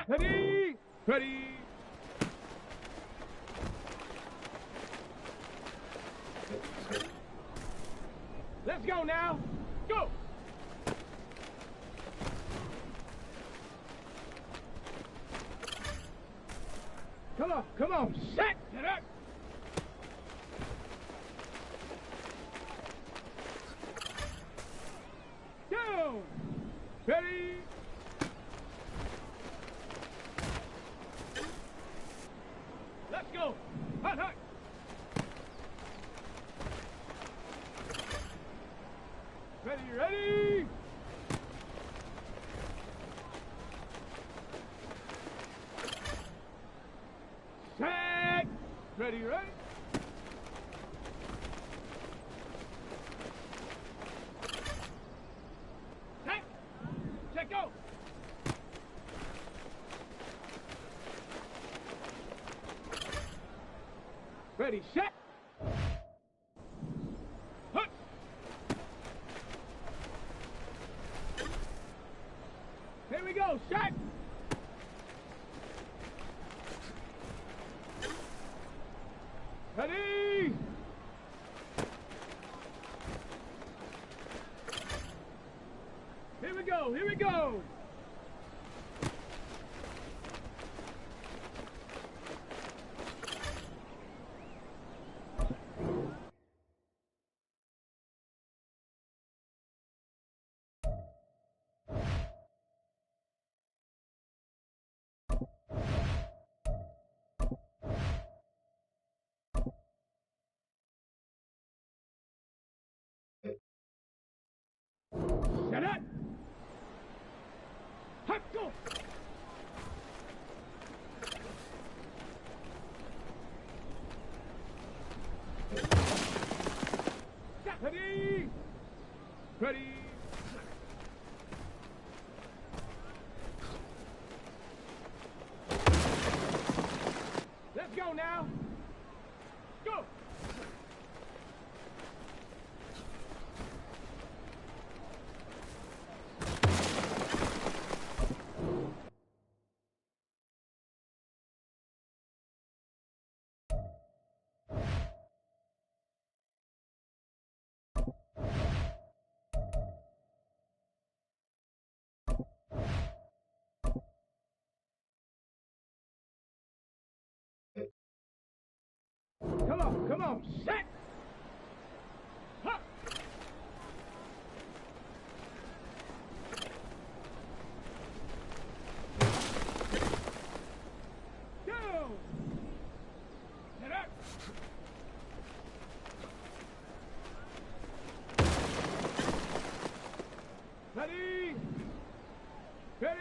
Ready? Ready? Let's go now. Go! Come on, set! Get up! Down! Ready? Let's go! Hot, hot! Ready, ready! Set! Ready, ready? Set! Set, go! Ready, set! Hut! Here we go, set! Ready! Here we go, here we go! Set up! Hot, go! Ready! Ready! Let's go now! Go! Come on, set! Huh. Go! Set up! Ready? Ready?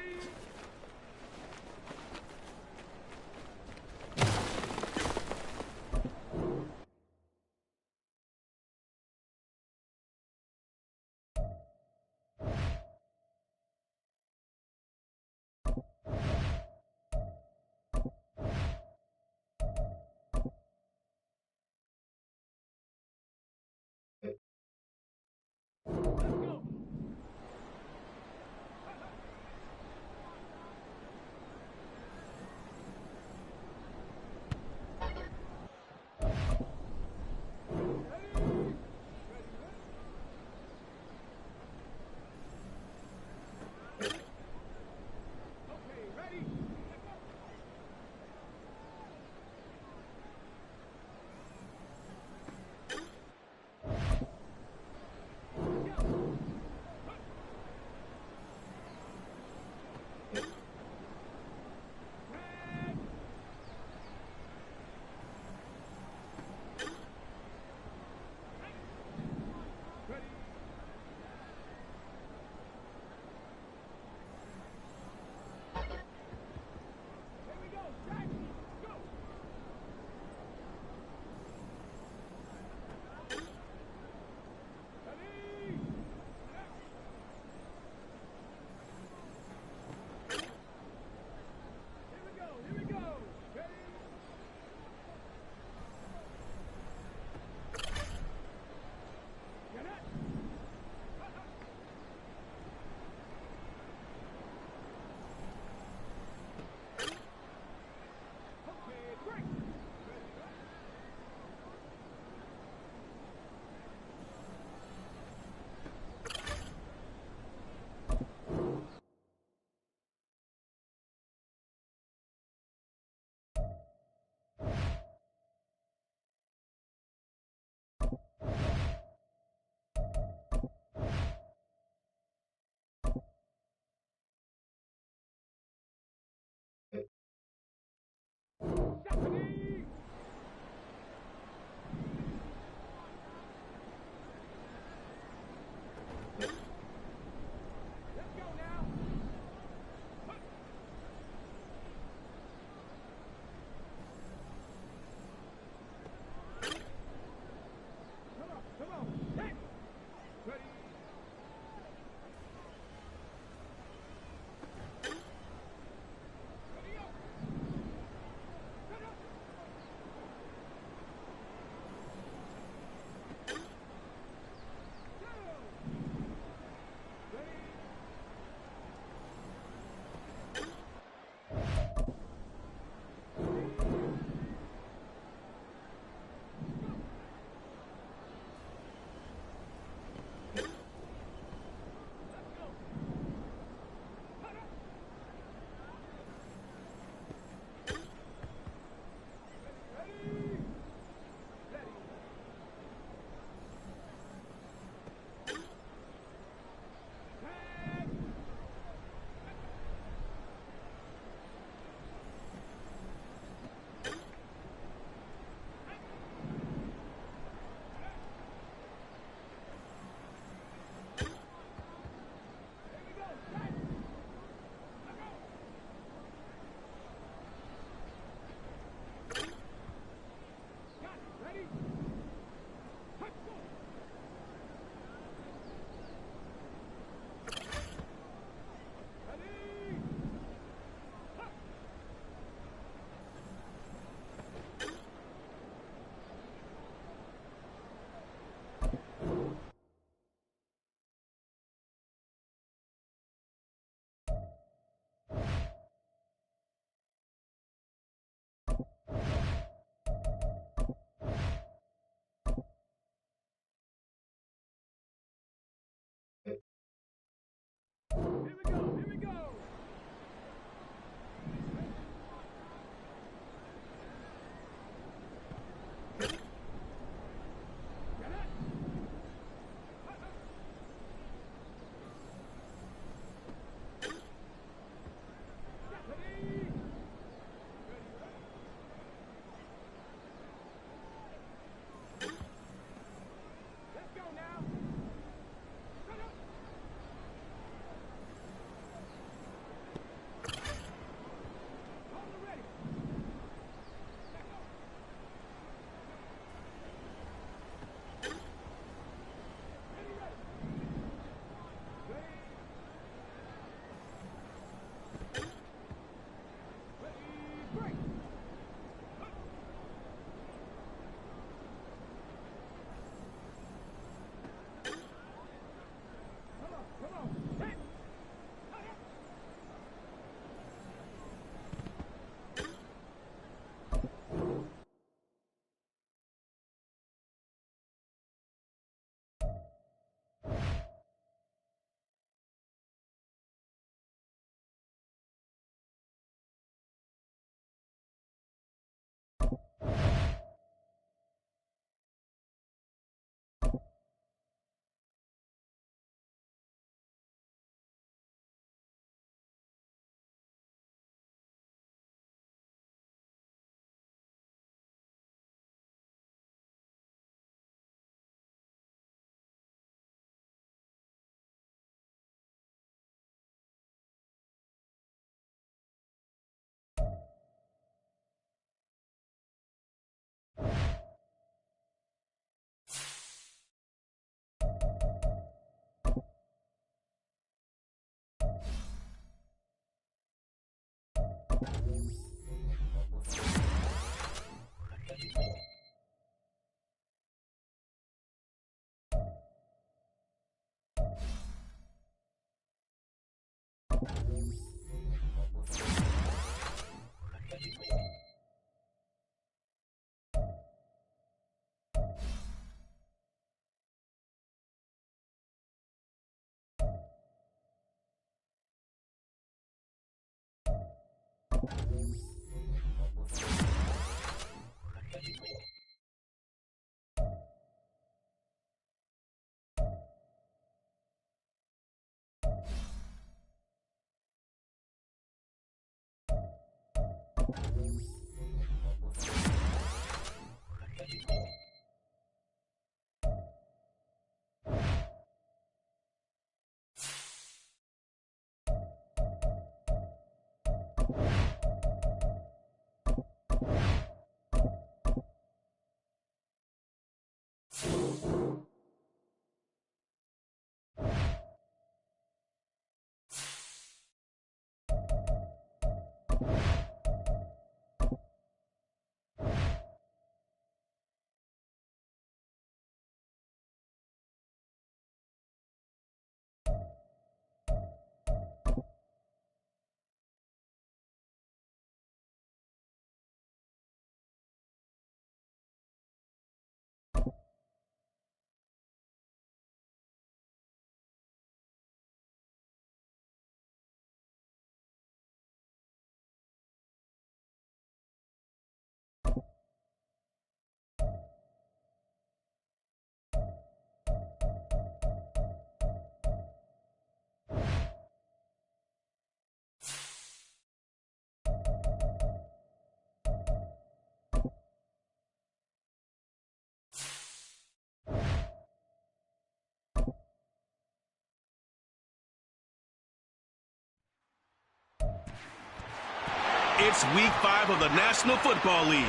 It's week 5 of the National Football League,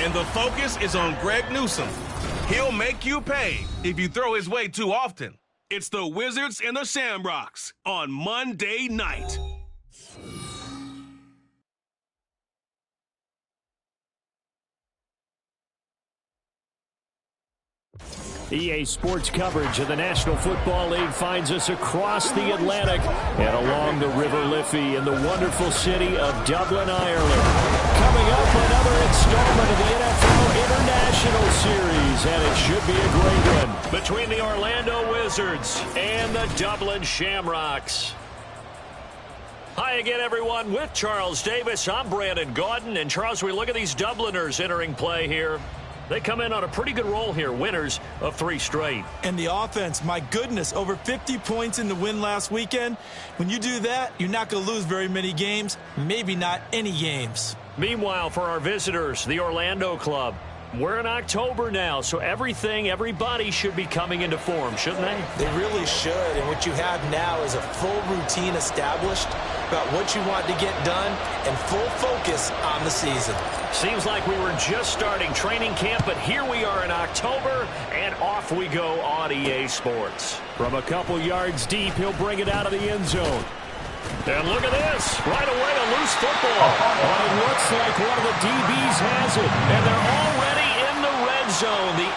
and the focus is on Greg Newsome. He'll make you pay if you throw his way too often. It's the Wizards and the Shamrocks on Monday night. EA Sports coverage of the National Football League finds us across the Atlantic and along the River Liffey in the wonderful city of Dublin, Ireland. Coming up, another installment of the NFL International Series, and it should be a great one between the Orlando Wizards and the Dublin Shamrocks. Hi again, everyone. With Charles Davis, I'm Brandon Gaudin. And Charles, we look at these Dubliners entering play here. They come in on a pretty good roll here, winners of 3 straight. And the offense, my goodness, over 50 points in the win last weekend. When you do that, you're not going to lose very many games, maybe not any games. Meanwhile, for our visitors, the Orlando club, we're in October now, so everybody should be coming into form, shouldn't they? They really should, and what you have now is a full routine established about what you want to get done and full focus on the season. Seems like we were just starting training camp, but here we are in October, and off we go on EA Sports. From a couple yards deep, he'll bring it out of the end zone. And look at this. Right away, a loose football. Well, it looks like one of the DBs has it, and they're already in the red zone. The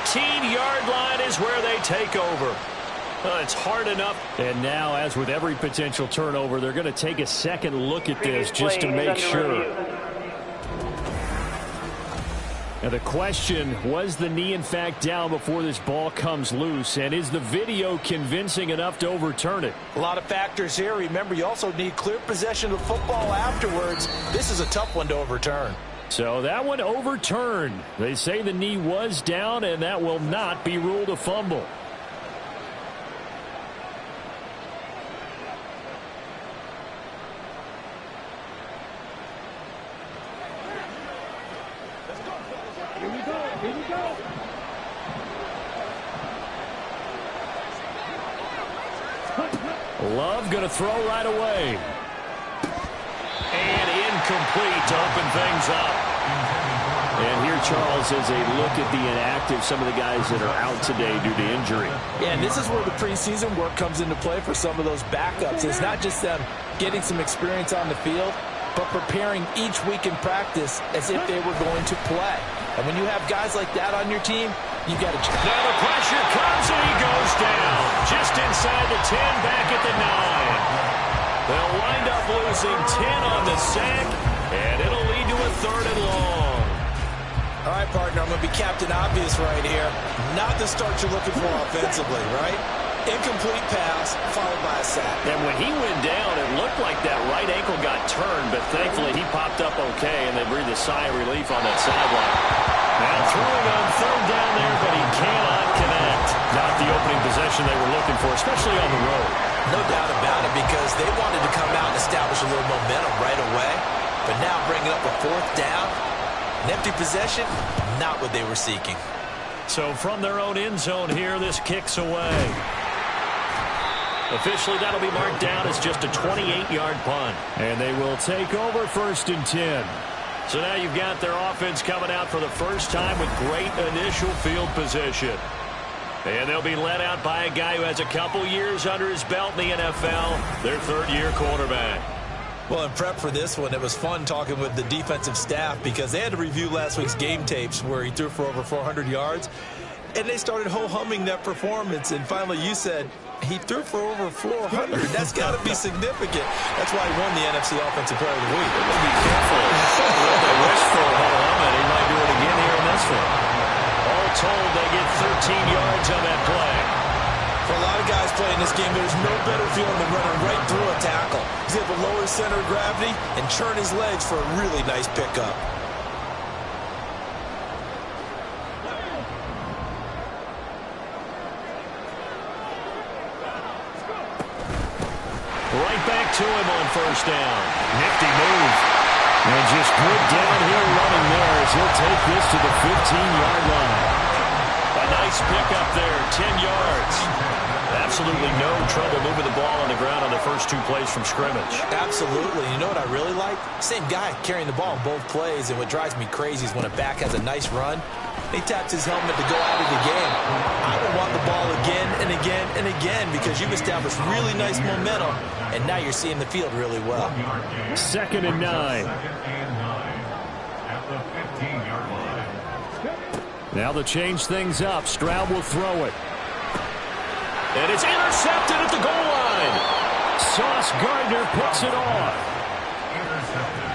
18-yard line is where they take over. It's hard enough. And now, as with every potential turnover, they're going to take a second look at this just to make sure. Now the question, was the knee in fact down before this ball comes loose? And is the video convincing enough to overturn it? A lot of factors here. Remember, you also need clear possession of the football afterwards. This is a tough one to overturn. So that one overturned. They say the knee was down, and that will not be ruled a fumble. Love going to throw right away. And incomplete to open things up. And here Charles is a look at the inactive, some of the guys that are out today due to injury. Yeah, and this is where the preseason work comes into play for some of those backups. It's not just them getting some experience on the field. but preparing each week in practice as if they were going to play. And when you have guys like that on your team, you got to... Now the pressure comes and he goes down. Just inside the 10, back at the 9. They'll wind up losing 10 on the sack, and it'll lead to a 3rd and long. All right, partner, I'm going to be Captain Obvious right here. Not the start you're looking for offensively, right? Incomplete pass, followed by a sack. And when he went down, it looked like that right ankle got turned, but thankfully he popped up okay, and they breathed a sigh of relief on that sideline. Now throwing on 3rd down there, but he cannot connect. Not the opening possession they were looking for, especially on the road. No doubt about it, because they wanted to come out and establish a little momentum right away. But now bringing up a 4th down, an empty possession, not what they were seeking. So from their own end zone here, this kicks away. Officially, that'll be marked down as just a 28-yard punt. And they will take over 1st and 10. So now you've got their offense coming out for the first time with great initial field position. And they'll be led out by a guy who has a couple years under his belt in the NFL, their 3rd-year quarterback. Well, in prep for this one, it was fun talking with the defensive staff because they had to review last week's game tapes where he threw for over 400 yards. And they started ho-humming that performance. And finally, you said, he threw for over 400. That's got to be significant. That's why he won the NFC Offensive Player of the Week. Be careful. They wish for a ho-hum, and he might do it again here in this one. All told, they get 13 yards on that play. For a lot of guys playing this game, there's no better feeling than running right through a tackle. He's able to lower his center of gravity and churn his legs for a really nice pickup. Right back to him on 1st down. Nifty move. And just good downhill running there as he'll take this to the 15-yard line. A nice pickup there, 10 yards. Absolutely no trouble moving the ball on the ground on the first 2 plays from scrimmage. Absolutely. You know what I really like? Same guy carrying the ball in both plays, and what drives me crazy is when a back has a nice run, he taps his helmet to go out of the game. I would want the ball again and again and again because you've established really nice momentum, and now you're seeing the field really well. 2nd and 9. Now they'll change things up. Stroud will throw it. And it's intercepted at the goal line. Sauce Gardner puts it off.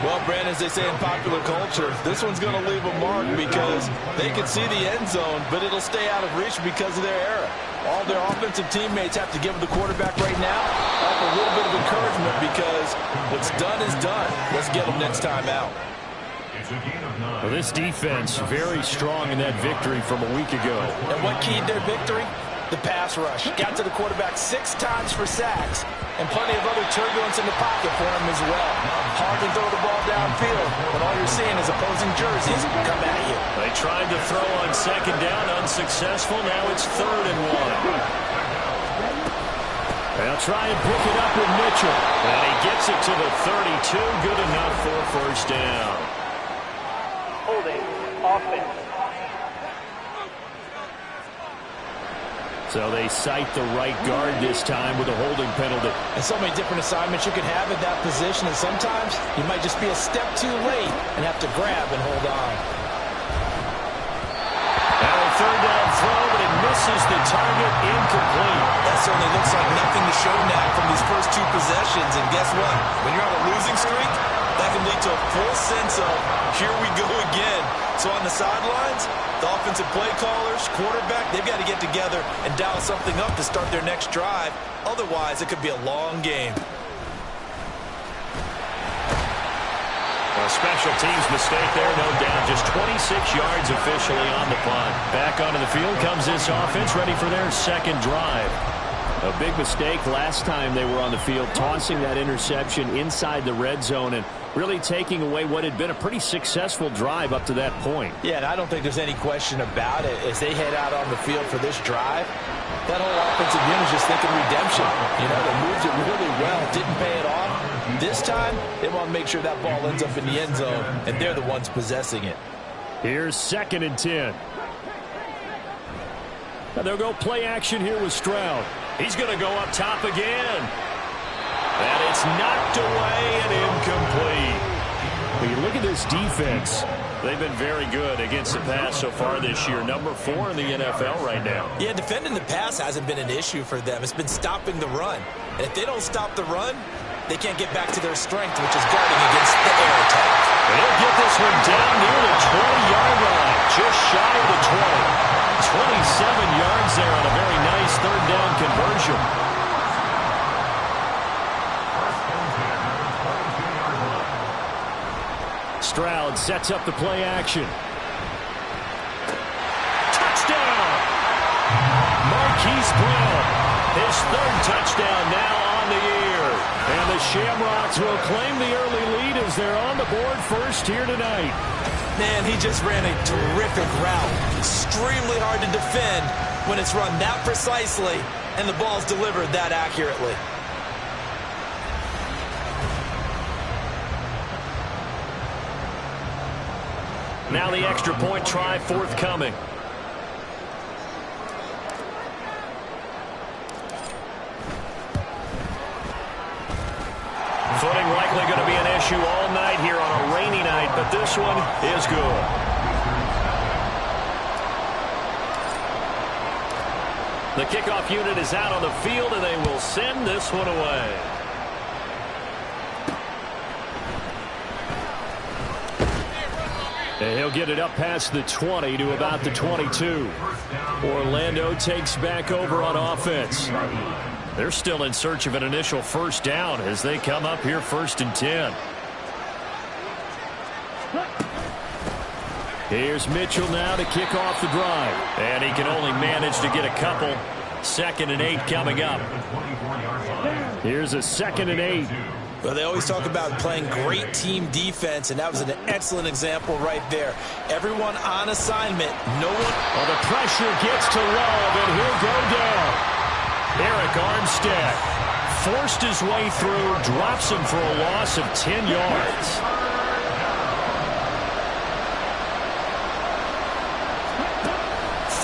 Well, Brandon, as they say in popular culture, this one's going to leave a mark because they can see the end zone, but it'll stay out of reach because of their error. All their offensive teammates have to give the quarterback right now offer a little bit of encouragement because what's done is done. Let's get them next time out. Well, this defense very strong in that victory from a week ago. And what keyed their victory? The pass rush. Got to the quarterback 6 times for sacks, and plenty of other turbulence in the pocket for him as well. Hard to throw the ball downfield, but all you're seeing is opposing jerseys come at you. They tried to throw on 2nd down, unsuccessful. Now it's 3rd and 1. They'll try and pick it up with Mitchell. And he gets it to the 32. Good enough for 1st down. Holding offense. So they cite the right guard this time with a holding penalty. And so many different assignments you can have at that position, and sometimes you might just be a step too late and have to grab and hold on. Now a 3rd down throw, but it misses the target, incomplete. That certainly looks like nothing to show now from these first 2 possessions, and guess what? When you're on a losing streak, that can lead to a full sense of, here we go again. So on the sidelines, the offensive play callers, quarterback, they've got to get together and dial something up to start their next drive. Otherwise, it could be a long game. A special teams mistake there, no doubt. Just 26 yards officially on the punt. Back onto the field comes this offense, ready for their 2nd drive. A big mistake last time they were on the field, tossing that interception inside the red zone and really taking away what had been a pretty successful drive up to that point. Yeah, and I don't think there's any question about it. As they head out on the field for this drive, that whole offensive unit is just thinking redemption. You know, they moved it really well, didn't pay it off. This time, they want to make sure that ball ends up in the end zone, and they're the ones possessing it. Here's 2nd and 10. And they'll go play action here with Stroud. He's going to go up top again. And it's knocked away and incomplete. But you look at this defense. They've been very good against the pass so far this year. Number 4 in the NFL right now. Yeah, defending the pass hasn't been an issue for them. It's been stopping the run. And if they don't stop the run, they can't get back to their strength, which is guarding against the air attack. And he'll get this one down near the 20-yard line, just shy of the 20. 27 yards there on a very nice third down conversion. Stroud sets up the play action. Touchdown! Marquise Brown, his third touchdown now on the year. And the Shamrocks will claim the early lead as they're on the board first here tonight. Man, he just ran a terrific route. Extremely hard to defend when it's run that precisely and the ball's delivered that accurately. Now the extra point try forthcoming. Footing likely going to be an issue all night here on a rainy night, but this one is good. The kickoff unit is out on the field, and they will send this one away. And he'll get it up past the 20 to about the 22. Orlando takes back over on offense. They're still in search of an initial first down as they come up here 1st and 10. Here's Mitchell now to kick off the drive. And he can only manage to get a couple. 2nd and 8 coming up. Here's a 2nd and 8. Well, they always talk about playing great team defense, and that was an excellent example right there. Everyone on assignment. No one. Well, the pressure gets to Love, and he'll go down. Eric Armstead forced his way through, drops him for a loss of 10 yards.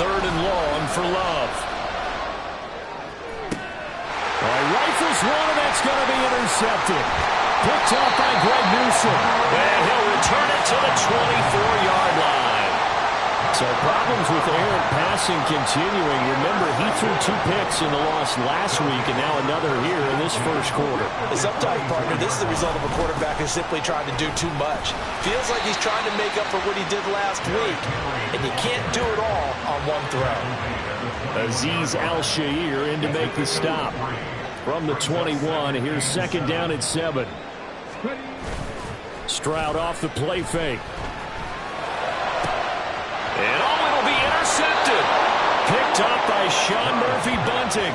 Third and long for Love. Rifles one, and that's going to be intercepted. Picked up by Greg Newsom. And he'll return it to the 24-yard line. So problems with errant passing continuing. Remember, he threw 2 picks in the loss last week, and now another here in this first quarter. Sometimes, partner, this is the result of a quarterback who's simply trying to do too much. Feels like he's trying to make up for what he did last week, and you can't do it all on one throw. Azeez Al-Shaair in to make the stop. From the 21, here's 2nd down and 7. Stroud off the play fake. And it'll be intercepted. Picked up by Sean Murphy-Bunting.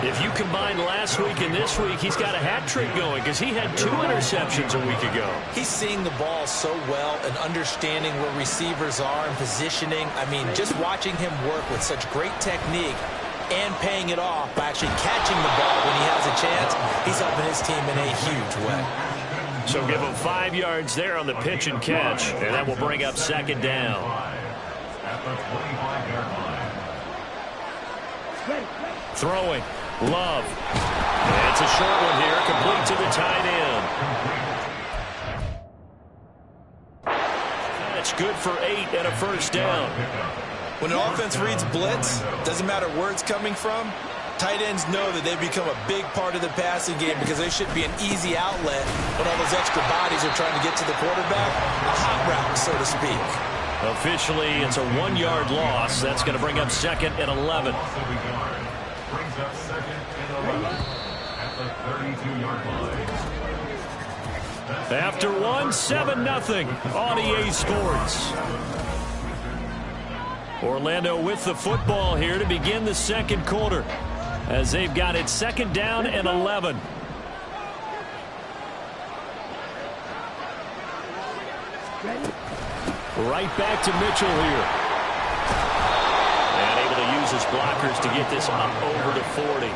If you combine last week and this week, he's got a hat trick going because he had 2 interceptions a week ago. He's seeing the ball so well and understanding where receivers are and positioning. I mean, just watching him work with such great technique and paying it off by actually catching the ball when he has a chance, he's helping his team in a huge way. So give him 5 yards there on the pitch and catch, and that will bring up 2nd down. Throwing. Love. And it's a short one here, complete to the tight end. That's good for 8 and a first down. When an offense reads blitz, doesn't matter where it's coming from, tight ends know that they've become a big part of the passing game because they should be an easy outlet when all those extra bodies are trying to get to the quarterback. A hot route, so to speak. Officially, it's a 1-yard loss. That's going to bring up 2nd and 11. After 1, 7-0 on EA Sports. Orlando with the football here to begin the 2nd quarter as they've got it 2nd down and 11. Right back to Mitchell here. And able to use his blockers to get this up over to 40.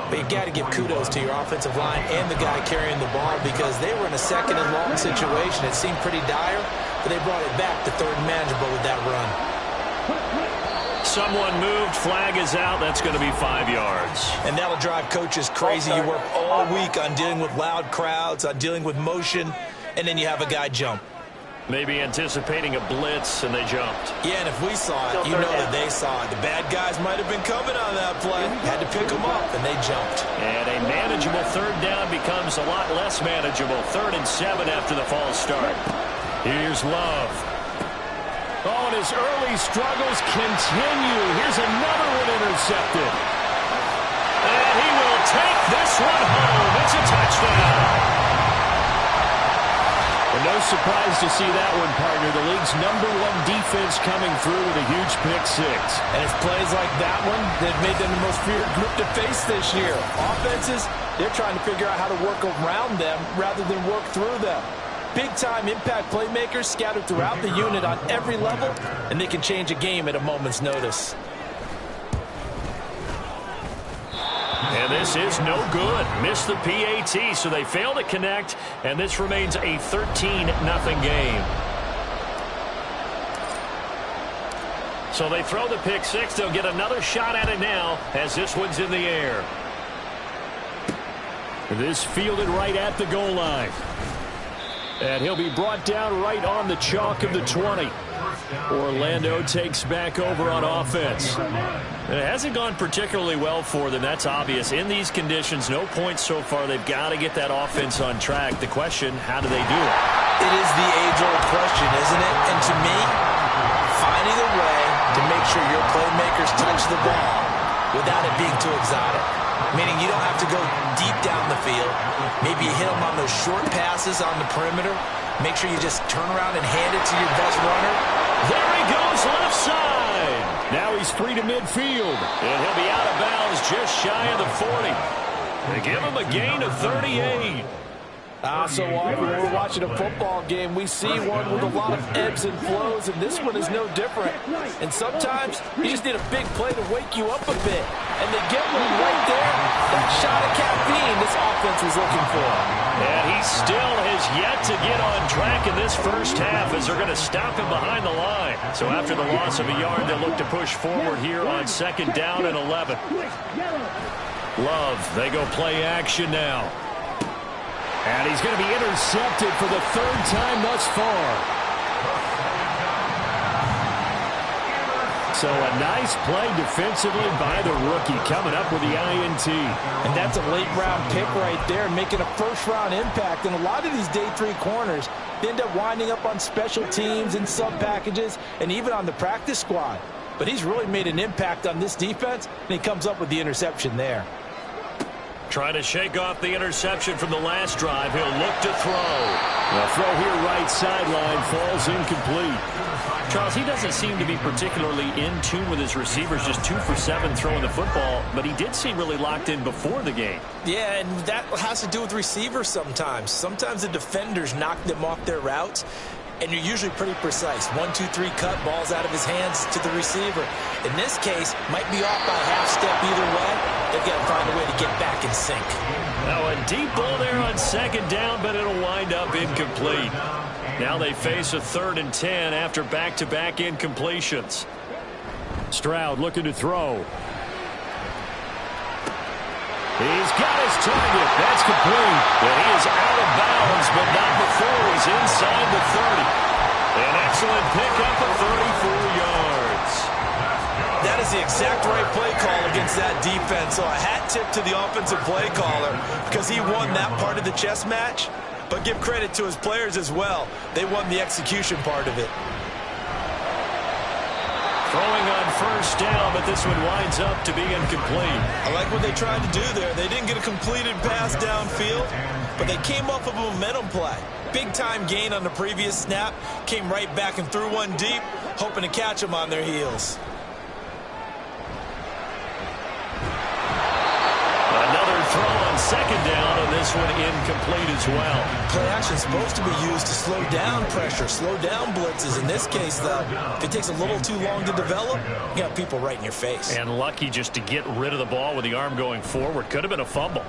But you got to give kudos to your offensive line and the guy carrying the ball because they were in a 2nd and long situation. It seemed pretty dire, but they brought it back to 3rd and manageable with that run. Someone moved. Flag is out. That's going to be 5 yards. And that'll drive coaches crazy. You work all week on dealing with loud crowds, on dealing with motion, and then you have a guy jump. Maybe anticipating a blitz, and they jumped. Yeah, and if we saw it, you know that they saw it. The bad guys might have been coming on that play. Had to pick them up, and they jumped. And a manageable third down becomes a lot less manageable. 3rd and 7 after the false start. Here's Love. Oh, and his early struggles continue. Here's another one intercepted. And he will take this one home. It's a touchdown. And no surprise to see that one, partner. The league's #1 defense coming through with a huge pick-6. And it's plays like that one that made them the most feared group to face this year. Offenses, they're trying to figure out how to work around them rather than work through them. Big-time impact playmakers scattered throughout the unit on every level, and they can change a game at a moment's notice. And this is no good. Missed the PAT, so they fail to connect, and this remains a 13-0 game. So they throw the pick-6. They'll get another shot at it now as this one's in the air. This fielded right at the goal line. And he'll be brought down right on the chalk of the 20. Orlando takes back over on offense. It hasn't gone particularly well for them. That's obvious. In these conditions, no points so far. They've got to get that offense on track. The question, how do they do it? It is the age-old question, isn't it? And to me, finding a way to make sure your playmakers touch the ball without it being too exotic. Meaning you don't have to go deep down the field. Maybe you hit them on those short passes on the perimeter. Make sure you just turn around and hand it to your best runner. There he goes, left side. Now he's free to midfield. And he'll be out of bounds just shy of the 40. They give him a gain of 38. So often when we're watching a football game, we see one with a lot of ebbs and flows, and this one is no different. And sometimes you just need a big play to wake you up a bit. And they get one right there. That shot of caffeine this offense was looking for. And he still has yet to get on track in this first half as they're going to stop him behind the line. So after the loss of a yard, they'll look to push forward here on 2nd down and 11. Love, they go play action now. And he's going to be intercepted for the 3rd time thus far. So a nice play defensively by the rookie coming up with the INT. And that's a late-round pick right there, making a first-round impact. And a lot of these day 3 corners end up winding up on special teams and sub-packages and even on the practice squad. But he's really made an impact on this defense, and he comes up with the interception there. Trying to shake off the interception from the last drive. He'll look to throw. The throw here right sideline falls incomplete. Charles, he doesn't seem to be particularly in tune with his receivers, just 2 for 7 throwing the football, but he did seem really locked in before the game. Yeah, and that has to do with receivers sometimes. Sometimes the defenders knock them off their routes, and you're usually pretty precise. 1, 2, 3 cut, balls out of his hands to the receiver. In this case, might be off by a half step either way. They've got to find a way to get back in sync. Now a deep ball there on 2nd down, but it'll wind up incomplete. Now they face a 3rd and 10 after back-to-back incompletions. Stroud looking to throw. He's got his target. That's complete. And he is out of bounds, but not before he's inside the 30. An excellent pickup of 34 yards. That is the exact right play call against that defense. So a hat tip to the offensive play caller because he won that part of the chess match. But give credit to his players as well. They won the execution part of it. Throwing on 1st down, but this one winds up to be incomplete. I like what they tried to do there. They didn't get a completed pass downfield, but they came off of a momentum play. Big-time gain on the previous snap. Came right back and threw one deep, hoping to catch them on their heels. Another throw on 2nd down, and this one incomplete as well. Play action is supposed to be used to slow down pressure, slow down blitzes. In this case, though, if it takes a little too long to develop, you got people right in your face. And lucky just to get rid of the ball with the arm going forward. Could have been a fumble.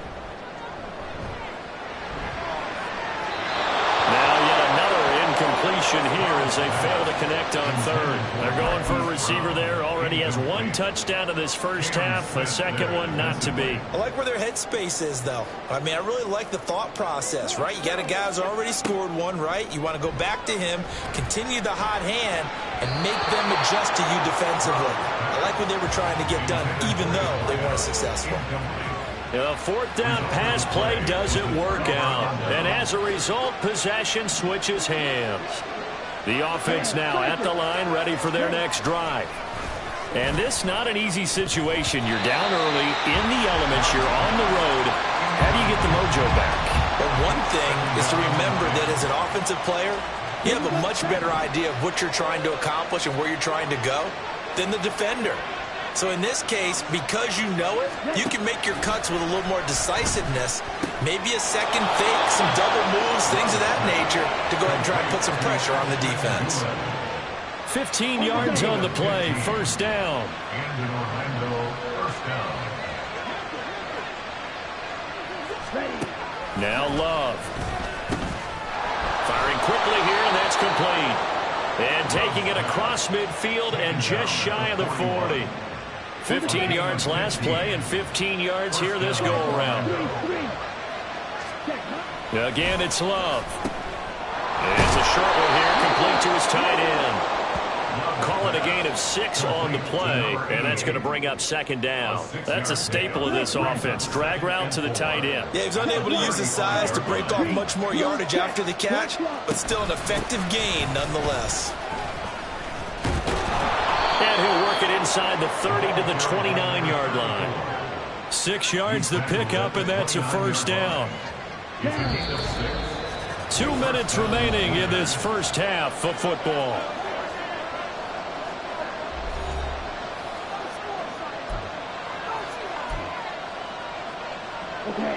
Now yet another incompletion here as they fail to connect on third. They're going for a receiver there. Already has one touchdown in this first half. A second one not to be. I like where their headspace is, though. I mean, I really like the thought process, right? You got a guy who's already scored one, right? You want to go back to him, continue the hot hand, and make them adjust to you defensively. I like what they were trying to get done, even though they weren't successful. The fourth down pass play doesn't work out. And as a result, possession switches hands. The offense now at the line, ready for their next drive. And this not an easy situation. You're down early, in the elements, you're on the road. How do you get the mojo back? But one thing is to remember that as an offensive player, you have a much better idea of what you're trying to accomplish and where you're trying to go than the defender. So in this case, because you know it, you can make your cuts with a little more decisiveness. Maybe a second fake, some double moves, things of that nature to go ahead and try and put some pressure on the defense. 15 yards on the play, first down. Now Love. Firing quickly here, and that's complete. And taking it across midfield and just shy of the 40. 15 yards last play and 15 yards here this go-around. Again, it's Love. It's a short one here, complete to his tight end. Call it a gain of 6 on the play, and that's going to bring up second down. That's a staple of this offense. Drag route to the tight end. Yeah, he was unable to use his size to break off much more yardage after the catch, but still an effective gain nonetheless. And he'll work it inside the 30 to the 29-yard line. 6 yards the pickup, and that's a first down. 2 minutes remaining in this first half of football.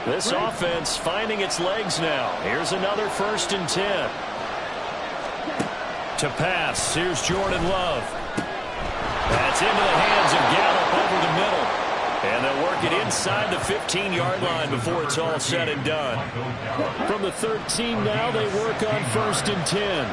This offense finding its legs now. Here's another 1st and 10. To pass, here's Jordan Love. That's into the hands of Gallup over the middle. And they'll work it inside the 15-yard line before it's all said and done. From the 13 now, they work on 1st and 10.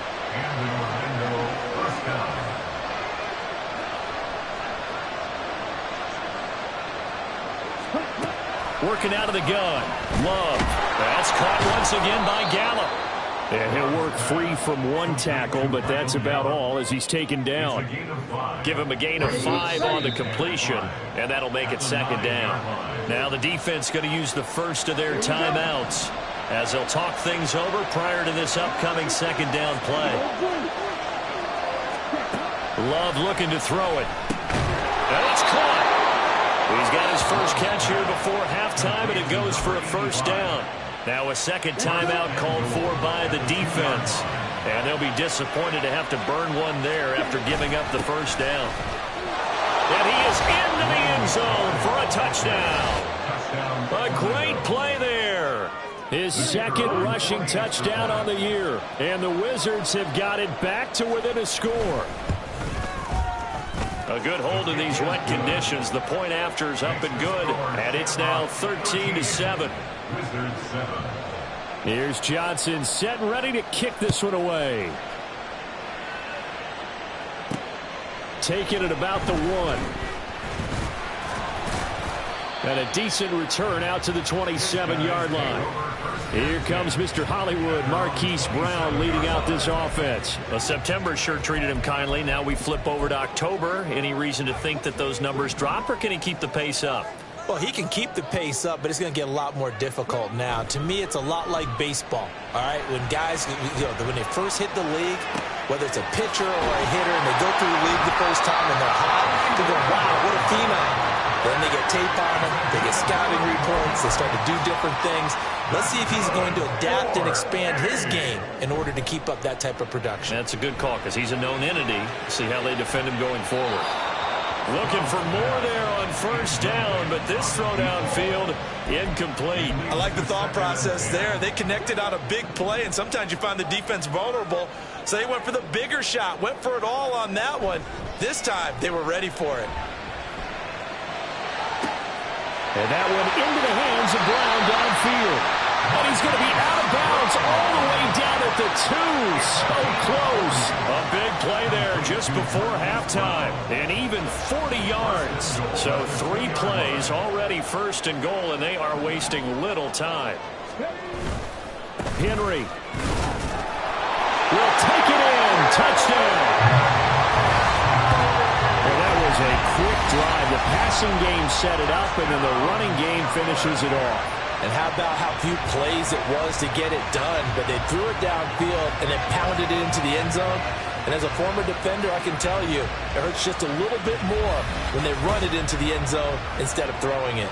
Working out of the gun. Love. That's caught once again by Gallup. And he'll work free from one tackle, but that's about all as he's taken down. Give him a gain of 5 on the completion, and that'll make it second down. Now the defense going to use the first of their timeouts as they'll talk things over prior to this upcoming second down play. Love looking to throw it. And it's caught. He's got his first catch here before halftime, and it goes for a first down. Now a second timeout called for by the defense. And they'll be disappointed to have to burn one there after giving up the first down. And he is into the end zone for a touchdown. A great play there. His second rushing touchdown on the year. And the Wizards have got it back to within a score. A good hold in these wet conditions. The point after is up and good. And it's now 13-7. Here's Johnson set and ready to kick this one away. Taking it about the 1. And a decent return out to the 27-yard line. Here comes Mr. Hollywood, Marquise Brown, leading out this offense. Well, September sure treated him kindly. Now we flip over to October. Any reason to think that those numbers drop, or can he keep the pace up? Well, he can keep the pace up, but it's going to get a lot more difficult now. To me, it's a lot like baseball, all right? When guys, when they first hit the league, whether it's a pitcher or a hitter, and they go through the league the first time and they're hot, they go, wow, what a phenom. Then they get tape on them, they get scouting reports, they start to do different things. Let's see if he's going to adapt and expand his game in order to keep up that type of production. That's a good call because he's a known entity. See how they defend him going forward. Looking for more there on first down, but this throw downfield incomplete. I like the thought process there. They connected on a big play, and sometimes you find the defense vulnerable. So they went for the bigger shot, went for it all on that one. This time, they were ready for it. And that one into the hands of Brown downfield. And he's going to be out of bounds all the way down at the 2. So close. A big play there just before halftime. And even 40 yards. So 3 plays already first and goal, and they are wasting little time. Henry will take it in. Touchdown. And that was a quick drive. The passing game set it up, and then the running game finishes it off. And how about how few plays it was to get it done, but they threw it downfield and then pounded it into the end zone. And as a former defender, I can tell you, it hurts just a little bit more when they run it into the end zone instead of throwing it.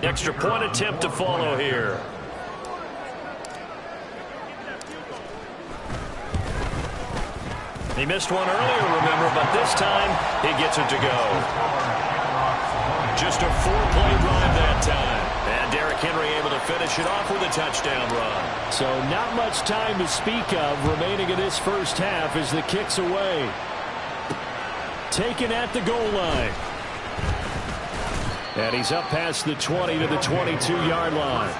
Extra point attempt to follow here. He missed one earlier, remember, but this time he gets it to go. Just a 4-play drive that time. And Derrick Henry able to finish it off with a touchdown run. So not much time to speak of remaining in this first half as the kick's away. Taken at the goal line. And he's up past the 20 to the 22-yard line.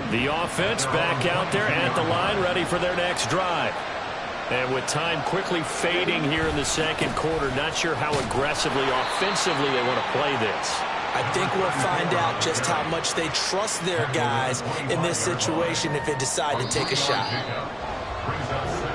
The offense back out there at the line, ready for their next drive. And with time quickly fading here in the second quarter, not sure how aggressively, offensively they want to play this. I think we'll find out just how much they trust their guys in this situation if they decide to take a shot.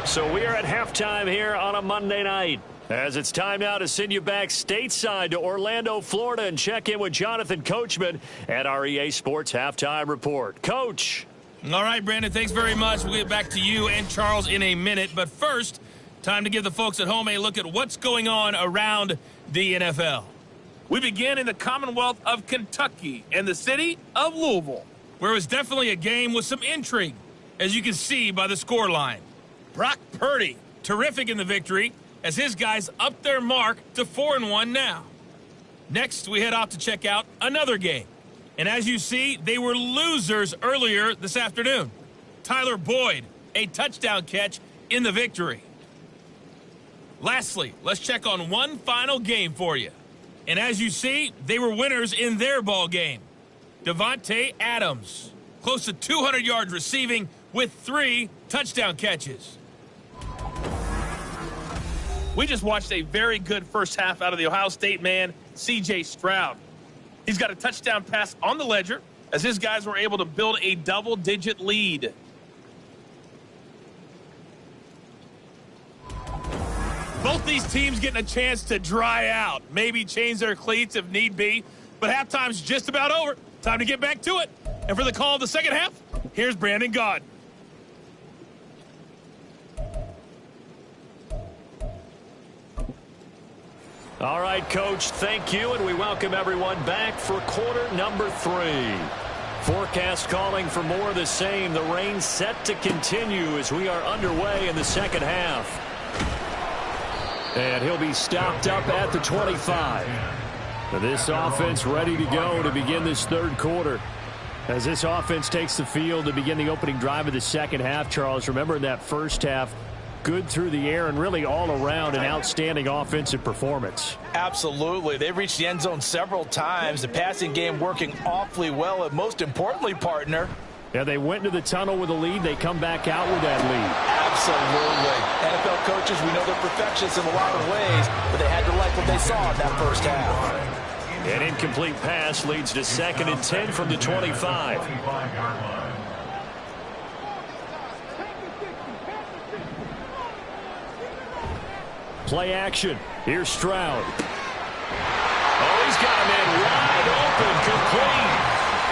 So we are at halftime here on a Monday night. As it's time now to send you back stateside to Orlando, Florida, and check in with Jonathan Coachman at our EA Sports Halftime Report. Coach. All right, Brandon, thanks very much. We'll get back to you and Charles in a minute. But first, time to give the folks at home a look at what's going on around the NFL. We begin in the Commonwealth of Kentucky and the city of Louisville, where it was definitely a game with some intrigue, as you can see by the scoreline. Brock Purdy, terrific in the victory, as his guys up their mark to 4-1 now. Next, we head off to check out another game. And as you see, they were losers earlier this afternoon. Tyler Boyd, a touchdown catch in the victory. Lastly, let's check on one final game for you. And as you see, they were winners in their ball game. Devontae Adams, close to 200 yards receiving with 3 touchdown catches. We just watched a very good first half out of the Ohio State man, C.J. Stroud. He's got a touchdown pass on the ledger as his guys were able to build a double-digit lead. Both these teams getting a chance to dry out, maybe change their cleats if need be, but halftime's just about over. Time to get back to it. And for the call of the second half, here's Brandon Gaud. All right, Coach, thank you, and we welcome everyone back for quarter number 3. Forecast calling for more of the same. The rain set to continue as we are underway in the second half. And he'll be stopped up at the 25. This offense ready to go to begin this third quarter. As this offense takes the field to begin the opening drive of the second half, Charles, remember in that first half, good through the air and really all around an outstanding offensive performance. Absolutely. They've reached the end zone several times. The passing game working awfully well. And most importantly, partner, Yeah, they went into the tunnel with a lead. They come back out with that lead. Absolutely. NFL coaches, we know they're perfectionists in a lot of ways, but they had to like what they saw in that first half. An incomplete pass leads to 2nd and 10 from the 25. Play action. Here's Stroud. Oh, he's got a man wide open, complete.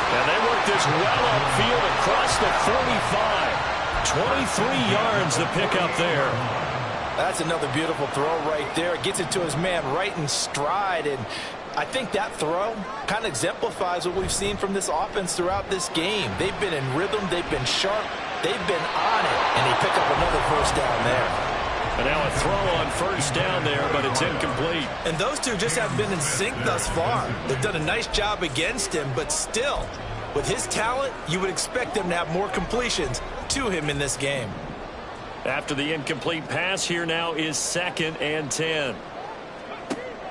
And they work this well upfield across the 45. 23 yards the pickup there. That's another beautiful throw right there. Gets it to his man right in stride. And I think that throw kind of exemplifies what we've seen from this offense throughout this game. They've been in rhythm. They've been sharp. They've been on it. And they pick up another first down there. And now a throw on first down there, but it's incomplete. And those two just have been in sync thus far. They've done a nice job against him, but still, with his talent, you would expect them to have more completions to him in this game. After the incomplete pass, here now is 2nd and 10.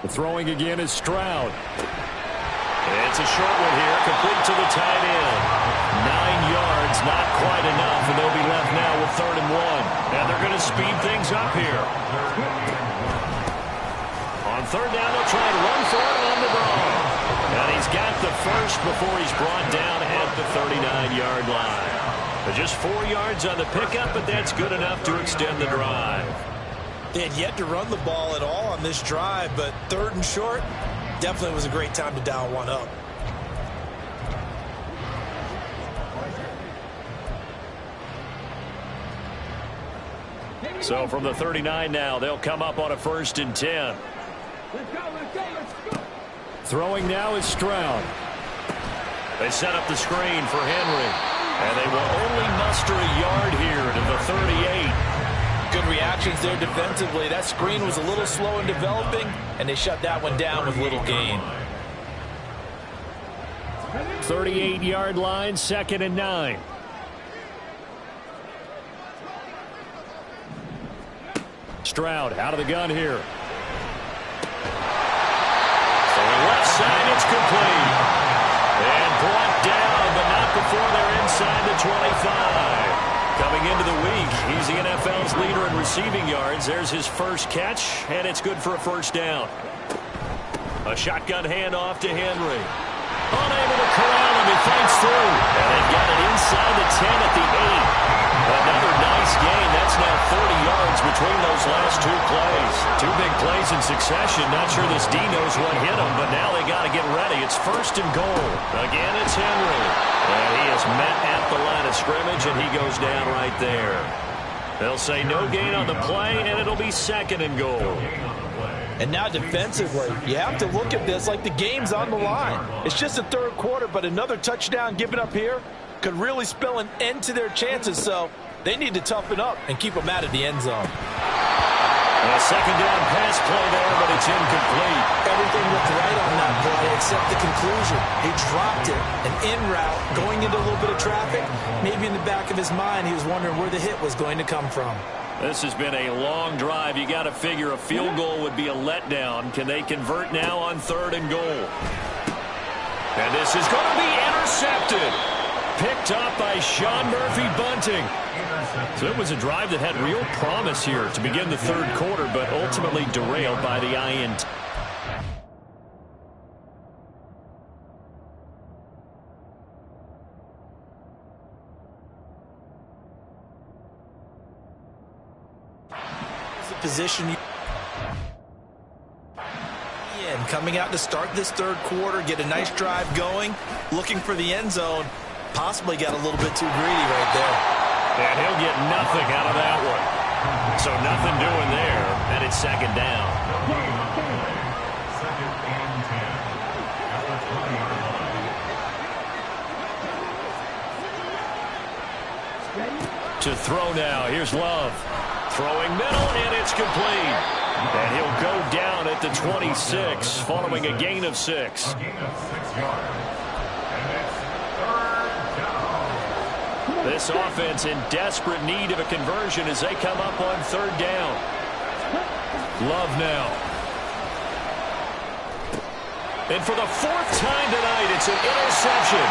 The throwing again is Stroud. It's a short one here, complete to the tight end. 9 yards, not quite enough, and they'll be left now with 3rd and 1. And they're going to speed things up here. On 3rd down, they'll try and run for it on the ball. And he's got the first before he's brought down at the 39-yard line. Just 4 yards on the pickup, but that's good enough to extend the drive. They had yet to run the ball at all on this drive, but 3rd and short definitely was a great time to dial one up. So from the 39 now, they'll come up on a 1st and 10. Throwing now is Stroud. They set up the screen for Henry. And they will only muster a yard here to the 38. Good reactions there defensively. That screen was a little slow in developing, and they shut that one down with little gain. 38-yard line, 2nd and 9. Stroud out of the gun here. So left side, it's complete. And brought down, but not before they're inside the 25. Coming into the week, he's the NFL's leader in receiving yards. There's his first catch, and it's good for a 1st down. A shotgun handoff to Henry. Unable to corral him, he fights through. And they've got it inside the 10 at the 8. Another nice gain. That's now 30 yards between those last 2 plays. 2 big plays in succession. Not sure this D knows what hit him, but now they got to get ready. It's 1st and goal. Again, it's Henry. And he is met at the line of scrimmage, and he goes down right there. They'll say no gain on the play, and it'll be 2nd and goal. And now defensively, you have to look at this like the game's on the line. It's just the 3rd quarter, but another touchdown given up here could really spell an end to their chances, so they need to toughen up and keep them out of the end zone. A 2nd down pass play there, but it's incomplete. Everything looked right on that play except the conclusion. He dropped it, an in route, going into a little bit of traffic. Maybe in the back of his mind, he was wondering where the hit was going to come from. This has been a long drive. You got to figure a field goal would be a letdown. Can they convert now on 3rd and goal? And this is going to be intercepted. Picked up by Sean Murphy-Bunting. So it was a drive that had real promise here to begin the 3rd quarter, but ultimately derailed by the INT. Position in coming out to start this 3rd quarter, get a nice drive going, looking for the end zone. Possibly got a little bit too greedy right there. And he'll get nothing out of that one. So nothing doing there, and it's 2nd down. To throw now, here's Love. Throwing middle, and it's complete. And he'll go down at the 26, following a gain of 6. This offense in desperate need of a conversion as they come up on 3rd down. Love now. And for the fourth time tonight, it's an interception.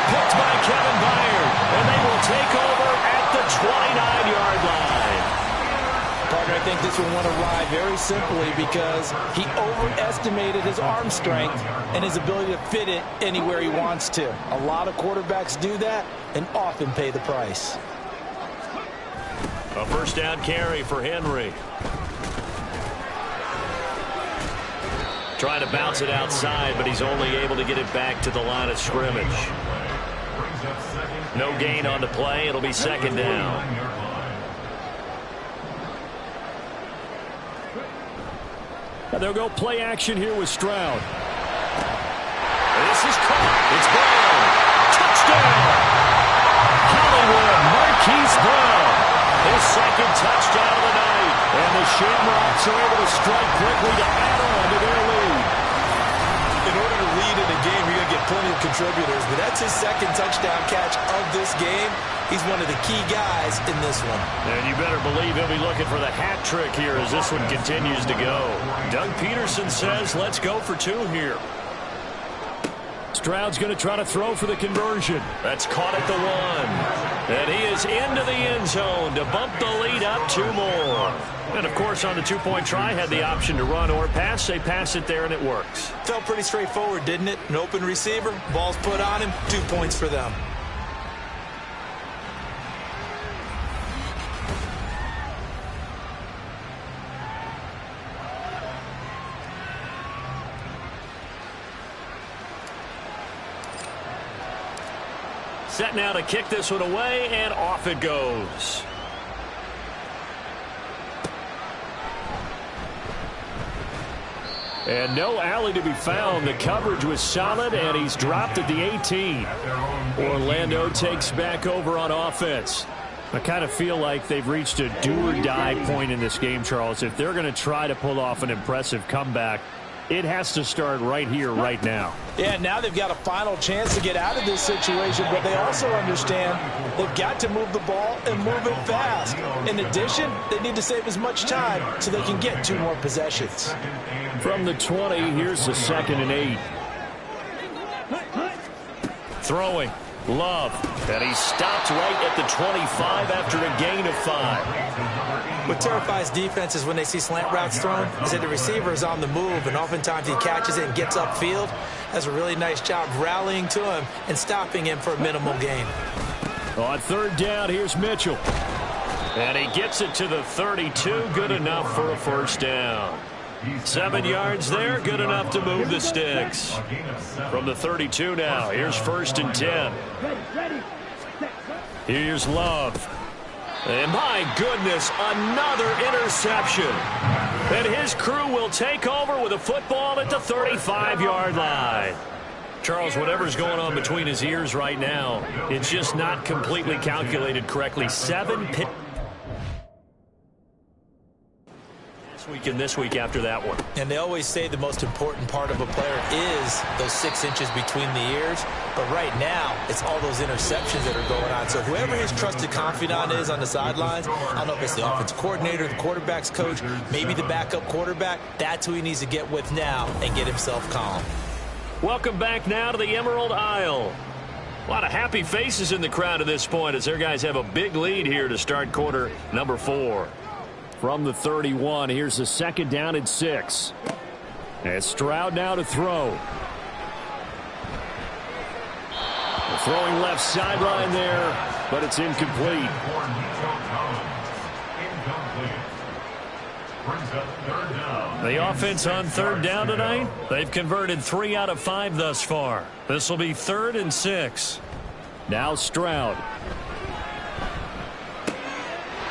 Picked by Kevin Byard. And they will take over at the 29-yard line. Partner, I think this will want to ride very simply because he overestimated his arm strength and his ability to fit it anywhere he wants to. A lot of quarterbacks do that and often pay the price. A first down carry for Henry. Trying to bounce it outside, but he's only able to get it back to the line of scrimmage. No gain on the play. It'll be second down. They'll go play action here with Stroud. This is caught. It's Brown. Touchdown. Hollywood Marquise Brown. His second touchdown of the night. And the Shamrocks are able to strike quickly to add on to their lead. In order to lead in a game, you're going to get plenty of contributors, but that's his second touchdown catch of this game. He's one of the key guys in this one. And you better believe he'll be looking for the hat trick here as this one continues to go. Doug Peterson says, let's go for two here. Stroud's going to try to throw for the conversion. That's caught at the one. And he is into the end zone to bump the lead up two more. And, of course, on the two-point try, had the option to run or pass. They pass it there, and it works. Felt pretty straightforward, didn't it? An open receiver, ball's put on him, 2 points for them. Set now to kick this one away, and off it goes. And no alley to be found. The coverage was solid, and he's dropped at the 18. Orlando takes back over on offense. I kind of feel like they've reached a do-or-die point in this game, Charles. If they're going to try to pull off an impressive comeback, it has to start right here, right now. Yeah, now they've got a final chance to get out of this situation, but they also understand they've got to move the ball and move it fast. In addition, they need to save as much time so they can get 2 more possessions. From the 20, here's the 2nd and 8. Throwing. Love. And he stopped right at the 25 after a gain of 5. What terrifies defenses when they see slant routes thrown is that the receiver is on the move, and oftentimes he catches it and gets upfield. Does a really nice job rallying to him and stopping him for a minimal gain. On 3rd down, here's Mitchell. And he gets it to the 32. Good enough for a first down. 7 yards there, good enough to move the sticks. From the 32 now, here's 1st and 10. Here's Love. And my goodness, another interception. And his crew will take over with a football at the 35-yard line. Charles, whatever's going on between his ears right now, it's just not completely calculated correctly. 7 pit. Week and this week after that one. And they always say the most important part of a player is those 6 inches between the ears. But right now, it's all those interceptions that are going on. So whoever his trusted confidant is on the sidelines, I don't know if it's the offensive coordinator, the quarterback's coach, maybe the backup quarterback, that's who he needs to get with now and get himself calm. Welcome back now to the Emerald Isle. A lot of happy faces in the crowd at this point as their guys have a big lead here to start quarter number 4. From the 31, here's the 2nd down and 6. And Stroud now to throw. The throwing left sideline there, but it's incomplete. The offense on 3rd down tonight, they've converted 3 out of 5 thus far. This will be 3rd and 6. Now Stroud.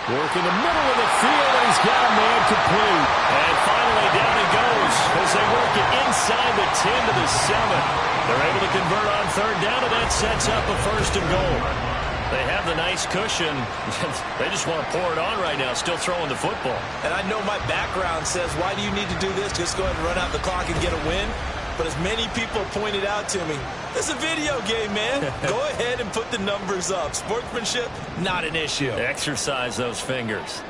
Work in the middle of the field, and he's got a man complete. And finally down it goes as they work it inside the 10 to the 7. They're able to convert on 3rd down, and that sets up a 1st and goal. They have the nice cushion. They just want to pour it on right now, still throwing the football. And I know my background says, why do you need to do this? Just go ahead and run out the clock and get a win. But as many people pointed out to me, it's a video game, man. Go ahead and put the numbers up. Sportsmanship, not an issue. Exercise those fingers.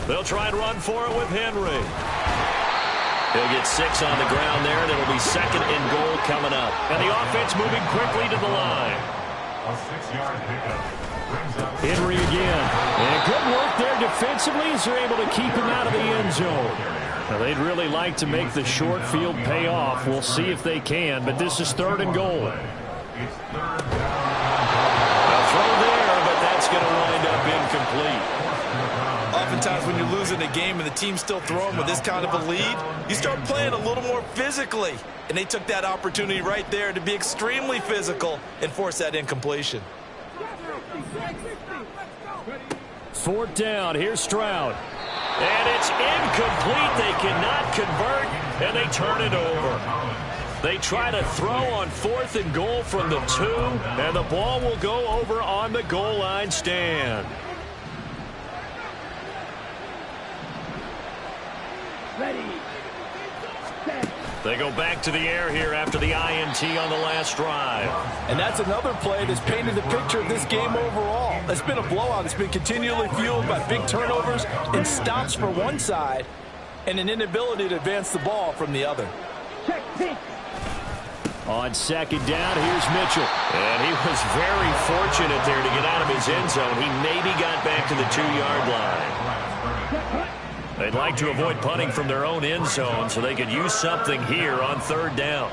They'll try and run for it with Henry. He'll get 6 on the ground there, and it'll be 2nd and goal coming up. And the offense moving quickly to the line. A 6-yard pickup. Henry again. And good work there defensively as they're able to keep him out of the end zone. Now, they'd really like to make the short field pay off. We'll see if they can, but this is 3rd and goal. It's 3rd down. A throw there, but that's going to wind up incomplete. Oftentimes when you're losing a game and the team's still throwing with this kind of a lead, you start playing a little more physically. And they took that opportunity right there to be extremely physical and force that incompletion. 4th down. Here's Stroud. And it's incomplete. They cannot convert, and they turn it over. They try to throw on 4th and goal from the 2, and the ball will go over on the goal line stand. They go back to the air here after the INT on the last drive. And that's another play that's painted the picture of this game overall. It's been a blowout. It's been continually fueled by big turnovers and stops for one side and an inability to advance the ball from the other. On 2nd down, here's Mitchell. And he was very fortunate there to get out of his end zone. He maybe got back to the 2-yard line. They'd like to avoid punting from their own end zone so they could use something here on 3rd down.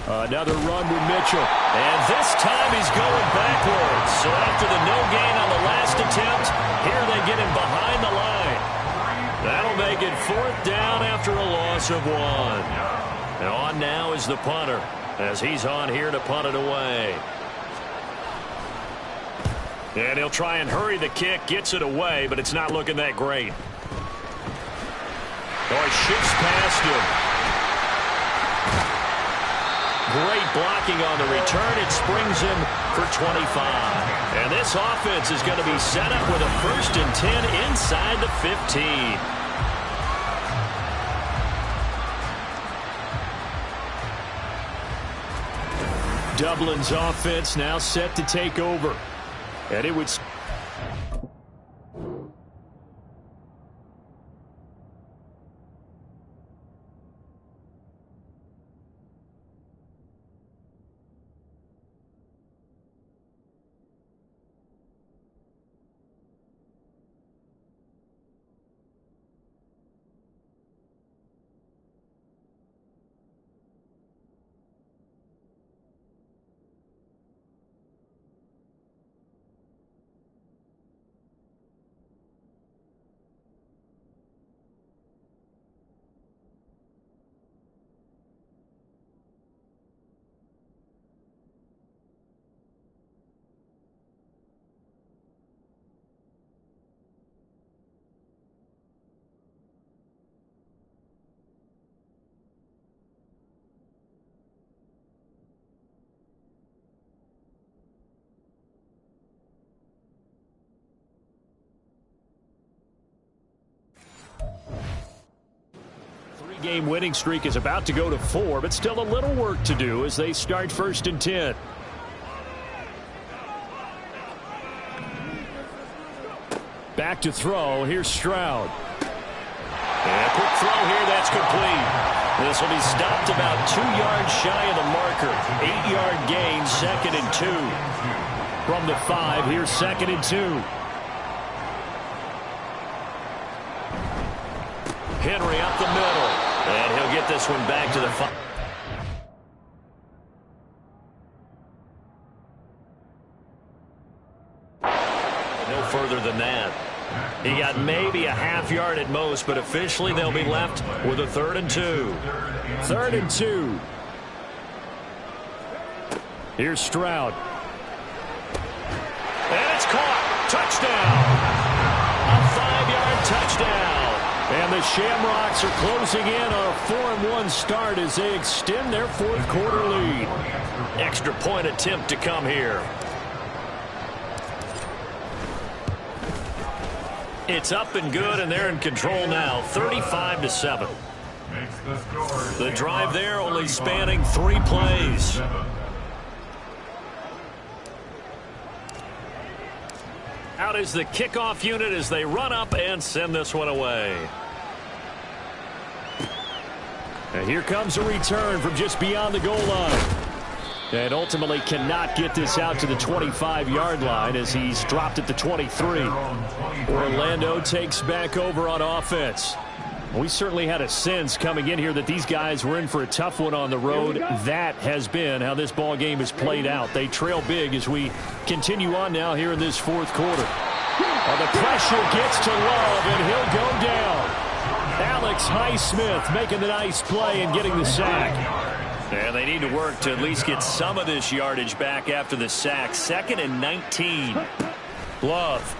Another run with Mitchell. And this time he's going backwards. So after the no gain on the last attempt, here they get him behind the line. That'll make it 4th down after a loss of 1. And on now is the punter as he's on here to punt it away. And he'll try and hurry the kick, gets it away, but it's not looking that great. Oh, he shifts past him. Great blocking on the return. It springs him for 25. And this offense is going to be set up with a 1st and 10 inside the 15. Dublin's offense now set to take over. And it would... Game winning streak is about to go to 4, but still a little work to do as they start 1st and 10. Back to throw. Here's Stroud. And a quick throw here. That's complete. This will be stopped about 2 yards shy of the marker. 8-yard gain, 2nd and 2. From the 5, here's 2nd and 2. Henry up the middle. And he'll get this one back to the 5. No further than that. He got maybe a half-yard at most, but officially they'll be left with a 3rd and 2. 3rd and 2. Here's Stroud. And it's caught. Touchdown. A 5-yard touchdown. And the Shamrocks are closing in on a 4-1 start as they extend their 4th quarter lead. Extra point attempt to come here. It's up and good, and they're in control now, 35-7. The drive there only spanning 3 plays. Out is the kickoff unit as they run up and send this one away. And here comes a return from just beyond the goal line. And ultimately cannot get this out to the 25-yard line as he's dropped at the 23. Orlando takes back over on offense. We certainly had a sense coming in here that these guys were in for a tough one on the road. That has been how this ball game has played out. They trail big as we continue on now here in this fourth quarter. The pressure gets to Love, and he'll go down. Alex Highsmith making the nice play and getting the sack. And they need to work to at least get some of this yardage back after the sack. 2nd and 19. Love.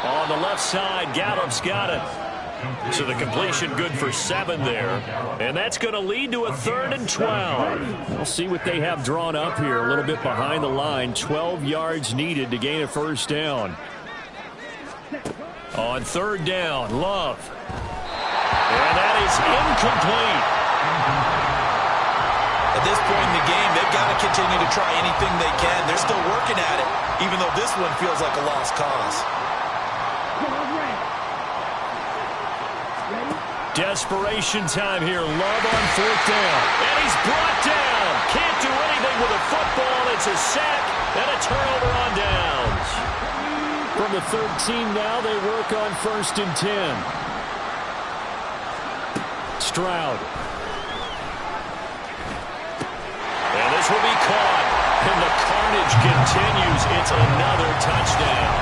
On the left side, Gallup's got it. So the completion good for 7 there. And that's going to lead to a 3rd and 12. We'll see what they have drawn up here. A little bit behind the line. 12 yards needed to gain a first down. On 3rd down, Love. And that is incomplete. At this point in the game, they've got to continue to try anything they can. They're still working at it, even though this one feels like a lost cause. Desperation time here. Love on 4th down. And he's brought down. Can't do anything with a football. It's a sack and a turnover on downs. From the 13 now, they work on 1st and 10. Stroud. And this will be caught. And the carnage continues. It's another touchdown.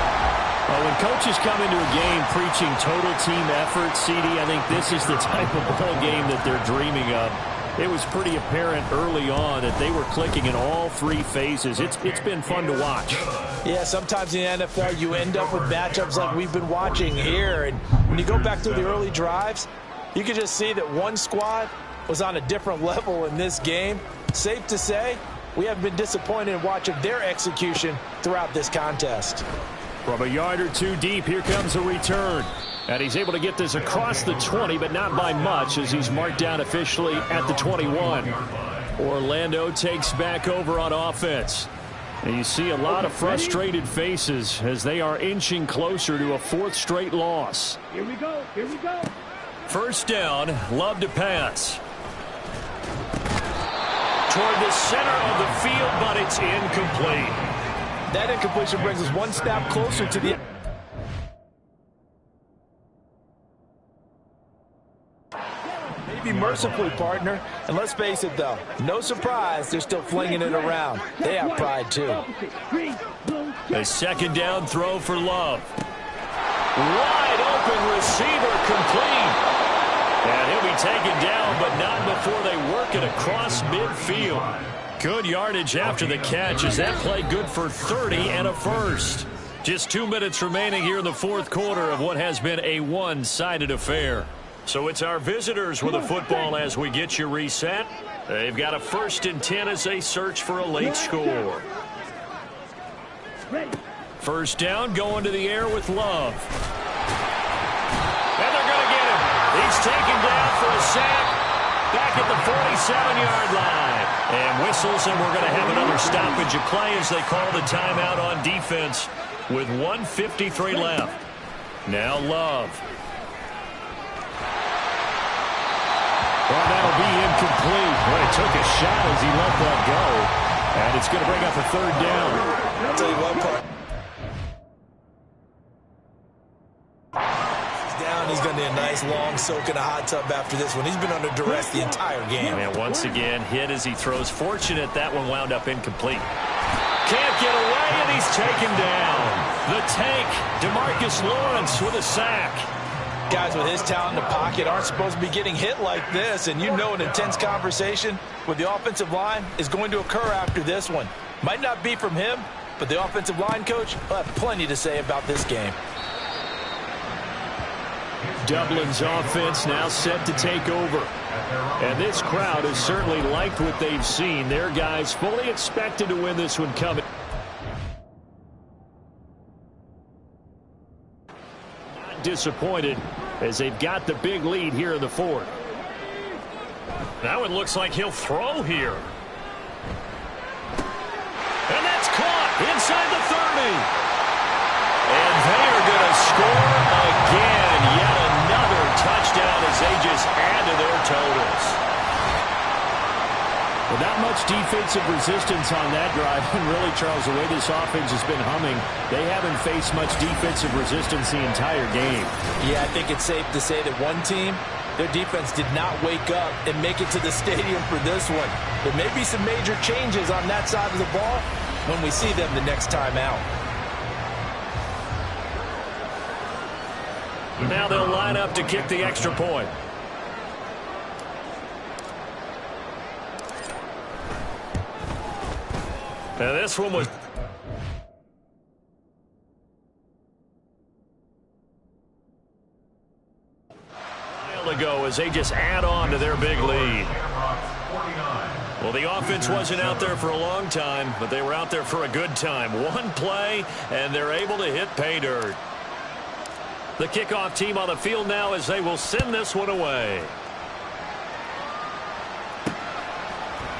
Well, when coaches come into a game preaching total team effort, CD, I think this is the type of ball game that they're dreaming of. It was pretty apparent early on that they were clicking in all 3 phases. It's been fun to watch. Yeah, sometimes in the NFL you end up with matchups like we've been watching here. And when you go back through the early drives, you can just see that one squad was on a different level in this game. Safe to say, we haven't been disappointed in watching their execution throughout this contest. From a yard or 2 deep, here comes a return. And he's able to get this across the 20, but not by much as he's marked down officially at the 21. Orlando takes back over on offense. And you see a lot of frustrated faces as they are inching closer to a 4th straight loss. Here we go. Here we go. 1st down, Love to pass. Toward the center of the field, but it's incomplete. That incompletion brings us one step closer to the... Maybe mercifully, partner. And let's face it, though. No surprise, they're still flinging it around. They have pride, too. A 2nd down throw for Love. Wide open receiver complete. And he'll be taken down, but not before they work it across midfield. Good yardage after the catch. Is that play good for 30 and a first? Just 2 minutes remaining here in the 4th quarter of what has been a one-sided affair. So it's our visitors with the football as we get you reset. They've got a 1st and 10 as they search for a late score. 1st down going to the air with Love. And they're going to get him. He's taken down for a sack. Back at the 47-yard line. And whistles, and we're going to have another stoppage of play as they call the timeout on defense with 1:53 left. Now Love. Well, that'll be incomplete. Well, he took a shot as he let that go. And it's going to bring up a 3rd down. I'll tell you one part. He's going to need a nice long soak in a hot tub after this one. He's been under duress the entire game. And once again, hit as he throws. Fortunate that one wound up incomplete. Can't get away, and he's taken down. The tank, DeMarcus Lawrence with a sack. Guys with his talent in the pocket aren't supposed to be getting hit like this, and you know an intense conversation with the offensive line is going to occur after this one. Might not be from him, but the offensive line coach will have plenty to say about this game. Dublin's offense now set to take over. And this crowd has certainly liked what they've seen. Their guys fully expected to win this one coming. Not disappointed as they've got the big lead here in the 4th. Now it looks like he'll throw here. And that's caught inside the 30. And they are going to score again. Yet another touchdown as they just add to their totals. Well, not much defensive resistance on that drive. And really, Charles, the way this offense has been humming, they haven't faced much defensive resistance the entire game. Yeah, I think it's safe to say that one team, their defense did not wake up and make it to the stadium for this one. There may be some major changes on that side of the ball when we see them the next time out. Now they'll line up to kick the extra point. Now this one was... ago as they just add on to their big lead. Well, the offense wasn't out there for a long time, but they were out there for a good time. One play, and they're able to hit pay dirt. The kickoff team on the field now as they will send this one away.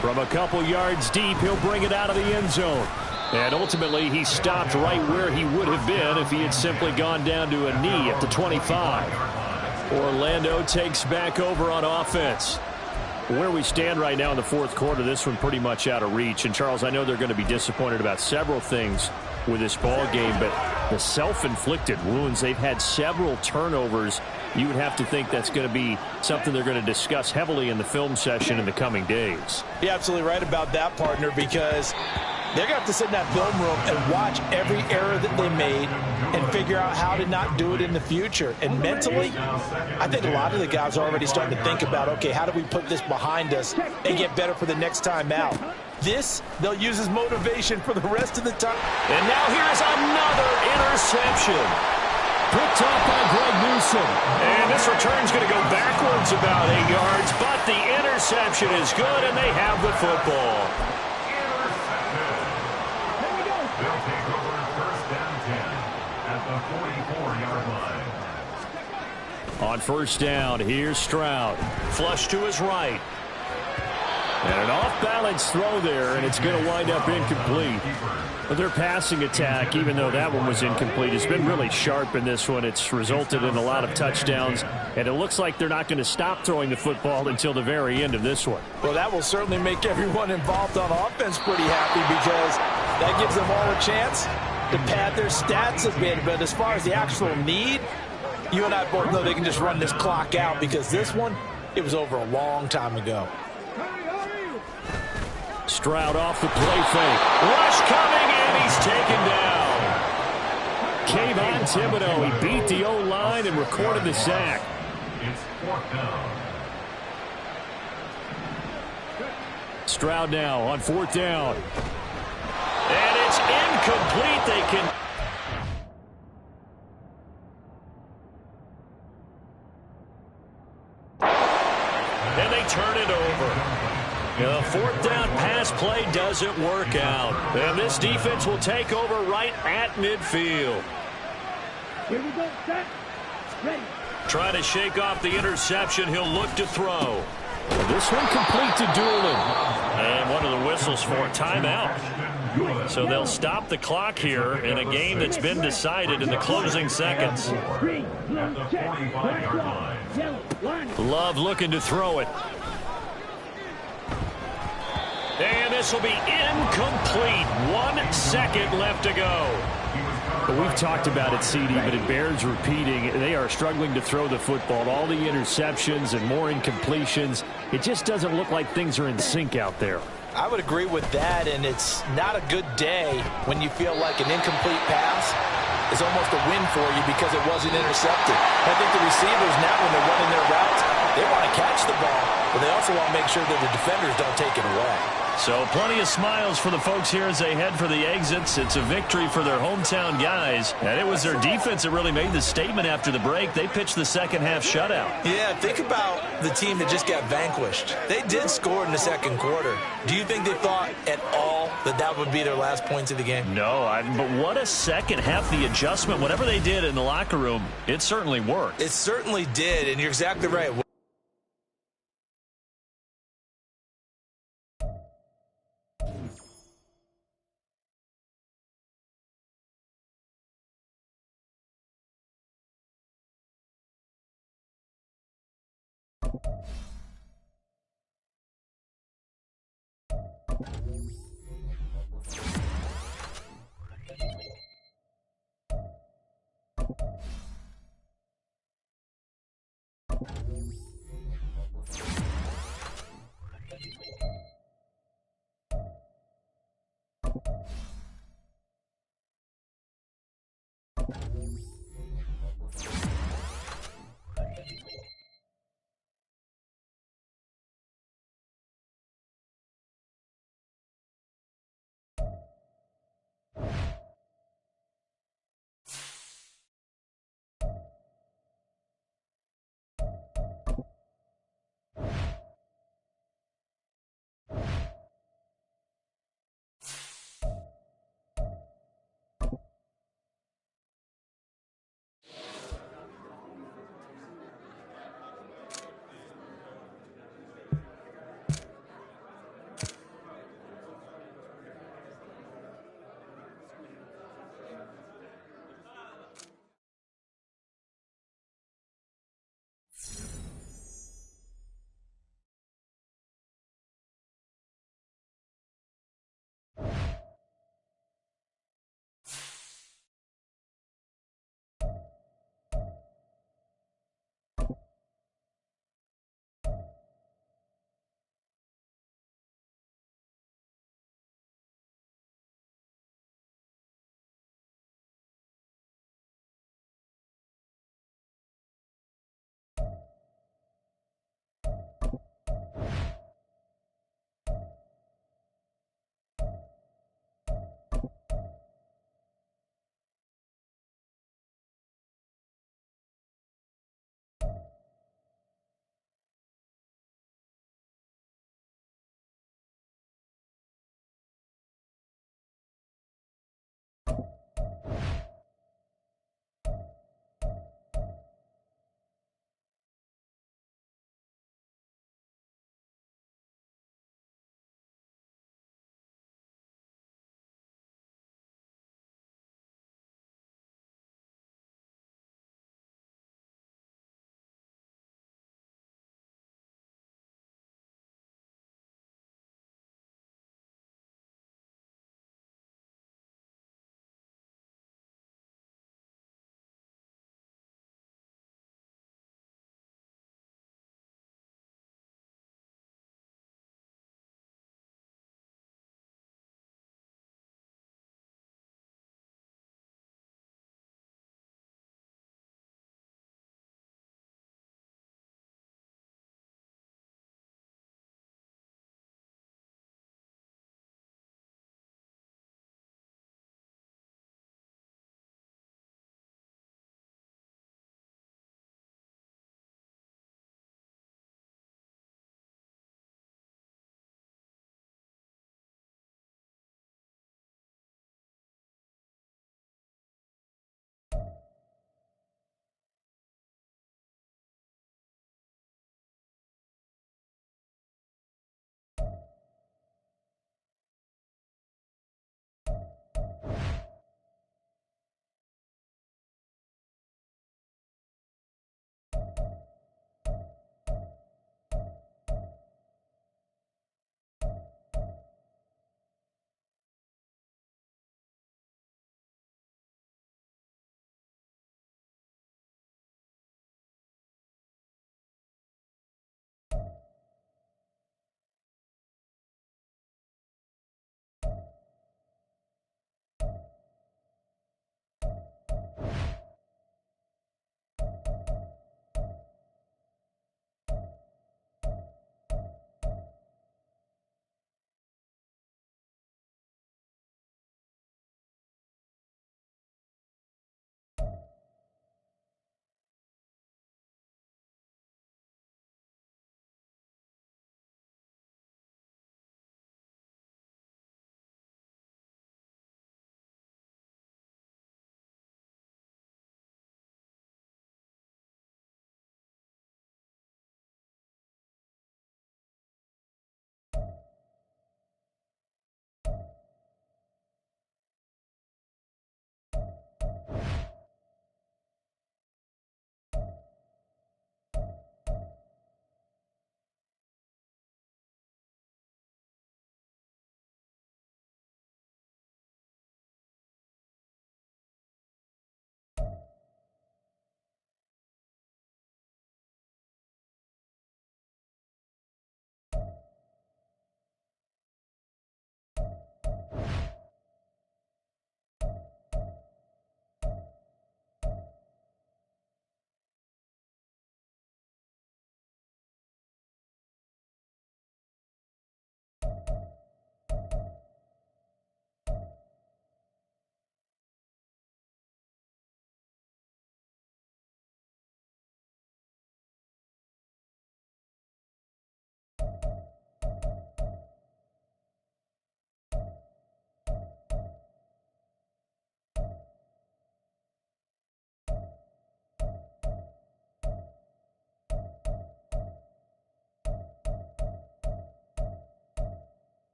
From a couple yards deep, he'll bring it out of the end zone. And ultimately, he stopped right where he would have been if he had simply gone down to a knee at the 25. Orlando takes back over on offense. Where we stand right now in the fourth quarter, this one pretty much out of reach. And, Charles, I know they're going to be disappointed about several things with this ball game, but the self-inflicted wounds, they've had several turnovers. You would have to think that's going to be something they're going to discuss heavily in the film session in the coming days. You're absolutely right about that, partner, because they're going to have to sit in that film room and watch every error that they made and figure out how to not do it in the future. And mentally, I think a lot of the guys are already starting to think about, okay, how do we put this behind us and get better for the next time out? This, they'll use as motivation for the rest of the time. And now here's another interception. Picked off by Greg Newsome. And this return's going to go backwards about 8 yards, but the interception is good, and they have the football. They'll take over first down 10 at the 44-yard line. On first down, here's Stroud. Flush to his right. And an off-balance throw there, and it's going to wind up incomplete. But their passing attack, even though that one was incomplete, has been really sharp in this one. It's resulted in a lot of touchdowns, and it looks like they're not going to stop throwing the football until the very end of this one. Well, that will certainly make everyone involved on offense pretty happy because that gives them all a chance to pad their stats a bit. But as far as the actual need, you and I both know they can just run this clock out because this one, it was over a long time ago. Stroud off the play fake. Rush coming, and he's taken down. Kayvon Thibodeau, he beat the O-line and recorded the sack. It's fourth down. Stroud now on fourth down. And it's incomplete. They can... and they turn it over. The fourth down pass play doesn't work out. And this defense will take over right at midfield. Here we go, set, ready. Trying to shake off the interception. He'll look to throw. This one complete to Doolin. And one of the whistles for a timeout. So they'll stop the clock here in a game that's been decided in the closing seconds. At the 45-yard line. Love looking to throw it. And this will be incomplete. 1 second left to go. But we've talked about it, CD, but it bears repeating. They are struggling to throw the football. All the interceptions and more incompletions. It just doesn't look like things are in sync out there. I would agree with that, and it's not a good day when you feel like an incomplete pass is almost a win for you because it wasn't intercepted. I think the receivers now, when they're running their routes, they want to catch the ball, but they also want to make sure that the defenders don't take it away. So plenty of smiles for the folks here as they head for the exits. It's a victory for their hometown guys. And it was their defense that really made the statement after the break. They pitched the second half shutout. Yeah, think about the team that just got vanquished. They did score in the second quarter. Do you think they thought at all that that would be their last points of the game? No, but what a second half. The adjustment, whatever they did in the locker room, it certainly worked. It certainly did, and you're exactly right.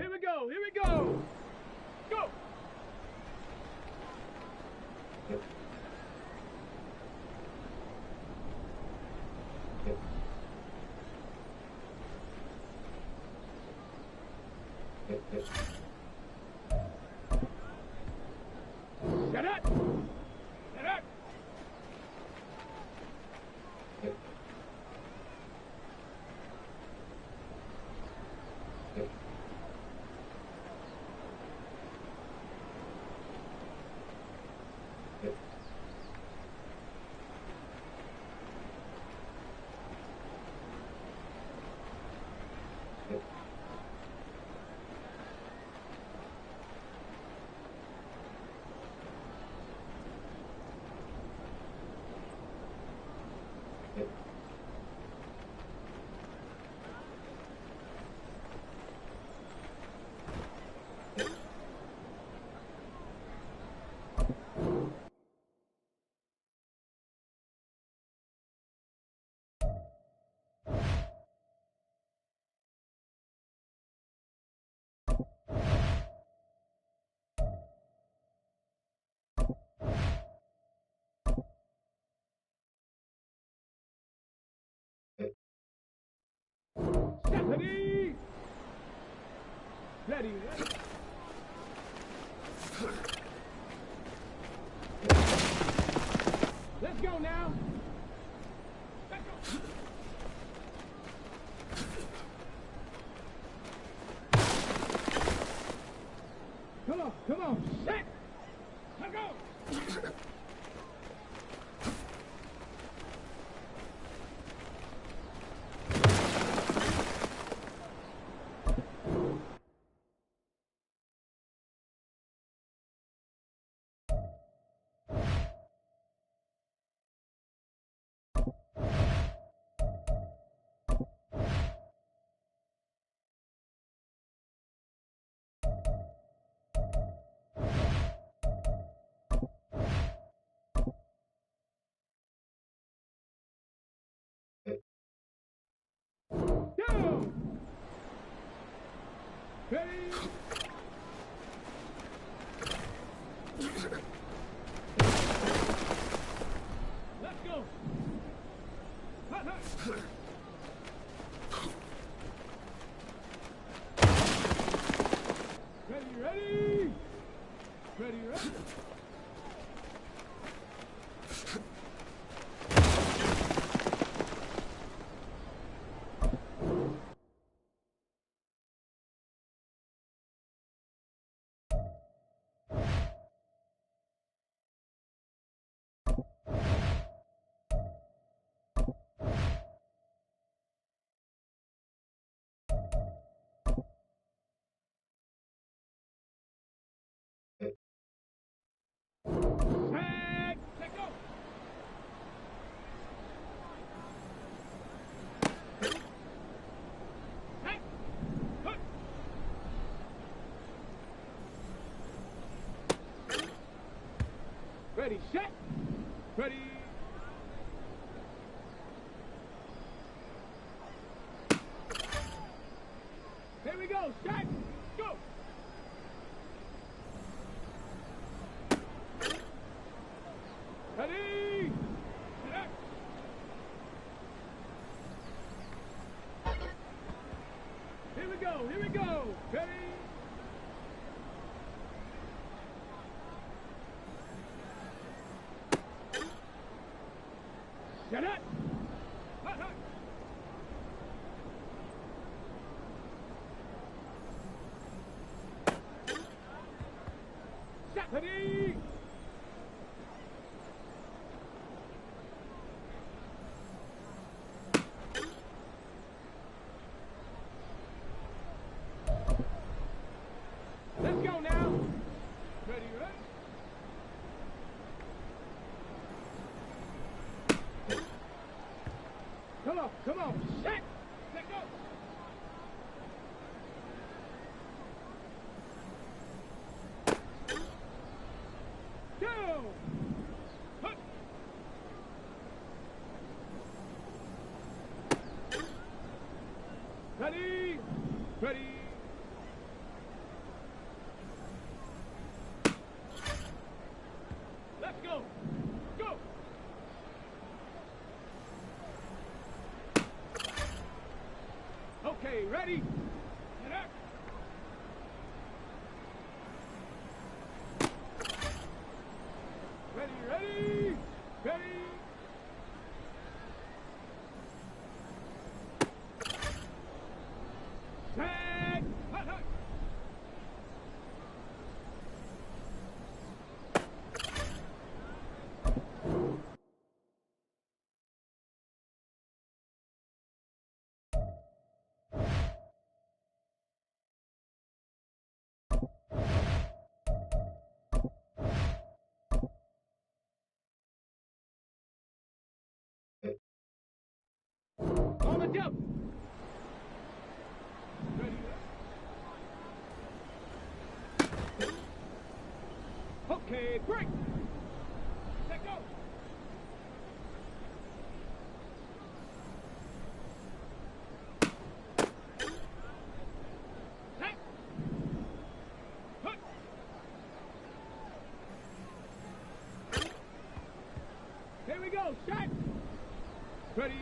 Here we go. Here we go. Go. Get it. Get it. Ready? Ready, ready. Let's go now. Let's go. Come on, set. Let's go. Go! Ready? Let's go! Hut, hut. Ready, ready! Ready, ready! Set, let go! Set, hut. Ready, set, ready. Here we go, set, go! Ready? Set. Here we go, here we go. Ready? Set it. Hut, hut. Set. Ready? Let's go now. Ready, ready? Come on, set. Let go. Go. Hut. Ready, ready. Let's go! Go! Okay, ready? Get up! Ready, ready! Ready! Set! Hut, hut! On the jump! Ready? Okay, break! Let go! Set! Hut! Here we go, set! Ready?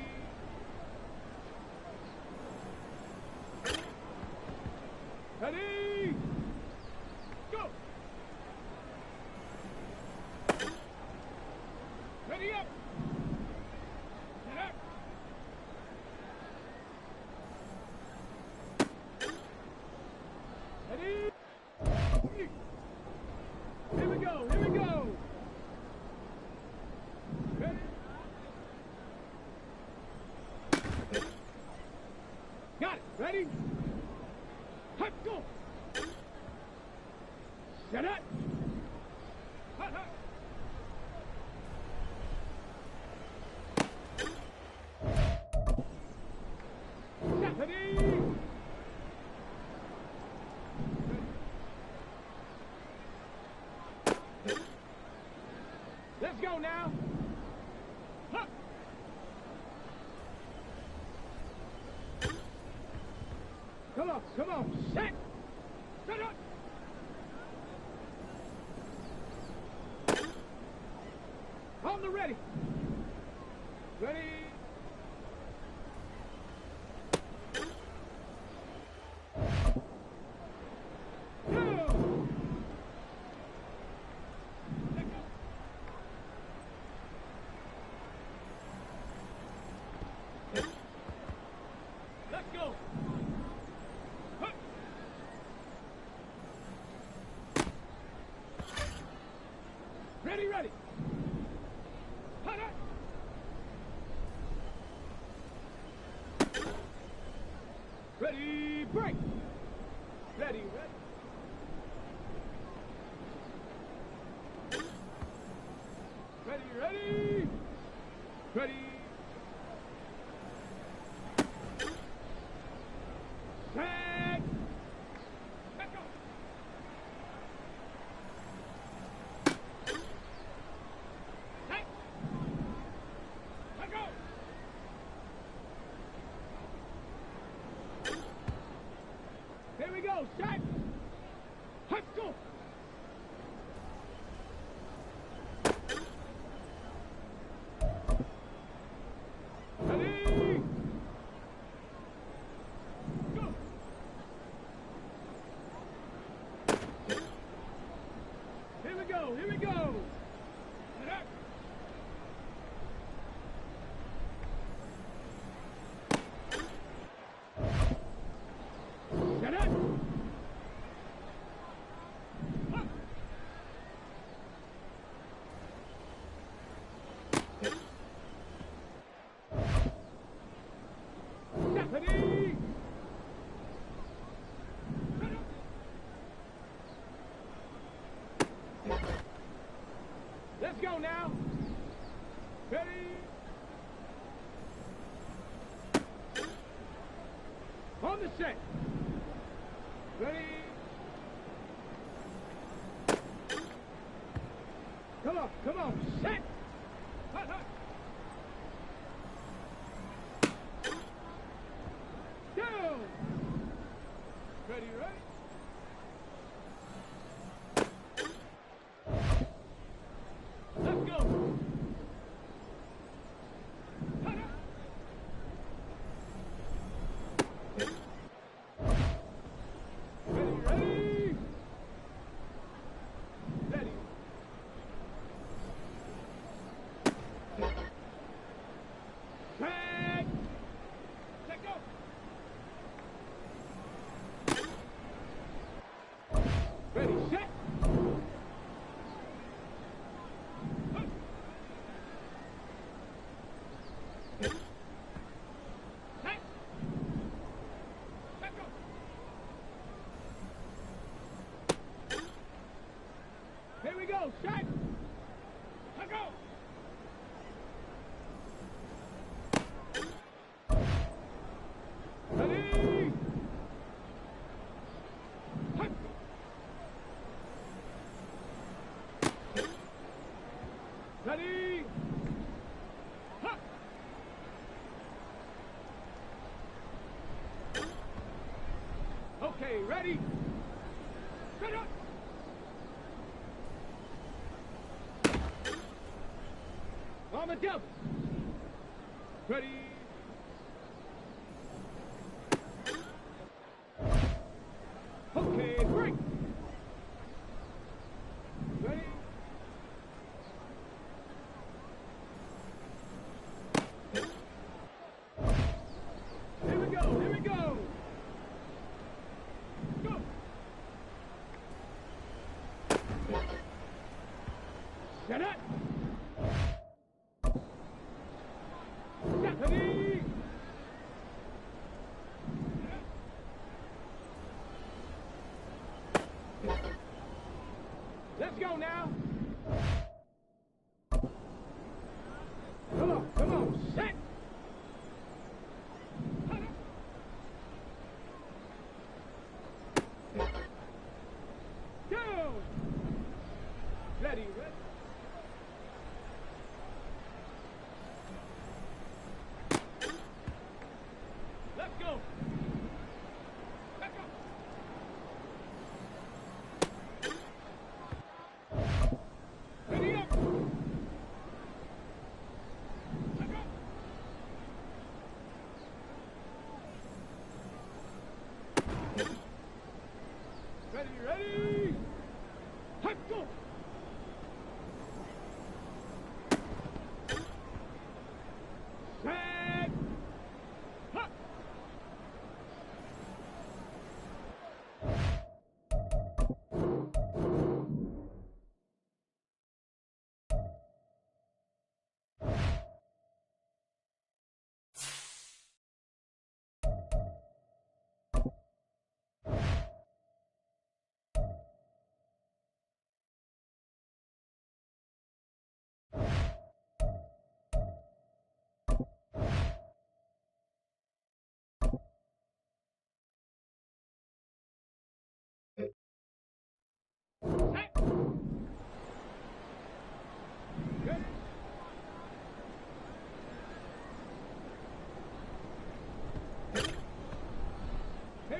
Ready? Hut, go! Set up! Hut, hut! Ready? Let's go now! Huh. Come on, set! Set up! On the ready! Ready! Let's go! Huh. Ready, ready! Hut, hut. Ready, break! Ready, ready! Ready, ready! Ready! Set! Let's go! Set! Let's go! Here we go, set! Let's go! Ready! Go! Here we go, here we go! Set up! Set up! Up! Stephanie! Set up! Let's go now! Ready? On the set! Ready? Come on, set! Hut, hut! Down! Ready, ready? Let's go! Hut, hut! Ready, ready? Ready. Set. Let go. Ready, set. Huh. Set. Let go. Here we go, set. Let go. Ready? Hut. Ready? Hut. Okay, ready? Set up. On the double. Ready? Okay, break. Ready? Here we go, here we go. Go. Set up. Stephanie.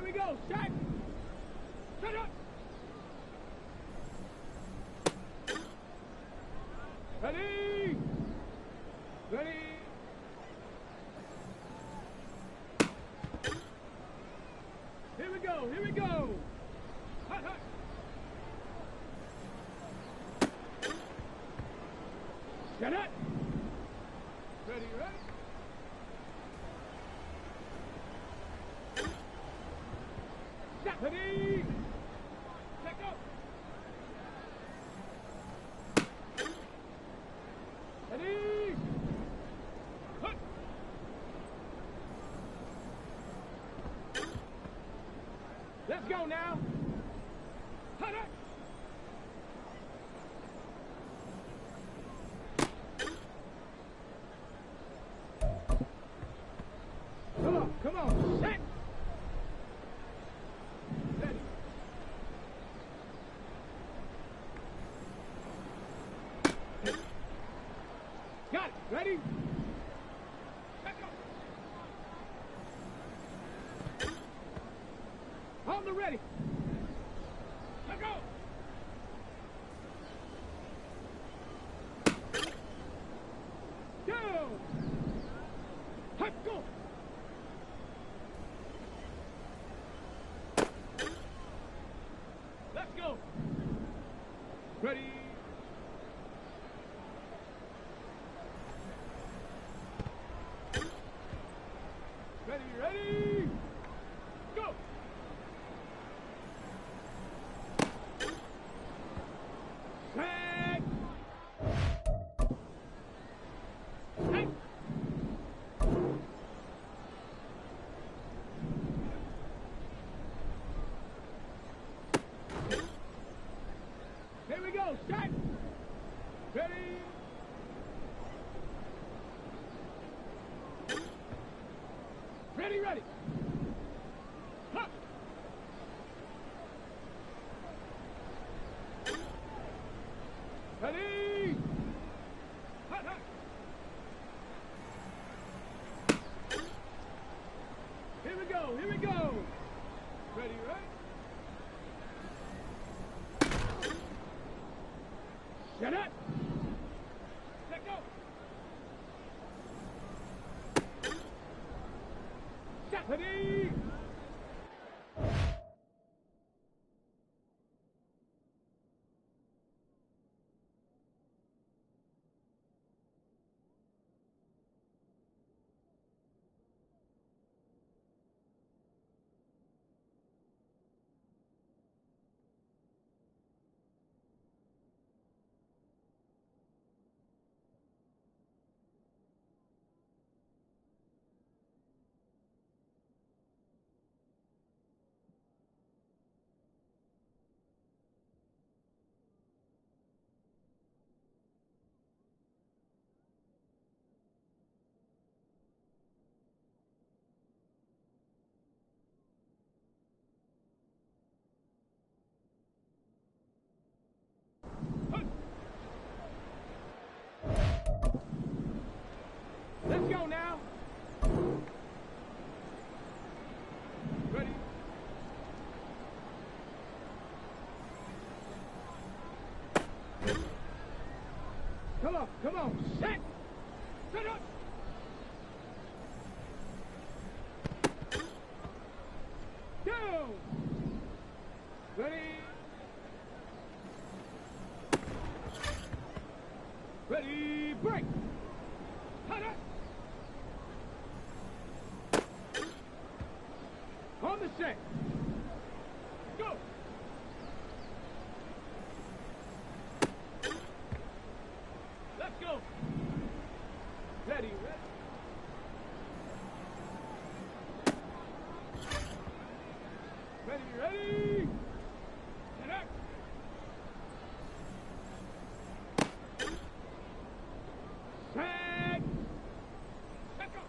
Here we go. Set. Set up. Ready. Ready. Here we go. Here we go. Hut, hut. Set it. Ready, ready. Set. Ready. Let go. Ready. Hut. Let's go now. Hut, hut. Come on, set. Ready. Got it. Ready? Let go. On the ready. Let go. Go. Hut, go. Let's go. Ready. Ready, ready. Go. Set. Hey. Here we go. Set. Ready. Ready, ready. Huh. Ready. Hut, hut. Here we go. Here we go. Ready, right? Set it. Let go. Set. Ready. Let's go now. Ready. Come on, set. Set up. Go. Ready. Ready, break. Hut, hut. On the set. Go. Let's go. Ready, ready. Ready, ready. Set up. Set. Let go.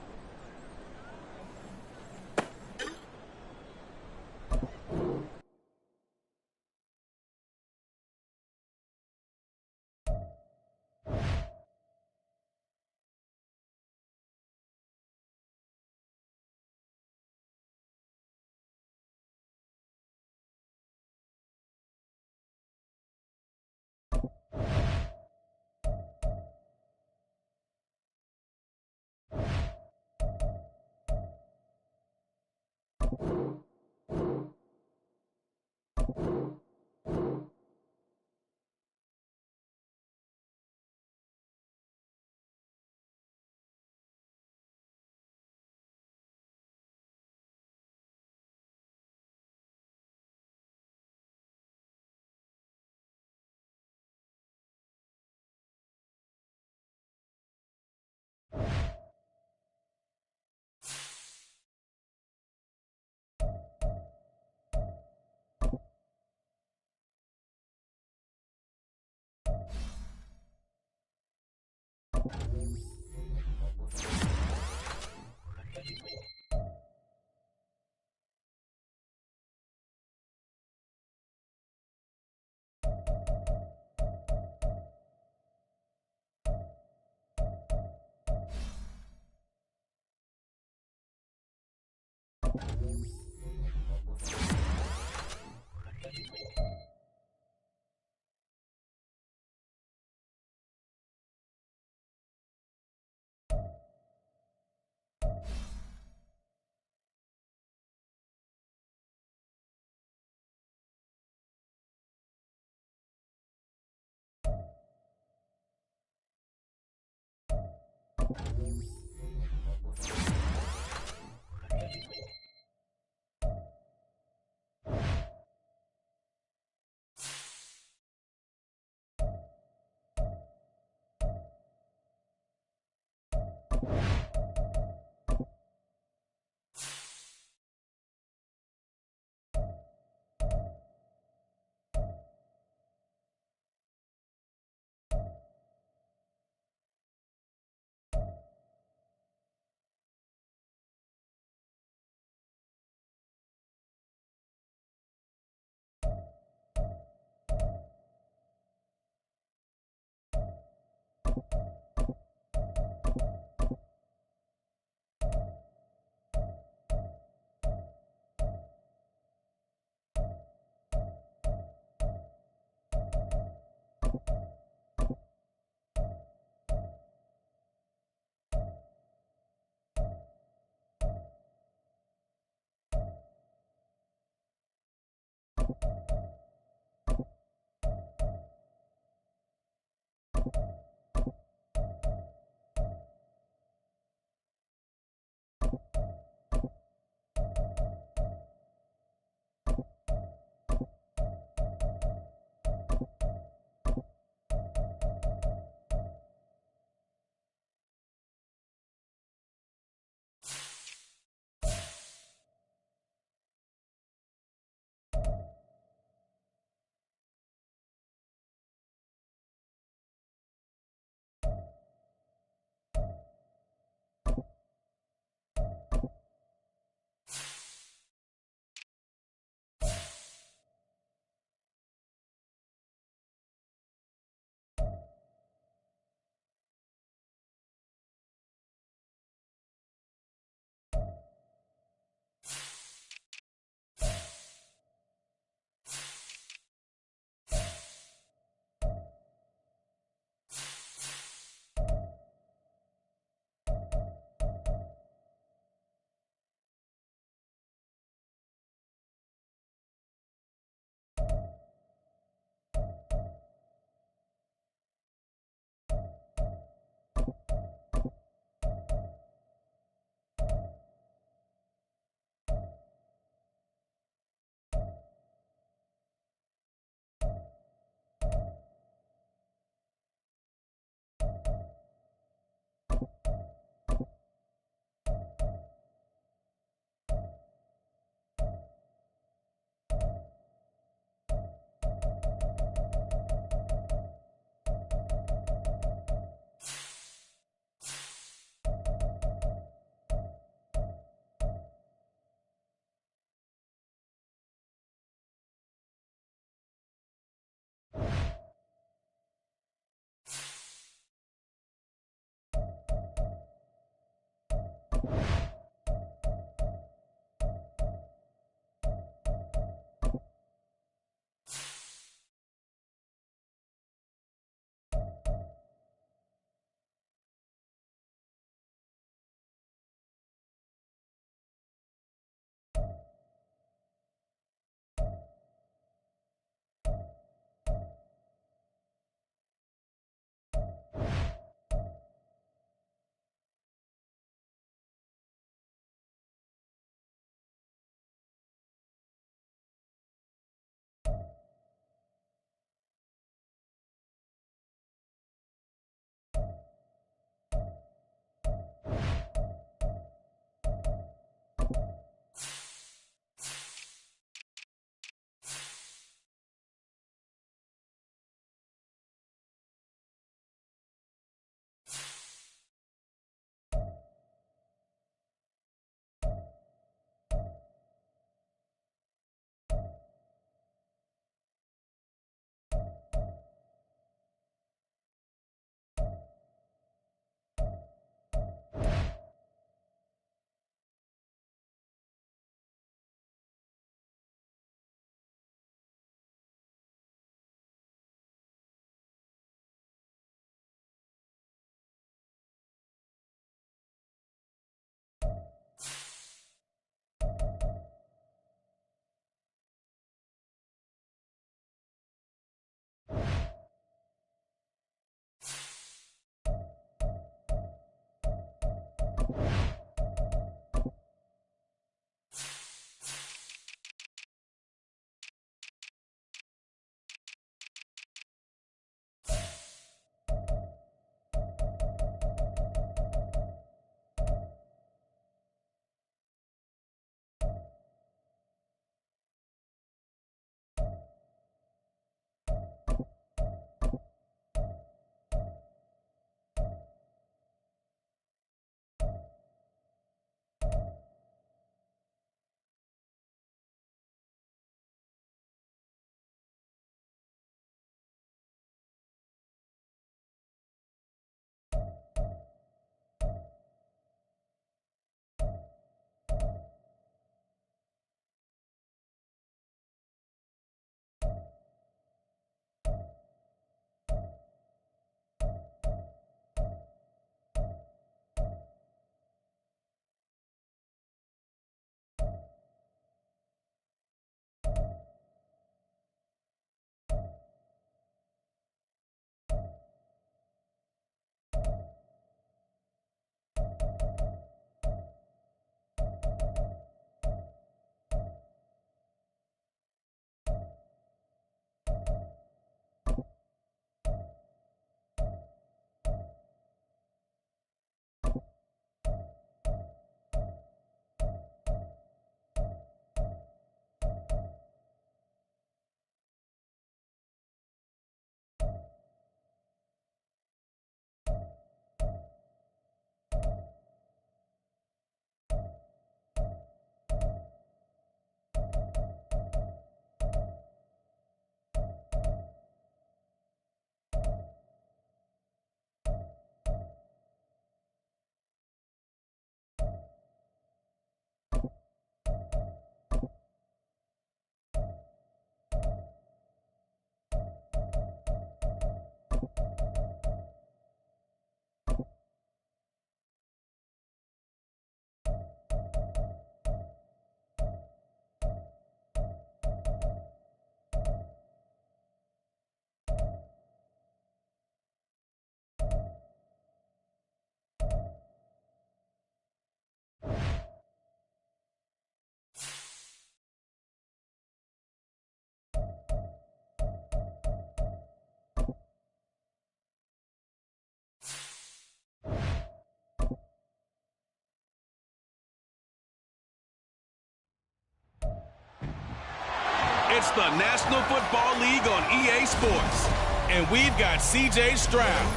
It's the National Football League on EA Sports. And we've got C.J. Stroud.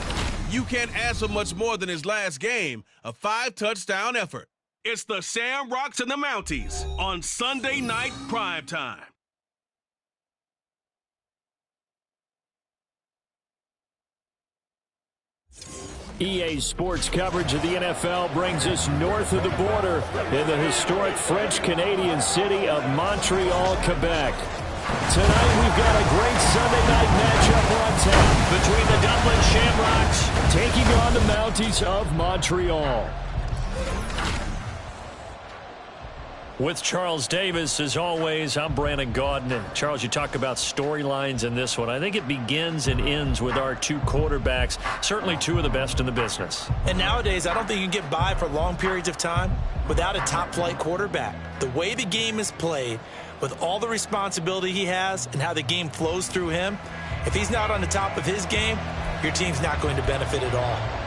You can't ask for much more than his last game, a 5-touchdown effort. It's the Shamrocks and the Mounties on Sunday night primetime. EA Sports coverage of the NFL brings us north of the border in the historic French-Canadian city of Montreal, Quebec. Tonight we've got a great Sunday night matchup on tap between the Dublin Shamrocks taking on the Mounties of Montreal. With Charles Davis, as always, I'm Brandon Gaudin. And Charles, you talk about storylines in this one. I think it begins and ends with our two quarterbacks, certainly two of the best in the business. And nowadays, I don't think you can get by for long periods of time without a top-flight quarterback. The way the game is played, with all the responsibility he has and how the game flows through him, if he's not on the top of his game, your team's not going to benefit at all.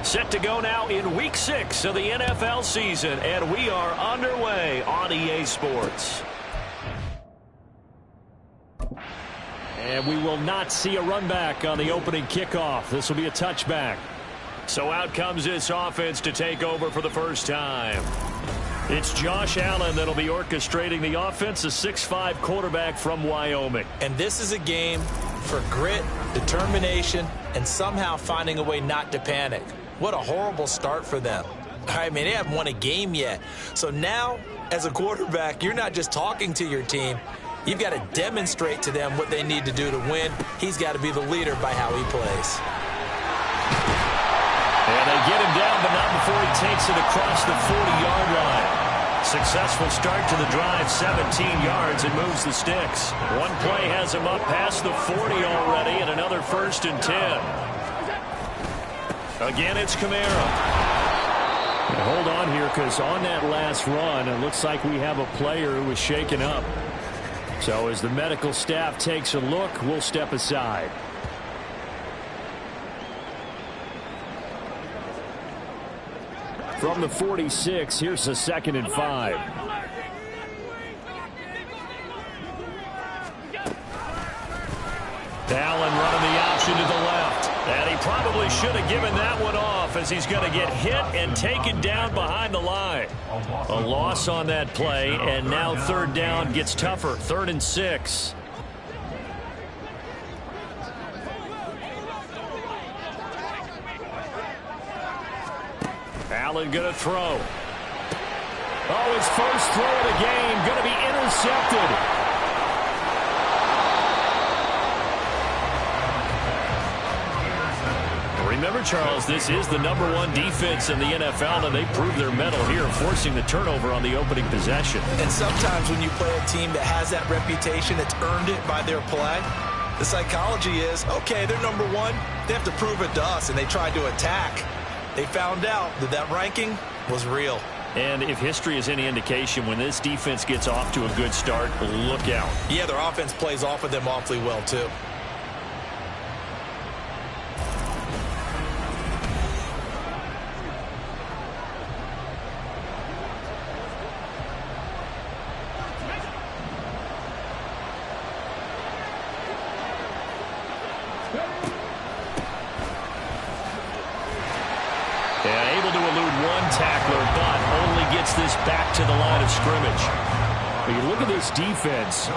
Set to go now in Week 6 of the NFL season, and we are underway on EA Sports. And we will not see a run back on the opening kickoff. This will be a touchback. So out comes this offense to take over for the first time. It's Josh Allen that'll be orchestrating the offense, a 6'5" quarterback from Wyoming. And this is a game for grit, determination, and somehow finding a way not to panic. What a horrible start for them. I mean, they haven't won a game yet. So now, as a quarterback, you're not just talking to your team. You've got to demonstrate to them what they need to do to win. He's got to be the leader by how he plays. And they get him down, but not before he takes it across the 40-yard line. Successful start to the drive, 17 yards, and moves the sticks. One play has him up past the 40 already, and another 1st and 10. Again, it's Kamara. Now hold on here, because on that last run, it looks like we have a player who was shaken up. So as the medical staff takes a look, we'll step aside. From the 46, here's the 2nd and 5. Allen running the option to the left. And he probably should have given that one off, as he's going to get hit and taken down behind the line. A loss on that play, and now 3rd down gets tougher. 3rd and 6. Allen going to throw. Oh, his first throw of the game going to be intercepted. Remember, Charles, this is the #1 defense in the NFL, and they prove their mettle here, forcing the turnover on the opening possession. And sometimes when you play a team that has that reputation, that's earned it by their play, the psychology is, okay, they're #1. They have to prove it to us, and they tried to attack. They found out that that ranking was real. And if history is any indication, when this defense gets off to a good start, look out. Yeah, their offense plays off of them awfully well, too. Able to elude one tackler, but only gets this back to the line of scrimmage. When you look at this defense,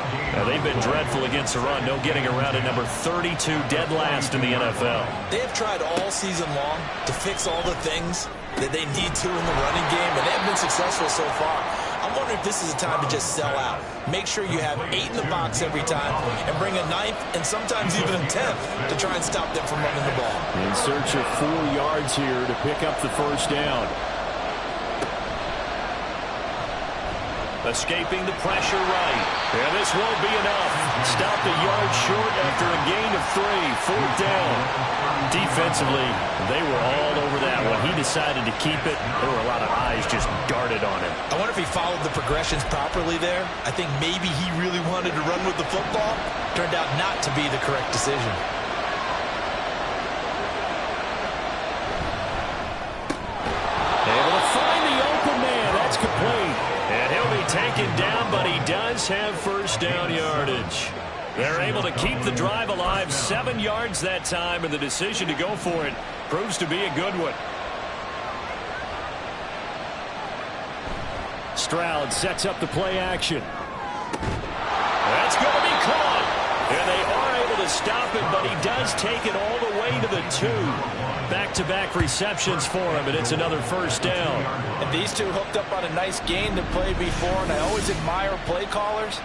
they've been dreadful against the run. No getting around at number 32, dead last in the NFL. They have tried all season long to fix all the things that they need to in the running game, and they have been successful so far. I'm wondering if this is a time to just sell out. Make sure you have 8 in the box every time and bring a 9th and sometimes even a 10th to try and stop them from running the ball. In search of 4 yards here to pick up the first down. Escaping the pressure right. And this won't be enough. Stopped a yard short after a gain of 3. 4th down. Defensively, they were all over that. When he decided to keep it, there were a lot of eyes just darted on him. I wonder if he followed the progressions properly there. I think maybe he really wanted to run with the football. Turned out not to be the correct decision. Able to find the open man. That's complete. And he'll be taken down, but he does have first down yardage. They're able to keep the drive alive. 7 yards that time, and the decision to go for it proves to be a good one. Stroud sets up the play action. That's going to be caught. And they are able to stop him, but he does take it all the way to the 2. Back-to-back receptions for him, and it's another first down. And these two hooked up on a nice game that played before, and I always admire play callers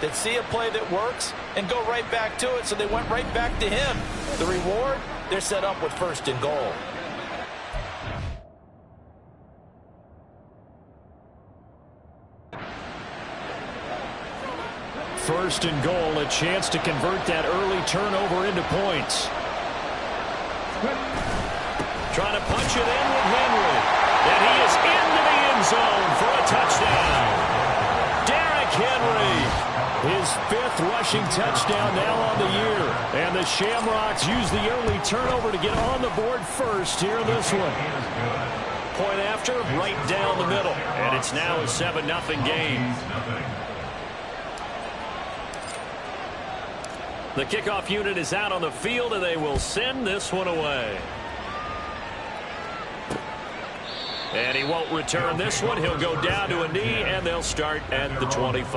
that see a play that works and go right back to it, so they went right back to him. The reward, they're set up with 1st and goal. First and goal, a chance to convert that early turnover into points. Trying to punch it in with Henry. And he is into the end zone for a touchdown. Derrick Henry. His 5th rushing touchdown now on the year. And the Shamrocks use the early turnover to get on the board first here in this one. Point after, right down the middle. And it's now a 7-0 game. The kickoff unit is out on the field, and they will send this one away. And he won't return this one. He'll go down to a knee, and they'll start at the 25.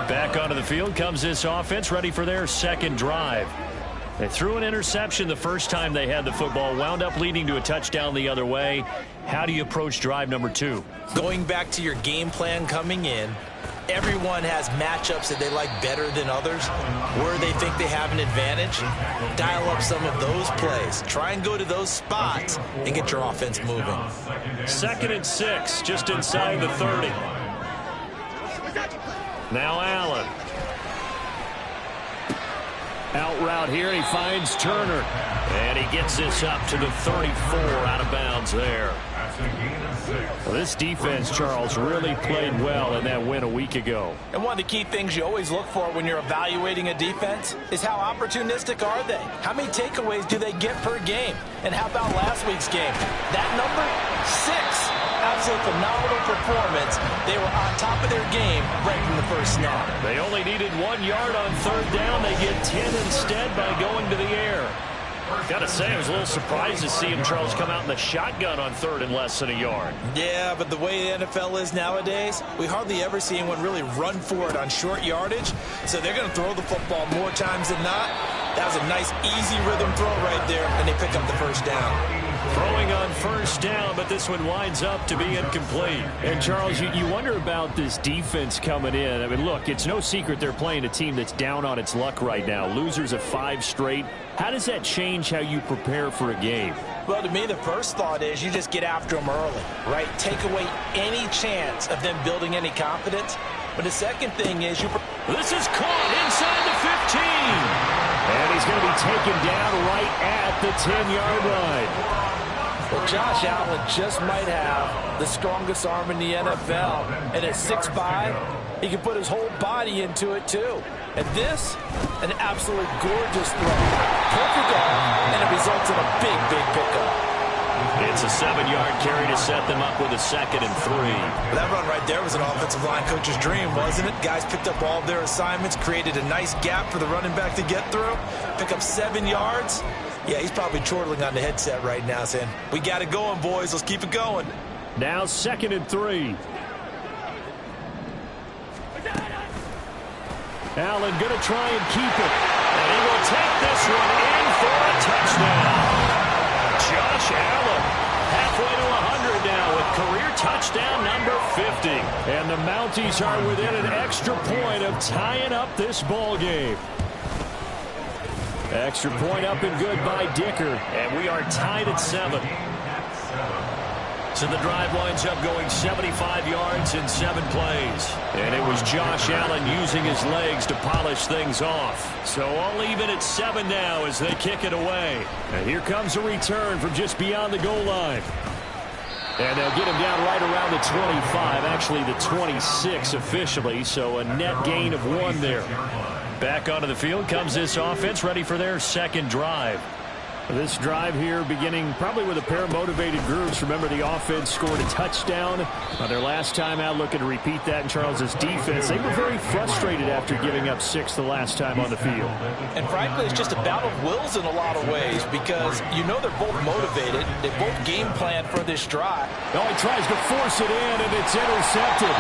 Back onto the field comes this offense, ready for their second drive. They threw an interception the first time they had the football, wound up leading to a touchdown the other way. How do you approach drive number 2? Going back to your game plan coming in, everyone has matchups that they like better than others, where they think they have an advantage. Dial up some of those plays. Try and go to those spots and get your offense moving. 2nd and 6, just inside the 30. Now Allen. Out route here, he finds Turner. And he gets this up to the 34, out of bounds there. Well, this defense, Charles, really played well in that win a week ago. And one of the key things you always look for when you're evaluating a defense is how opportunistic are they? How many takeaways do they get per game? And how about last week's game? That number, 6. Absolute phenomenal performance. They were on top of their game right from the first snap. They only needed 1 yard on 3rd down. They get 10 instead by going to the air. Got to say, I was a little surprised to see him, Charles, come out in the shotgun on 3rd and less than a yard. Yeah, but the way the NFL is nowadays, we hardly ever see anyone really run for it on short yardage. So they're going to throw the football more times than not. That was a nice, easy rhythm throw right there, and they pick up the first down. Throwing on 1st down, but this one winds up to be incomplete. And, Charles, you wonder about this defense coming in. I mean, look, it's no secret they're playing a team that's down on its luck right now. Losers of 5 straight. How does that change how you prepare for a game? Well, to me, the first thought is you just get after them early, right? Take away any chance of them building any confidence. But the second thing is This is caught inside the 15. And he's going to be taken down right at the 10-yard line. Well, Josh Allen just might have the strongest arm in the NFL. And at 6'5", he can put his whole body into it, too. And this, an absolutely gorgeous throw. Perfect arm, and it results in a big, big pickup. It's a 7-yard carry to set them up with a 2nd and 3. That run right there was an offensive line coach's dream, wasn't it? Guys picked up all of their assignments, created a nice gap for the running back to get through, pick up 7 yards. Yeah, he's probably chortling on the headset right now saying, we got it going, boys. Let's keep it going. Now 2nd and 3. Allen going to try and keep it. And he will take this one in for a touchdown. Josh Allen, half halfway to 100 now with career touchdown number 50. And the Mounties are within an extra point of tying up this ball game. Extra point up and good by Dicker. And we are tied at 7. So the drive winds up going 75 yards in 7 plays. And it was Josh Allen using his legs to polish things off. So all even at 7 now as they kick it away. And here comes a return from just beyond the goal line. And they'll get him down right around the 25, actually the 26 officially. So a net gain of 1 there. Back onto the field comes this offense, ready for their second drive. This drive here beginning probably with a pair of motivated groups. Remember, the offense scored a touchdown on their last time out, looking to repeat that in Charles's defense. They were very frustrated after giving up 6 the last time on the field. And frankly, it's just a battle of wills in a lot of ways because you know they're both motivated. They both game plan for this drive. Oh, he tries to force it in, and it's intercepted.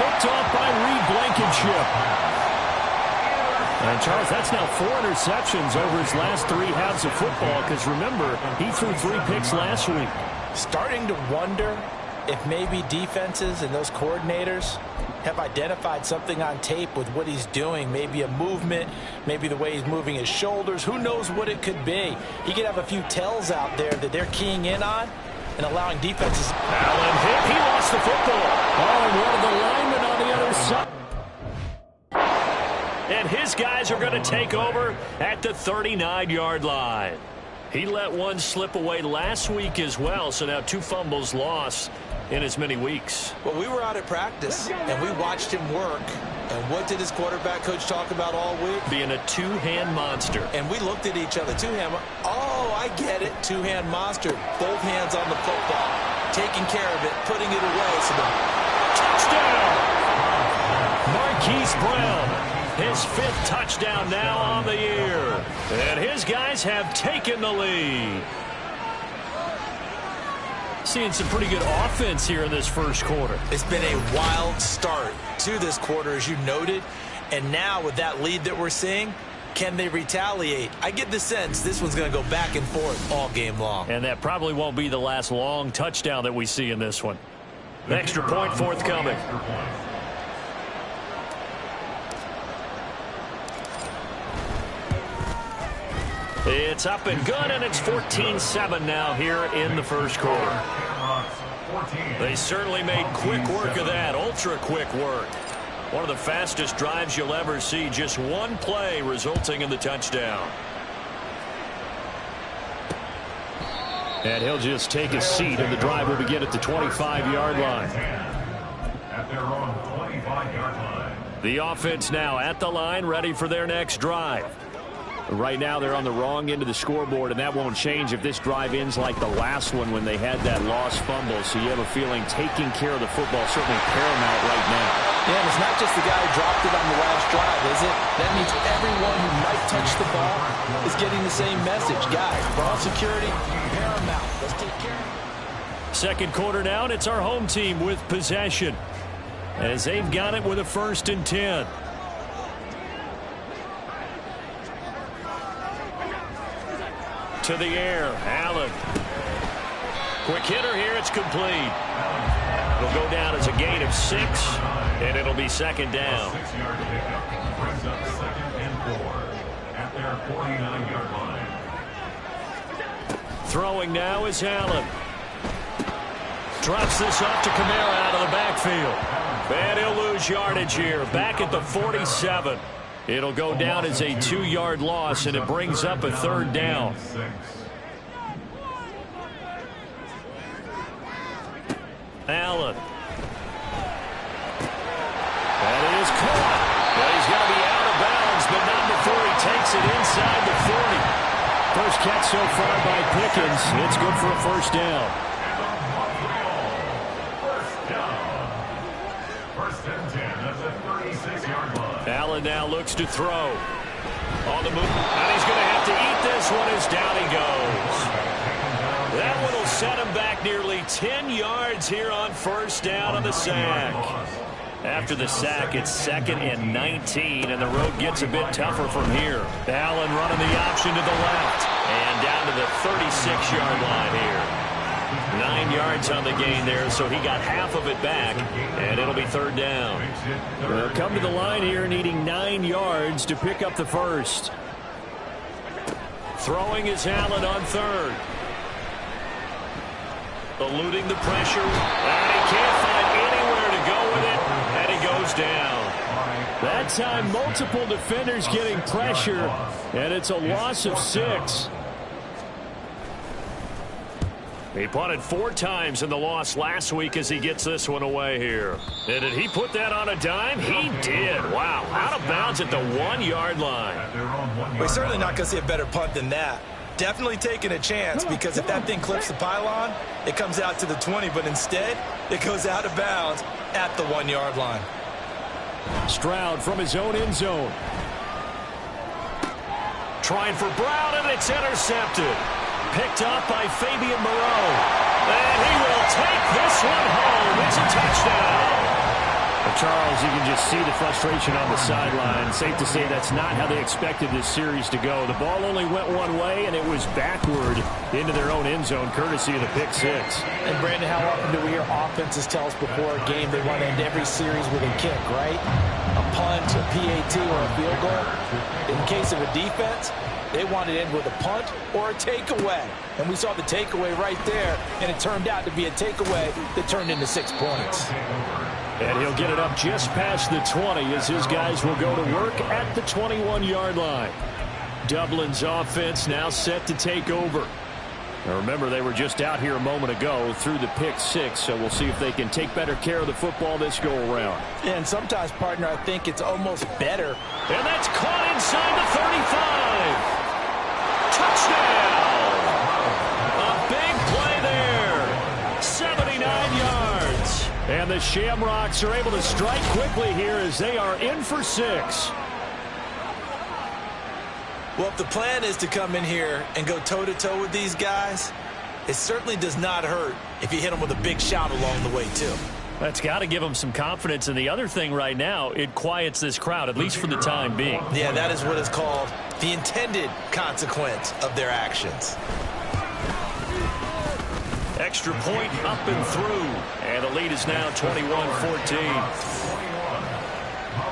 Picked off by Reed Blankenship. And Charles, that's now 4 interceptions over his last 3 halves of football because, remember, he threw 3 picks last week. Starting to wonder if maybe defenses and those coordinators have identified something on tape with what he's doing. Maybe a movement, maybe the way he's moving his shoulders. Who knows what it could be? He could have a few tells out there that they're keying in on and allowing defenses. Allen hit. He lost the football. Oh, and one of the linemen on the other side. And his guys are going to take over at the 39-yard line. He let one slip away last week as well, so now 2 fumbles lost in as many weeks. Well, we were out at practice, and we watched him work. And what did his quarterback coach talk about all week? Being a 2-hand monster. And we looked at each other. 2-hand. Oh, I get it. 2-hand monster. Both hands on the football. Taking care of it. Putting it away. So touchdown! Marquise Brown. His 5th touchdown now on the year. And his guys have taken the lead. Seeing some pretty good offense here in this first quarter. It's been a wild start to this quarter, as you noted. And now with that lead that we're seeing, can they retaliate? I get the sense this one's going to go back and forth all game long. And that probably won't be the last long touchdown that we see in this one. Extra point forthcoming. It's up and good, and it's 14-7 now here in the first quarter. They certainly made quick work of that, ultra-quick work. One of the fastest drives you'll ever see, just 1 play resulting in the touchdown. And he'll just take a seat, and the drive will begin at the 25-yard line. At their own 25-yard line. The offense now at the line, ready for their next drive. Right now they're on the wrong end of the scoreboard, and that won't change if this drive ends like the last one when they had that lost fumble. So you have a feeling taking care of the football certainly paramount right now. Yeah, and it's not just the guy who dropped it on the last drive, is it? That means everyone who might touch the ball is getting the same message. Guys, ball security, paramount. Let's take care of it. Second quarter now, and it's our home team with possession as they've got it with a 1st and 10. To the air, Allen. Quick hitter here, it's complete. It'll go down as a gain of 6, and it'll be 2nd down. 6-yard pickup brings up 2nd and 4 at their 49-yard line. Throwing now is Allen. Drops this off to Kamara out of the backfield. And he'll lose yardage here, back at the 47. It'll go down as a 2-yard loss, and it brings up a 3rd down. Allen. That is caught. But he's going to be out of bounds, but not before he takes it inside the 40. First catch so far by Pickens. It's good for a 1st down. Allen now looks to throw. On the move. And he's going to have to eat this one as down he goes. That one will set him back nearly 10 yards here on 1st down on the sack. After the sack, it's 2nd and 19, and the road gets a bit tougher from here. Allen running the option to the left. And down to the 36-yard line here. 9 yards on the gain there, so he got half of it back, and it'll be third down. They'll come to the line here needing 9 yards to pick up the first. Throwing is Allen on third. Eluding the pressure, and he can't find anywhere to go with it, and he goes down. That time, multiple defenders getting pressure, and it's a loss of 6. He punted 4 times in the loss last week as he gets this one away here. And did he put that on a dime? He did. Wow. Out of bounds at the 1-yard line. We're certainly not going to see a better punt than that. Definitely taking a chance, because if that thing clips the pylon, it comes out to the 20, but instead, it goes out of bounds at the 1-yard line. Stroud from his own end zone. Trying for Brown, and it's intercepted. Picked up by Fabian Moreau. And he will take this one home. It's a touchdown. Well, Charles, you can just see the frustration on the sideline. Safe to say that's not how they expected this series to go. The ball only went one way, and it was backward into their own end zone, courtesy of the pick 6. And, Brandon, how often do we hear offenses tell us before a game they want to end every series with a kick, right? A punt, a PAT, or a field goal. In case of a defense, they wanted to end with a punt or a takeaway. And we saw the takeaway right there, and it turned out to be a takeaway that turned into 6 points. And he'll get it up just past the 20 as his guys will go to work at the 21-yard line. Dublin's offense now set to take over. Now remember, they were just out here a moment ago through the pick 6, so we'll see if they can take better care of the football this go-around. And sometimes, partner, I think it's almost better. And that's caught inside the 35. Touchdown! A big play there. 79 yards. And the Shamrocks are able to strike quickly here as they are in for 6. Well, if the plan is to come in here and go toe-to-toe with these guys, it certainly does not hurt if you hit them with a big shot along the way, too. That's got to give them some confidence. And the other thing right now, it quiets this crowd, at least for the time being. Yeah, that is what is called the intended consequence of their actions. Extra point up and through. And the lead is now 21-14.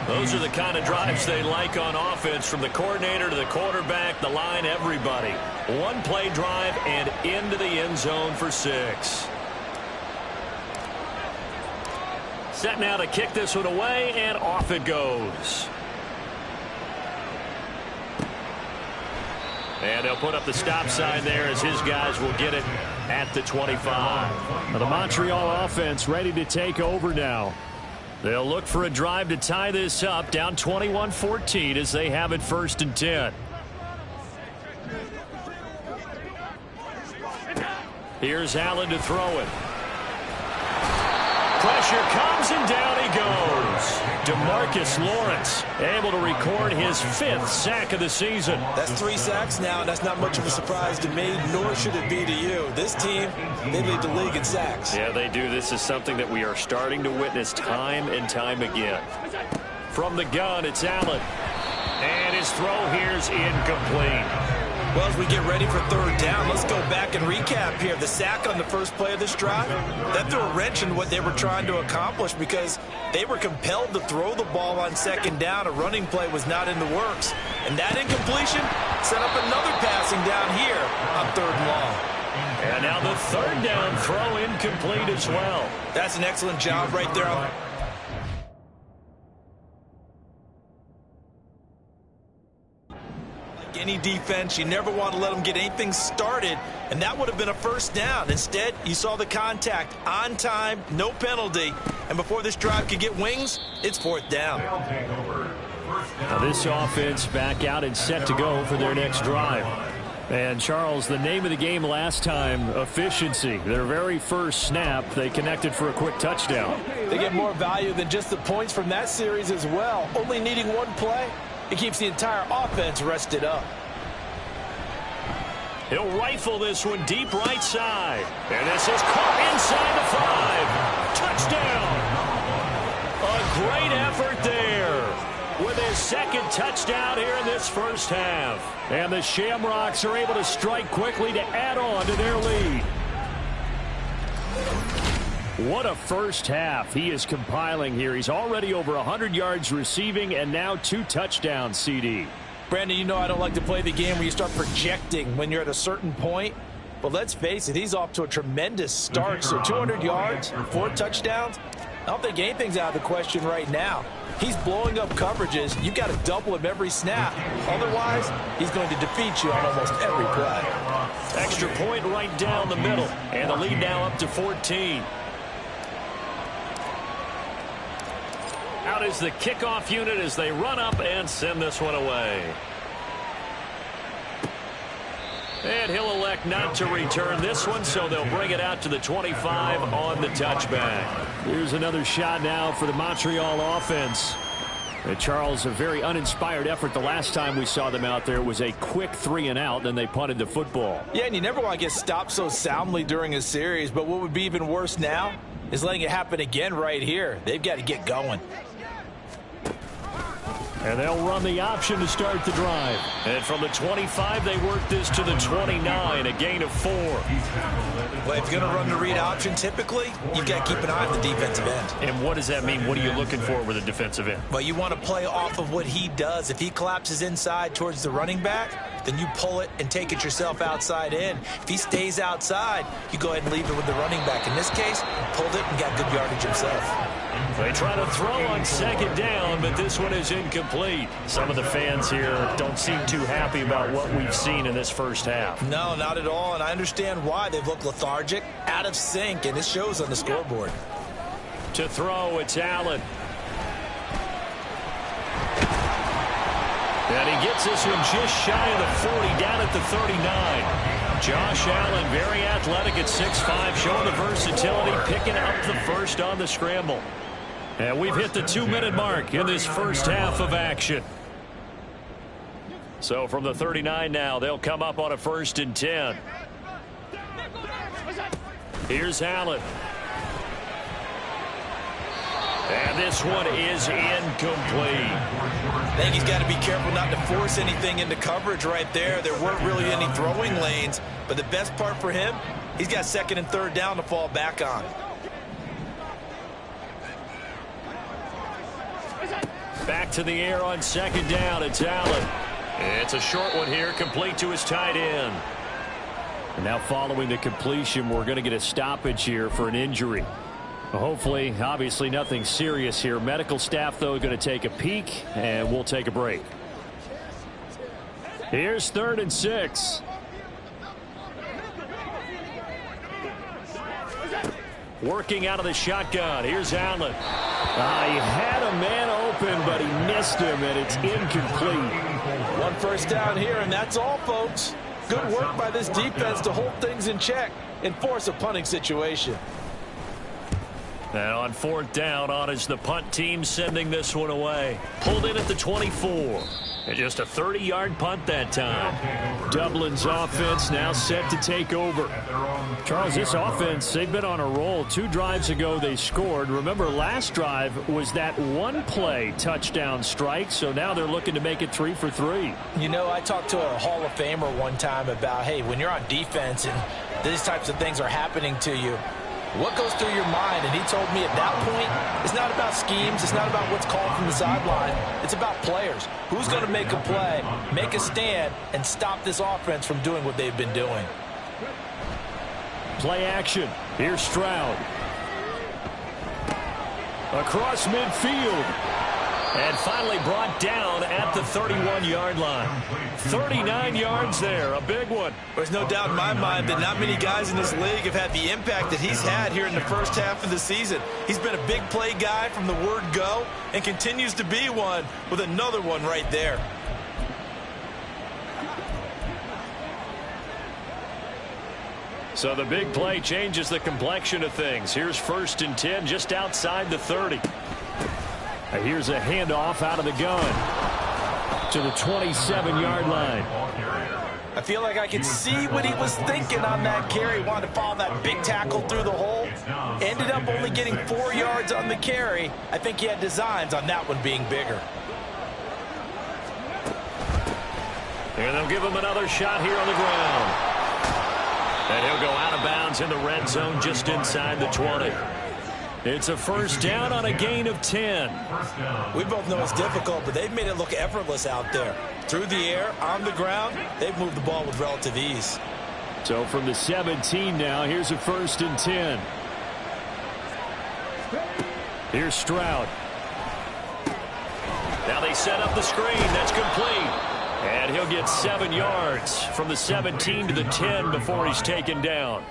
Those are the kind of drives they like on offense, from the coordinator to the quarterback, the line, everybody. One play drive and into the end zone for 6. Set now to kick this one away, and off it goes. And they'll put up the stop sign there as his guys will get it at the 25. Now the Montreal offense ready to take over now. They'll look for a drive to tie this up, down 21-14 as they have it 1st and 10. Here's Allen to throw it. Pressure comes, and down he goes. DeMarcus Lawrence able to record his 5th sack of the season. That's 3 sacks now, and that's not much of a surprise to me, nor should it be to you. This team, they lead the league in sacks. Yeah, they do. This is something that we are starting to witness time and time again. From the gun, it's Allen. And his throw here's incomplete. Well, as we get ready for 3rd down, let's go back and recap here. The sack on the first play of this drive, that threw a wrench in what they were trying to accomplish, because they were compelled to throw the ball on 2nd down. A running play was not in the works. And that incompletion set up another passing down here on 3rd and long. And now the 3rd down throw incomplete as well. That's an excellent job right there on any defense. You never want to let them get anything started, and that would have been a 1st down. Instead, you saw the contact on time, no penalty, and before this drive could get wings, it's 4th down. Now this offense back out and set to go for their next drive. And Charles, the name of the game last time, efficiency. Their very first snap, they connected for a quick touchdown. They get more value than just the points from that series as well. Only needing one play, it keeps the entire offense rested up. He'll rifle this one deep right side. And this is caught inside the 5. Touchdown. A great effort there with his 2nd touchdown here in this first half. And the Shamrocks are able to strike quickly to add on to their lead. What a first half he is compiling here. He's already over 100 yards receiving and now 2 touchdowns, CD. Brandon, you know I don't like to play the game where you start projecting when you're at a certain point. But let's face it, he's off to a tremendous start. So 200 yards, 4 touchdowns. I don't think anything's out of the question right now. He's blowing up coverages. You've got to double him every snap. Otherwise, he's going to defeat you on almost every play. Extra point right down the middle. And the lead now up to 14. Out is the kickoff unit as they run up and send this one away. And he'll elect not to return this one, so they'll bring it out to the 25 on the touchback. Here's another shot now for the Montreal offense. Charles, a very uninspired effort the last time we saw them out there. It was a quick 3-and-out, then they punted the football. Yeah, and you never want to get stopped so soundly during a series, but what would be even worse now is letting it happen again right here. They've got to get going. And they'll run the option to start the drive. And from the 25, they work this to the 29, a gain of 4. Well, if you're going to run the read option, typically, you've got to keep an eye on the defensive end. And what does that mean? What are you looking for with a defensive end? Well, you want to play off of what he does. If he collapses inside towards the running back, then you pull it and take it yourself outside in. If he stays outside, you go ahead and leave it with the running back. In this case, he pulled it and got good yardage himself. They try to throw on second down, but this one is incomplete. Some of the fans here don't seem too happy about what we've seen in this first half. No, not at all, and I understand why. They've looked lethargic, out of sync, and it shows on the scoreboard. To throw, it's Allen. And he gets this one just shy of the 40, down at the 39. Josh Allen, very athletic at 6'5", showing the versatility, picking up the first on the scramble. And we've hit the 2-minute mark in this first half of action. So from the 39 now, they'll come up on a 1st and 10. Here's Allen. And this one is incomplete. I think he's got to be careful not to force anything into coverage right there. There weren't really any throwing lanes, but the best part for him, he's got 2nd and 3rd down to fall back on. Back to the air on 2nd down. It's Allen. It's a short one here, complete to his tight end. And now following the completion, we're going to get a stoppage here for an injury. Hopefully, obviously nothing serious here. Medical staff, though, going to take a peek, and we'll take a break. Here's 3rd and 6. Working out of the shotgun. Here's Allen. He had a man open, but he missed him, and it's incomplete. 1 first down here, and that's all, folks. Good work by this defense to hold things in check and force a punting situation. And on 4th down, on is the punt team sending this one away. Pulled in at the 24. And just a 30-yard punt that time. Dublin's offense now set to take over. Charles, this offense, they've been on a roll. 2 drives ago, they scored. Remember, last drive was that 1-play touchdown strike, so now they're looking to make it 3 for 3. You know, I talked to a Hall of Famer one time about, hey, when you're on defense and these types of things are happening to you, what goes through your mind? And he told me at that point, it's not about schemes. It's not about what's called from the sideline. It's about players. Who's going to make a play, make a stand, and stop this offense from doing what they've been doing? Play action. Here's Stroud. Across midfield. And finally brought down at the 31-yard line. 39 yards there, a big one. There's no doubt in my mind that not many guys in this league have had the impact that he's had here in the first half of the season. He's been a big play guy from the word go and continues to be one with another one right there. So the big play changes the complexion of things. Here's 1st and 10 just outside the 30. Here's a handoff out of the gun to the 27-yard line. I feel like I can see what he was thinking on that carry. Wanted to follow that big tackle through the hole. Ended up only getting 4 yards on the carry. I think he had designs on that one being bigger. And they'll give him another shot here on the ground. And he'll go out of bounds in the red zone just inside the 20. It's a first down on a gain of 10. We both know it's difficult, but they've made it look effortless out there. Through the air, on the ground, they've moved the ball with relative ease. So from the 17 now, here's a first and 10. Here's Stroud. Now they set up the screen. That's complete. And he'll get 7 yards from the 17 to the 10 before he's taken down.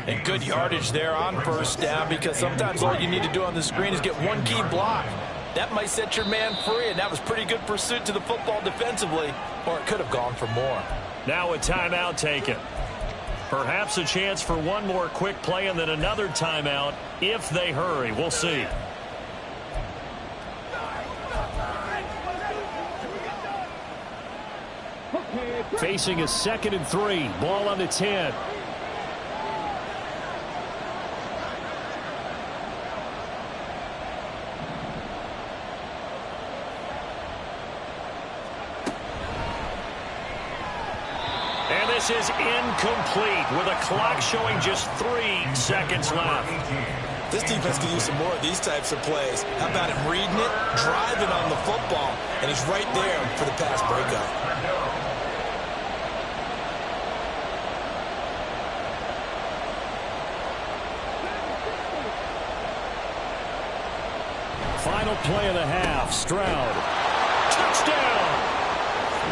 And good yardage there on first down, because sometimes all you need to do on the screen is get one key block. That might set your man free, and that was pretty good pursuit to the football defensively, or it could have gone for more. Now a timeout taken. Perhaps a chance for one more quick play and then another timeout if they hurry. We'll see. Facing a 2nd and 3. Ball on the 10. And this is incomplete with a clock showing just 3 seconds left. This defense can use some more of these types of plays. How about him reading it, driving on the football, and he's right there for the pass breakup. Final play of the half. Stroud. Touchdown!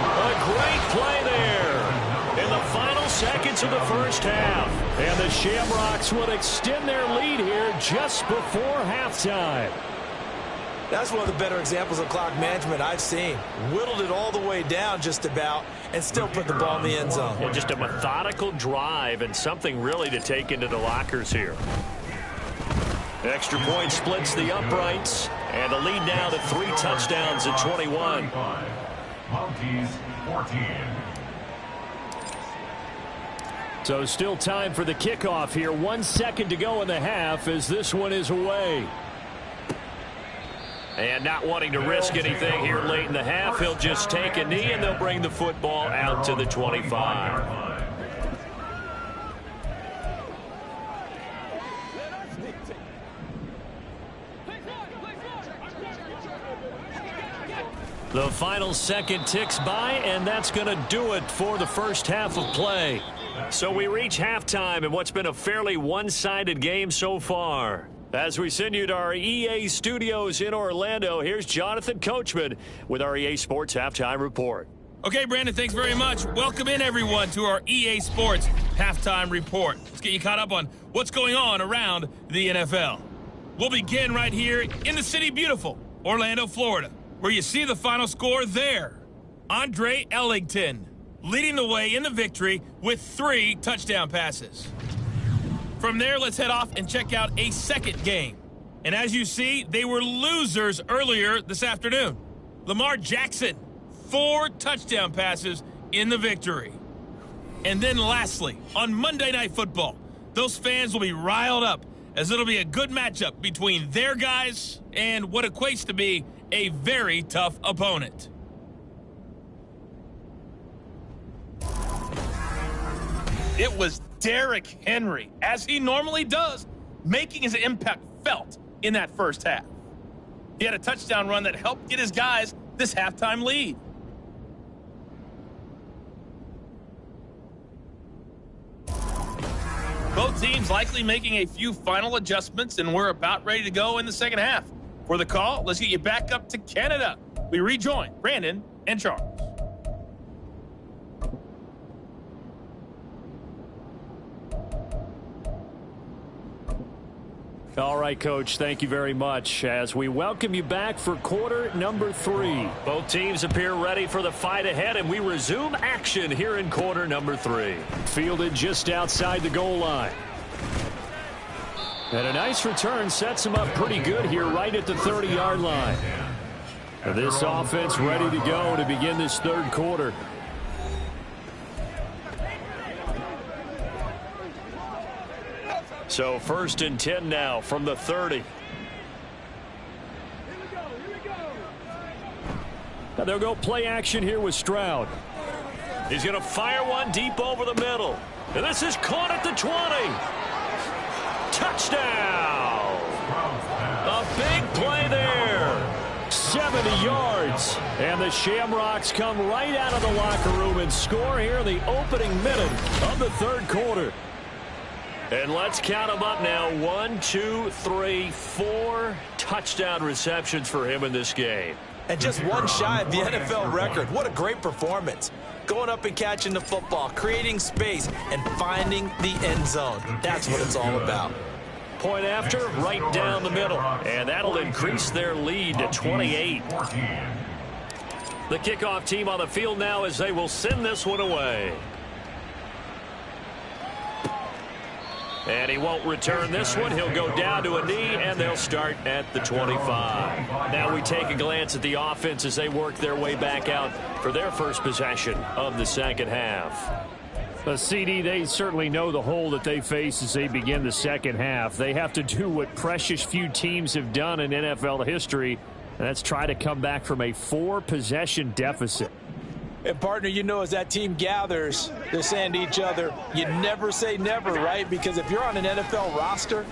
A great play there in the final seconds of the first half. And the Shamrocks will extend their lead here just before halftime. That's one of the better examples of clock management I've seen. Whittled it all the way down just about and still put the ball in the end zone. Yeah, just a methodical drive and something really to take into the lockers here. Extra point splits the uprights, and the lead now to 3 touchdowns at 21. Monkeys 14. So still time for the kickoff here. 1 second to go in the half as this one is away. And not wanting to risk anything here late in the half, he'll just take a knee and they'll bring the football out to the 25. The final second ticks by, and that's going to do it for the first half of play. So we reach halftime in what's been a fairly one-sided game so far. As we send you to our EA studios in Orlando, here's Jonathan Coachman with our EA Sports Halftime Report. Okay, Brandon, thanks very much. Welcome in, everyone, to our EA Sports Halftime Report. Let's get you caught up on what's going on around the NFL. We'll begin right here in the city beautiful, Orlando, Florida, where you see the final score there. Andre Ellington leading the way in the victory with 3 touchdown passes. From there, let's head off and check out a second game. And as you see, they were losers earlier this afternoon. Lamar Jackson, 4 touchdown passes in the victory. And then lastly, on Monday Night Football, those fans will be riled up as it'll be a good matchup between their guys and what equates to be a very tough opponent. It was Derrick Henry, as he normally does, making his impact felt in that first half. He had a touchdown run that helped get his guys this halftime lead. Both teams likely making a few final adjustments, and we're about ready to go in the second half. For the call, let's get you back up to Canada. We rejoin Brandon and Charles. All right, Coach, thank you very much as we welcome you back for quarter number 3. Both teams appear ready for the fight ahead, and we resume action here in quarter number 3. Fielded just outside the goal line. And a nice return sets him up pretty good here right at the 30-yard line. This offense ready to go to begin this third quarter. So 1st and 10 now from the 30. Now they'll go play action here with Stroud. He's going to fire one deep over the middle. And this is caught at the 20. Touchdown! 70 yards. And the Shamrocks come right out of the locker room and score here in the opening minute of the third quarter. And let's count them up now. 1, 2, 3, 4 touchdown receptions for him in this game. And just one shy of the NFL record. What a great performance. Going up and catching the football, creating space, and finding the end zone. That's what it's all about. Point after, right down the middle. And that'll increase their lead to 28. The kickoff team on the field now as they will send this one away. And he won't return this one. He'll go down to a knee, and they'll start at the 25. Now we take a glance at the offense as they work their way back out for their first possession of the second half. CD, they certainly know the hole that they face as they begin the second half. They have to do what precious few teams have done in NFL history, and that's try to come back from a 4-possession deficit. And, partner, you know, as that team gathers, they're saying to each other, you never say never, right? Because if you're on an NFL roster,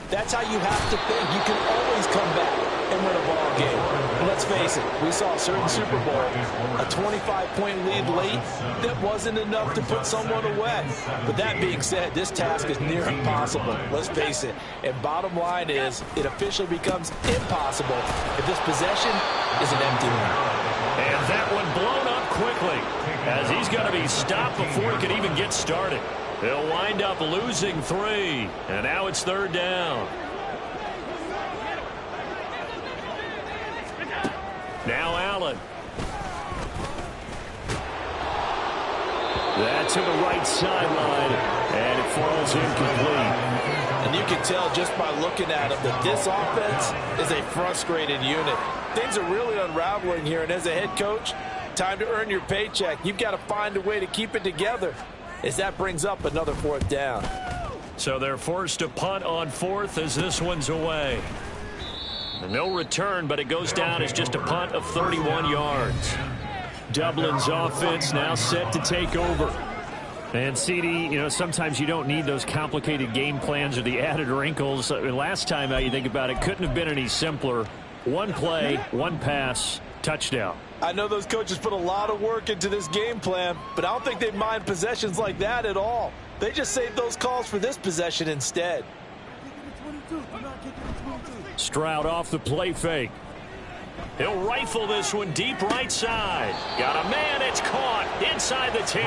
that's how you have to think. You can always come back and win a ball game. And let's face it, we saw a certain Super Bowl, a 25-point lead late that wasn't enough to put someone away. But that being said, this task is near impossible. Let's face it. And bottom line is, it officially becomes impossible if this possession is an empty one. And that one blown up quickly as he's going to be stopped before he can even get started. He'll wind up losing 3, and now it's third down. Now Allen. That's to the right sideline, and it falls incomplete. And you can tell just by looking at him that this offense is a frustrated unit. Things are really unraveling here, and as a head coach, time to earn your paycheck. You've got to find a way to keep it together as that brings up another 4th down. So they're forced to punt on 4th as this one's away. No return, but it goes down as just a punt of 31 yards. Dublin's offense now set to take over. And, CD, you know, sometimes you don't need those complicated game plans or the added wrinkles. Last time you think about it, couldn't have been any simpler. One play, one pass, touchdown. I know those coaches put a lot of work into this game plan, but I don't think they mind possessions like that at all. They just saved those calls for this possession instead. Stroud off the play fake. He'll rifle this one deep right side. Got a man, it's caught inside the 10.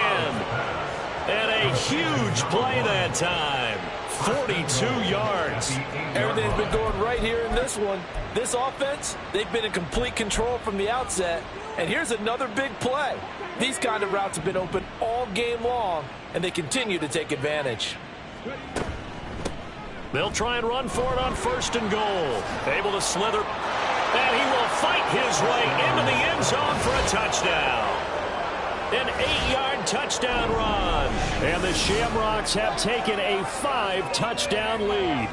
And a huge play that time. 42 yards. Everything's been going right here in this one. This offense, they've been in complete control from the outset. And here's another big play. These kind of routes have been open all game long, and they continue to take advantage. They'll try and run for it on 1st and goal. Able to slither. And he will fight his way into the end zone for a touchdown. An 8-yard touchdown run. And the Shamrocks have taken a 5-touchdown lead.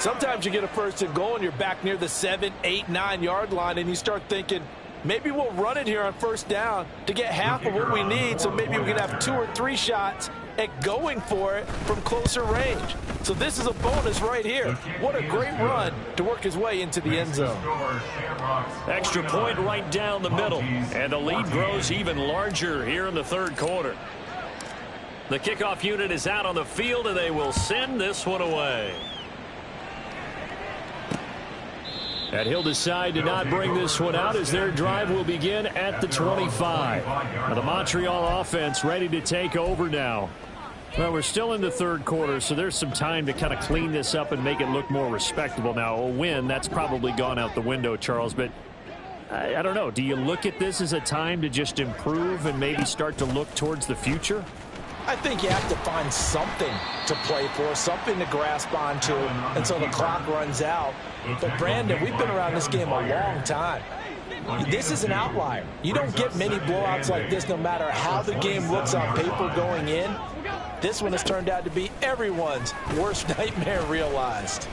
Sometimes you get a 1st and goal and you're back near the 7, 8, 9-yard line, and you start thinking, maybe we'll run it here on 1st down to get half of what we need, so maybe we can have 2 or 3 shots at going for it from closer range. So this is a bonus right here. What a great run to work his way into the end zone. Extra point right down the middle, and the lead grows even larger here in the third quarter. The kickoff unit is out on the field, and they will send this one away. And he'll decide to not bring this one out as their drive will begin at the 25. Now the Montreal offense ready to take over now. Well, we're still in the third quarter, so there's some time to kind of clean this up and make it look more respectable. Now, a win, that's probably gone out the window, Charles, but I don't know. Do you look at this as a time to just improve and maybe start to look towards the future? I think you have to find something to play for, something to grasp onto until the clock runs out. But, Brandon, we've been around this game a long time. This is an outlier. You don't get many blowouts like this no matter how the game looks on paper going in. This one has turned out to be everyone's worst nightmare realized.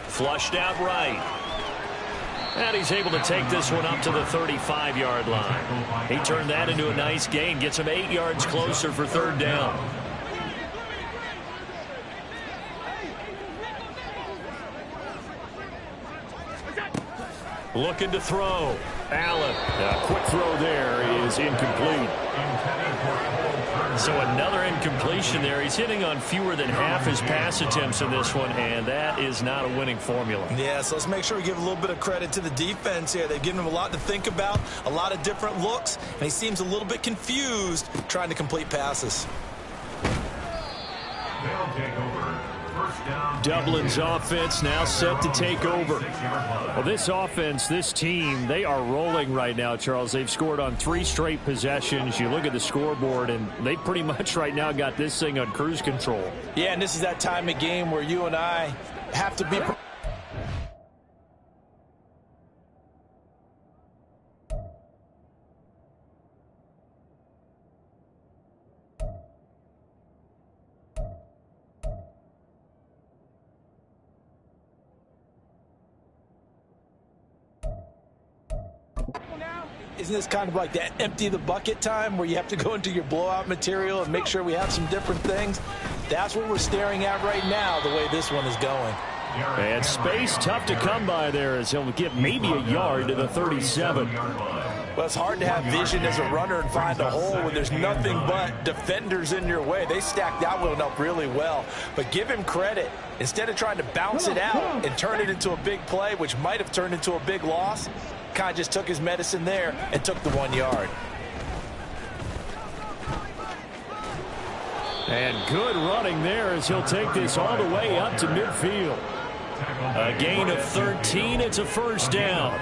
Flushed out right. And he's able to take this one up to the 35-yard line. He turned that into a nice gain. Gets him 8 yards closer for third down. Looking to throw. Allen. A quick throw there is incomplete. So another incompletion there. He's hitting on fewer than half his pass attempts in this one, and that is not a winning formula. Yeah, so let's make sure we give a little bit of credit to the defense here. They've given him a lot to think about, a lot of different looks, and he seems a little bit confused trying to complete passes. They'll take over. First down. Dublin's offense now set to take over. Well, this offense, this team, they are rolling right now, Charles. They've scored on 3 straight possessions. You look at the scoreboard, and they pretty much right now got this thing on cruise control. Yeah, and this is that time of game where you and I have to be... Isn't this kind of like that empty the bucket time where you have to go into your blowout material and make sure we have some different things? That's what we're staring at right now, the way this one is going. And space tough to come by there as he'll get maybe a yard to the 37. Well, it's hard to have vision as a runner and find a hole when there's nothing but defenders in your way. They stacked that one up really well. But give him credit. Instead of trying to bounce it out and turn it into a big play, which might have turned into a big loss, kind of just took his medicine there and took the 1 yard. And good running there as he'll take this all the way up to midfield. A gain of 13. It's a first down.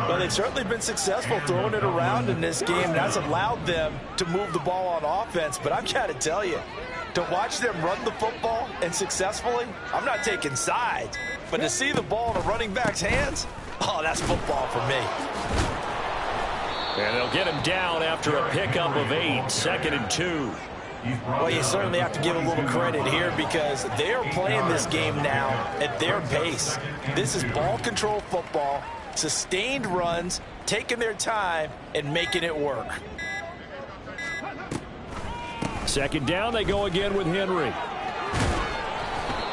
Well, they've certainly been successful throwing it around in this game. That's allowed them to move the ball on offense. But I've got to tell you, to watch them run the football and successfully, I'm not taking sides. But to see the ball in a running back's hands, oh, that's football for me. And they'll get him down after a pickup of 8. 2nd and 2. Well, you certainly have to give a little credit here because they are playing this game now at their pace. This is ball control football, sustained runs, taking their time, and making it work. 2nd down, they go again with Henry.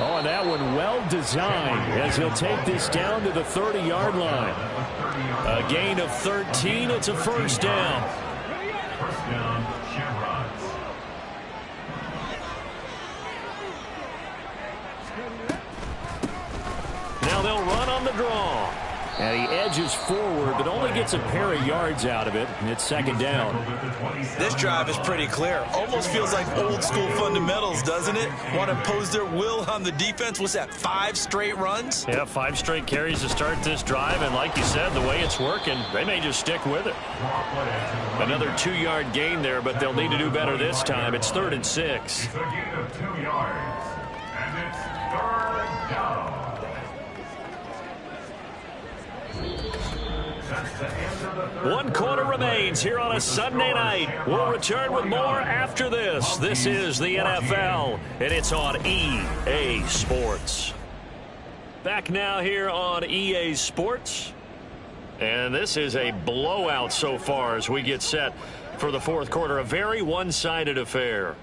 Oh, and that one well designed as he'll take this down to the 30-yard line. A gain of 13. It's a first down. First down, Shamrocks. Now they'll run on the draw. And he edges forward, but only gets a pair of yards out of it. And it's 2nd down. This drive is pretty clear. Almost feels like old school fundamentals, doesn't it? Want to impose their will on the defense. What's that, 5 straight runs? Yeah, 5 straight carries to start this drive. And like you said, the way it's working, they may just stick with it. Another 2-yard gain there, but they'll need to do better this time. It's 3rd and 6. It's a gain of 2 yards. And it's 3rd down. One quarter remains here on a Sunday night. We'll return with more after this. This is the NFL, and it's on EA Sports. Back now here on EA Sports. And this is a blowout so far as we get set for the 4th quarter. A very one-sided affair.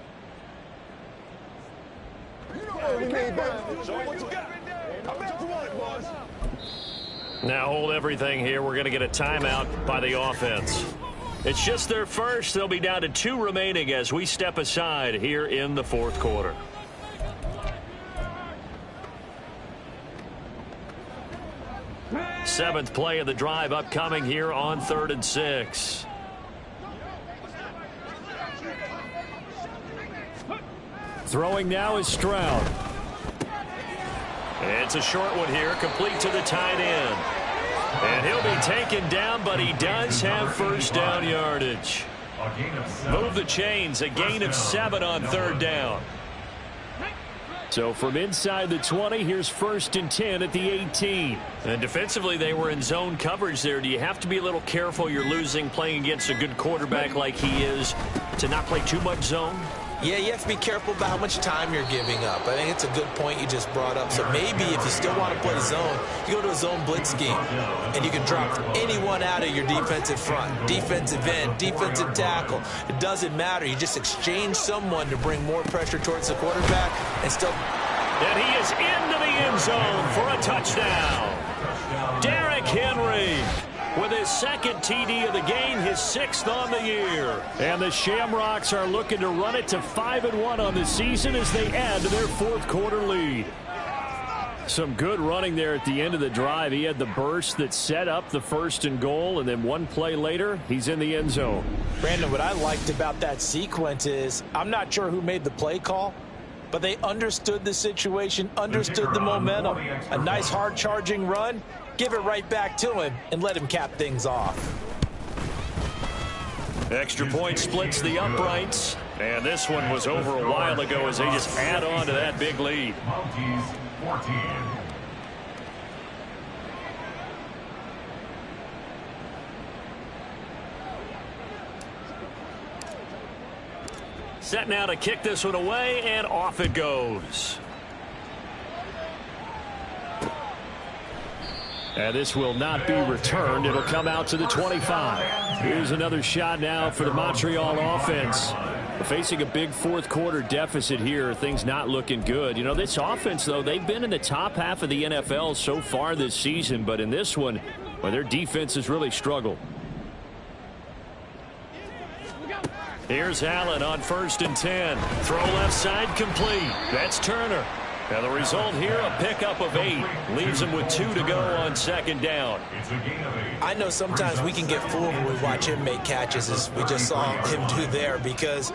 Now hold everything here. We're going to get a timeout by the offense. It's just their first. They'll be down to 2 remaining as we step aside here in the 4th quarter. Seventh play of the drive upcoming here on 3rd and 6. Throwing now is Stroud. It's a short one here, complete to the tight end. And he'll be taken down, but he does have first down yardage. Move the chains, a gain of 7 on 3rd down. So from inside the 20, here's 1st and 10 at the 18. And defensively, they were in zone coverage there. Do you have to be a little careful? You're losing, playing against a good quarterback like he is, to not play too much zone? Yeah, you have to be careful about how much time you're giving up. I think it's a good point you just brought up. So maybe if you still want to play zone, you go to a zone blitz scheme, and you can drop anyone out of your defensive front, defensive end, defensive tackle. It doesn't matter. You just exchange someone to bring more pressure towards the quarterback and still... And he is into the end zone for a touchdown. Derrick Henry with his second TD of the game, his 6th on the year. And the Shamrocks are looking to run it to 5-1 on the season as they add to their 4th quarter lead. Some good running there at the end of the drive. He had the burst that set up the 1st and goal, and then one play later, he's in the end zone. Brandon, what I liked about that sequence is I'm not sure who made the play call, but they understood the situation, understood the momentum. A nice hard-charging run, give it right back to him, and let him cap things off. Extra point splits the uprights, and this one was over a while ago as they just add on to that big lead. 14. Set now to kick this one away, and off it goes. And this will not be returned. It'll come out to the 25. Here's another shot now for the Montreal offense. Facing a big 4th quarter deficit here, things not looking good. You know, this offense, though, they've been in the top half of the NFL so far this season, but in this one, well, their defense has really struggled. Here's Allen on 1st and 10. Throw left side complete. That's Turner. Now the result here, a pickup of 8. Leaves him with 2 to go on 2nd down. I know sometimes we can get fooled when we watch him make catches, as we just saw him do there, because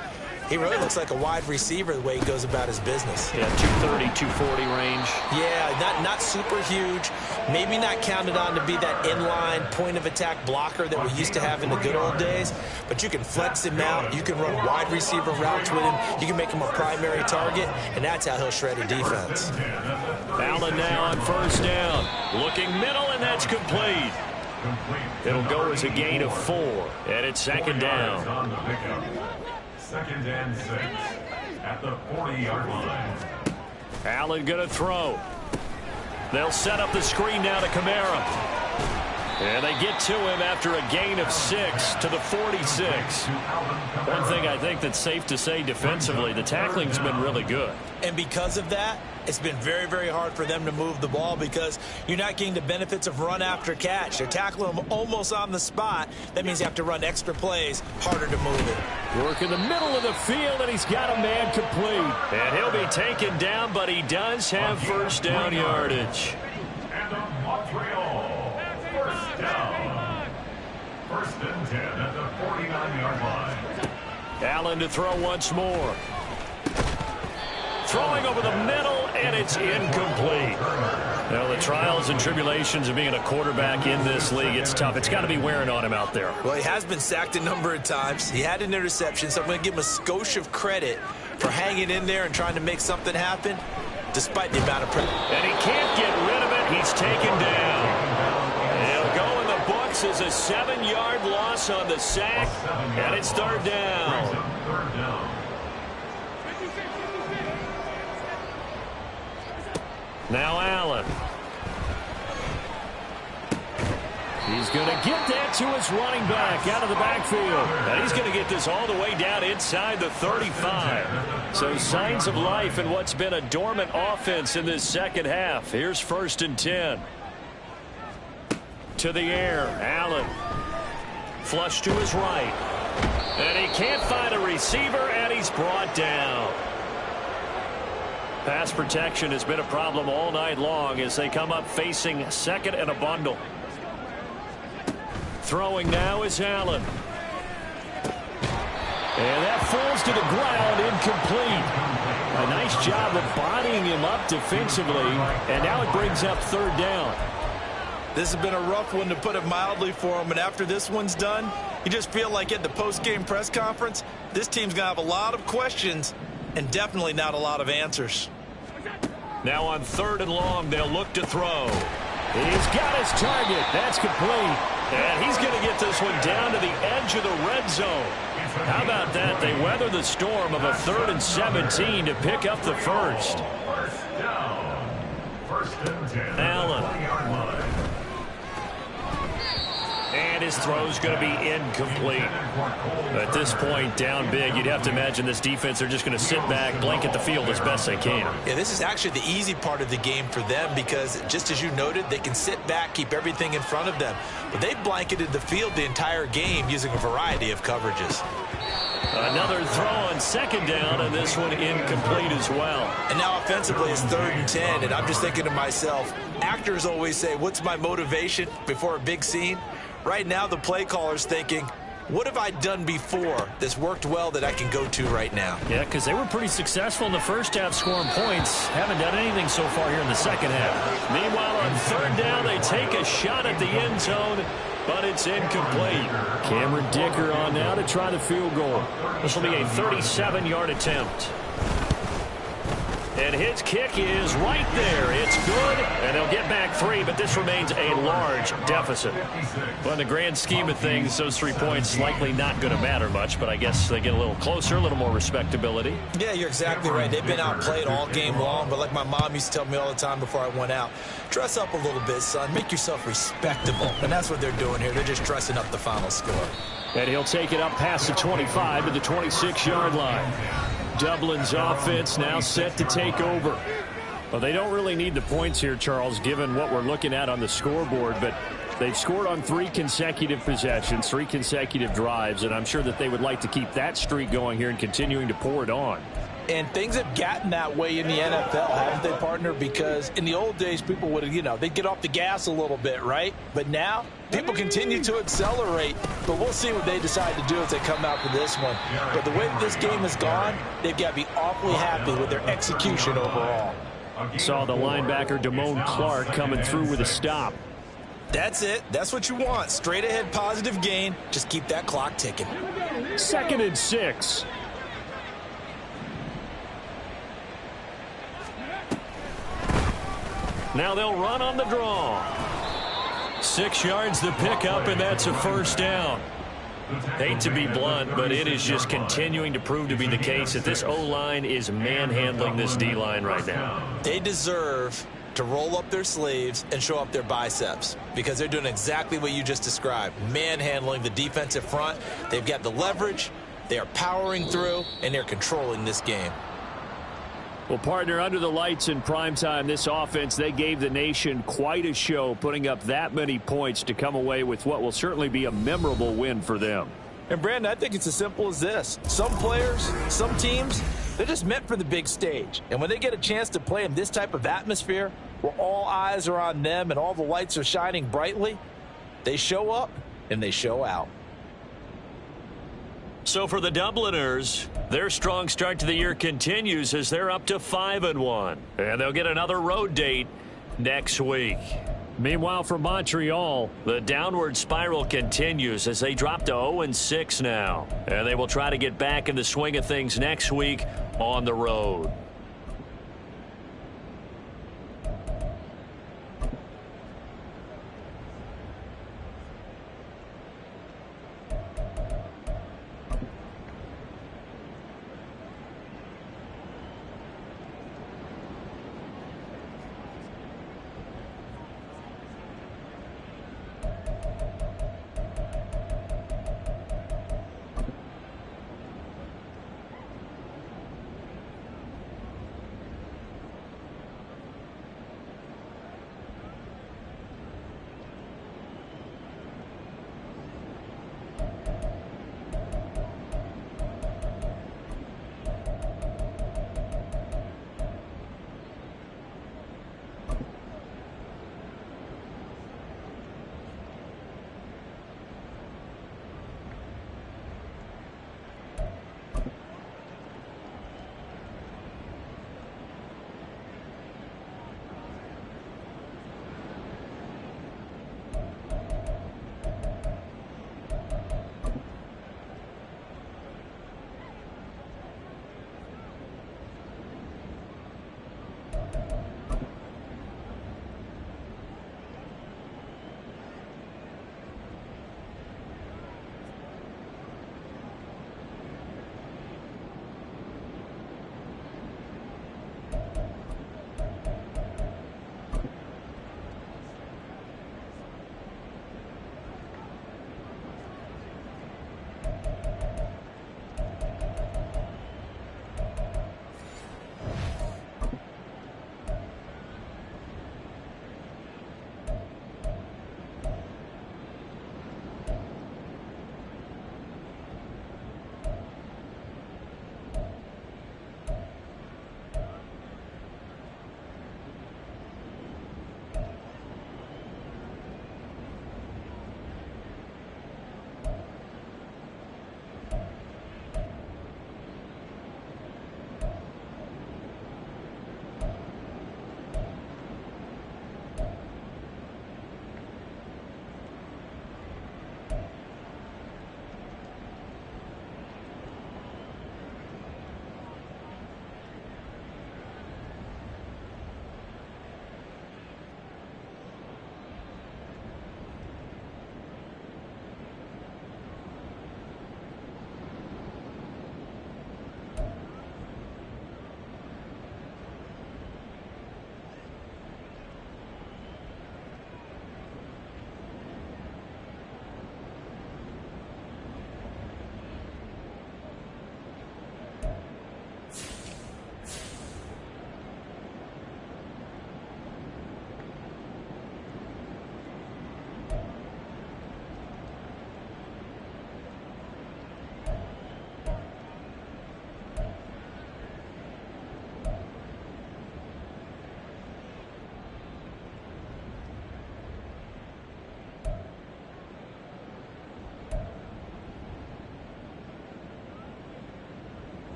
he really looks like a wide receiver the way he goes about his business. Yeah, 230, 240 range. Yeah, not super huge. Maybe not counted on to be that inline point-of-attack blocker that we used to have in the good old days, but you can flex him out. You can run wide receiver routes with him. You can make him a primary target, and that's how he'll shred a defense. Allen now on 1st down. Looking middle, and that's complete. It'll go as a gain of 4, and it's 2nd down. 2nd and 6 at the 40-yard line. Allen going to throw. They'll set up the screen now to Kamara. And they get to him after a gain of 6 to the 46. One thing I think that's safe to say defensively, the tackling's been really good. And because of that, it's been very, very hard for them to move the ball because you're not getting the benefits of run after catch. They're tackling them almost on the spot. That means you have to run extra plays, harder to move it. Work in the middle of the field, and he's got a man complete. And he'll be taken down, but he does have 1st down yardage. And a Montreal 1st down. 1st and 10 at the 49-yard line. Allen to throw once more. Throwing over the middle, and it's incomplete. Now, the trials and tribulations of being a quarterback in this league, it's tough. It's got to be wearing on him out there. Well, he has been sacked a number of times. He had an interception, so I'm going to give him a skosh of credit for hanging in there and trying to make something happen, despite the amount of pressure. And he can't get rid of it. He's taken down. He'll go in the books as a 7-yard loss on the sack, and it's 3rd down. Now Allen. He's going to get that to his running back out of the backfield. And he's going to get this all the way down inside the 35. So signs of life in what's been a dormant offense in this 2nd half. Here's 1st and 10. To the air, Allen. Flush to his right. And he can't find a receiver, and he's brought down. Pass protection has been a problem all night long as they come up facing 2nd and a bundle. Throwing now is Allen. And that falls to the ground, incomplete. A nice job of bodying him up defensively, and now it brings up 3rd down. This has been a rough one, to put it mildly, for him, and after this one's done, you just feel like at the post-game press conference, this team's going to have a lot of questions and definitely not a lot of answers. Now on 3rd and long, they'll look to throw. He's got his target. That's complete. And he's going to get this one down to the edge of the red zone. How about that? They weather the storm of a 3rd and 17 to pick up the 1st. 1st down. 1st and 10. Allen. And His throw's going to be incomplete. At this point, down big, you'd have to imagine this defense are just going to sit back, blanket the field as best they can. Yeah, this is actually the easy part of the game for them because, just as you noted, they can sit back, keep everything in front of them. But they've blanketed the field the entire game using a variety of coverages. Another throw on second down, and this one incomplete as well. And now offensively it's 3rd and 10, and I'm just thinking to myself, actors always say, what's my motivation before a big scene? Right now the play caller's thinking, what have I done before that's worked well that I can go to right now? Yeah, because they were pretty successful in the first half scoring points. Haven't done anything so far here in the second half. Meanwhile, on 3rd down, they take a shot at the end zone, but it's incomplete. Cameron Dicker on now to try the field goal. This will be a 37-yard attempt. And his kick is right there. It's good, and they'll get back 3, but this remains a large deficit. But in the grand scheme of things, those 3 points likely not going to matter much, but I guess they get a little closer, a little more respectability. Yeah, you're exactly right. They've been outplayed all game long, but like my mom used to tell me all the time before I went out, dress up a little bit, son. Make yourself respectable. And that's what they're doing here. They're just dressing up the final score. And he'll take it up past the 25 to the 26-yard line. Dublin's offense now set to take over. Well, they don't really need the points here, Charles, given what we're looking at on the scoreboard, but they've scored on 3 consecutive possessions, 3 consecutive drives, and I'm sure that they would like to keep that streak going here and continuing to pour it on. And things have gotten that way in the NFL, haven't they, partner? Because in the old days, people would, they'd get off the gas a little bit, right? But now, people continue to accelerate. But we'll see what they decide to do as they come out for this one. But the way this game has gone, they've got to be awfully happy with their execution overall. Saw the linebacker, Damone Clark, coming through with a stop. That's it. That's what you want. Straight ahead positive gain. Just keep that clock ticking. 2nd and 6. Now they'll run on the draw. 6 yards the pickup, and that's a 1st down. Hate to be blunt, but it is just continuing to prove to be the case that this O-line is manhandling this D-line right now. They deserve to roll up their sleeves and show up their biceps because they're doing exactly what you just described, manhandling the defensive front. They've got the leverage, they are powering through, and they're controlling this game. Well, partner, under the lights in primetime, this offense, they gave the nation quite a show, putting up that many points to come away with what will certainly be a memorable win for them. And, Brandon, I think it's as simple as this. Some players, some teams, they're just meant for the big stage. And when they get a chance to play in this type of atmosphere where all eyes are on them and all the lights are shining brightly, they show up and they show out. So for the Dubliners, their strong start to the year continues as they're up to 5-1. And they'll get another road date next week. Meanwhile, for Montreal, the downward spiral continues as they drop to 0-6 now. And they will try to get back in the swing of things next week on the road.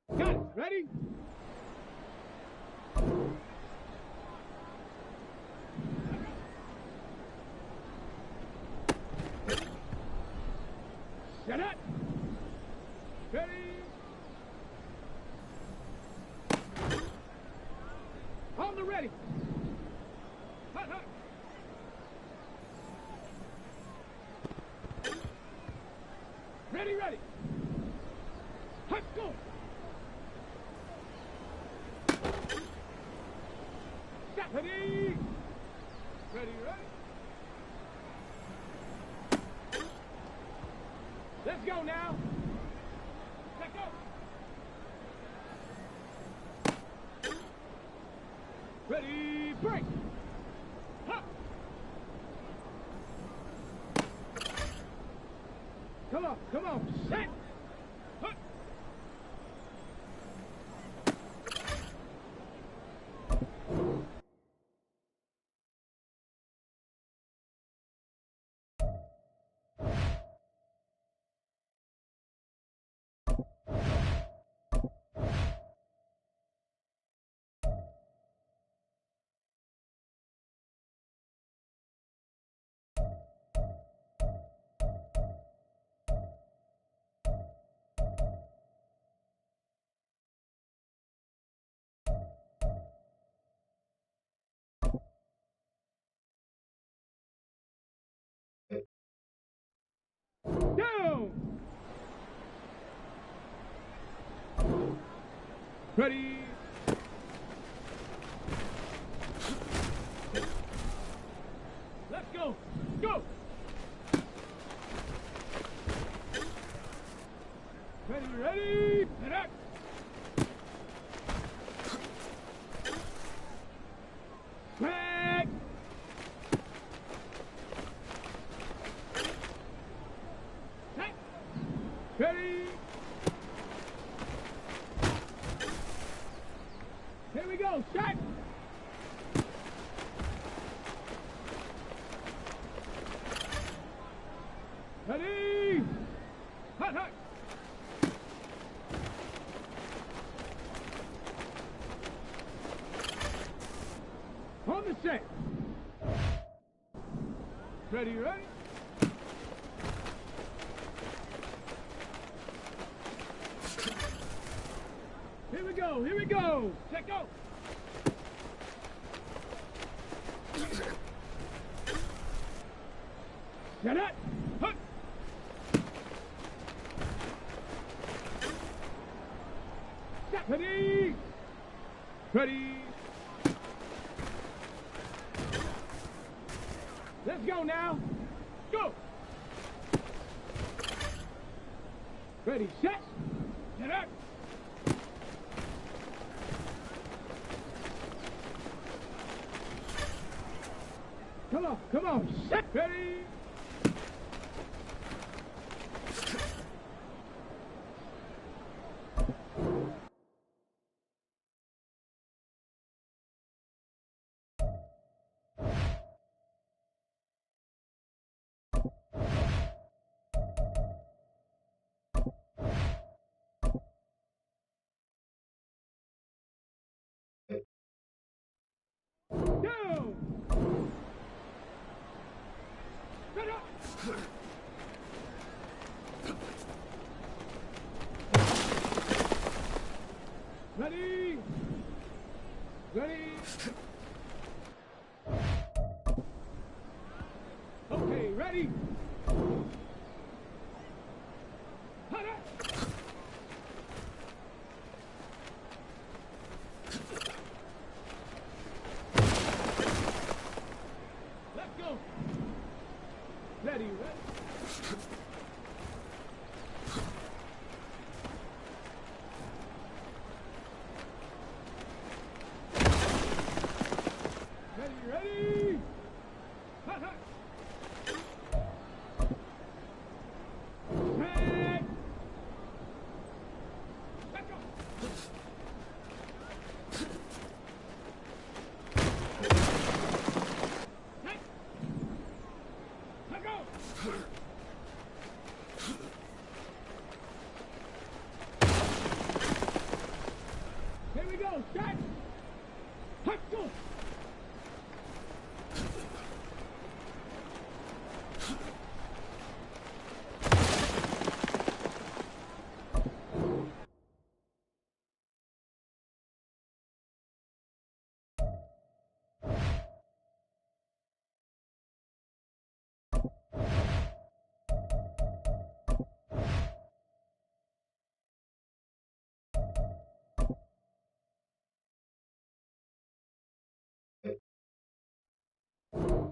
Got it. Ready? Set it. Ready? On the ready. Hut, hut. Ready, ready. Hut, go. Set. Ready. Ready, ready. Let's go now. Let's go. Ready, break. Huh. Come on, set. Huh. Down. Ready. Let's go. Go. Ready, ready. And up. Back. Set. Ready. Here we go. Set. Ready. Hut, hut. On the set. Ready, ready. Here we go, here we go. Set, go. Set it. Hut. Set. Ready. Ready. Let's go now. Go. Ready, set. Set up. Come on. Set. Ready. Down. Set up. Ready. Ready. Okay, ready. Hut up. Let's go. Ready, ready. go, shot. Hot, go.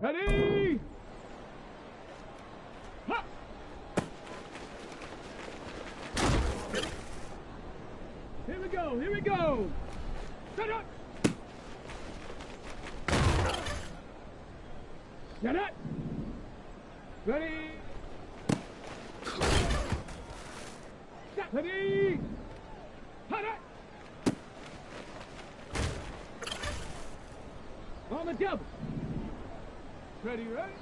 Ready? Ha! Here we go, here we go. Shut up. Shut up. Ready? Shut. Ready? Shut up. On the double. Ready, ready?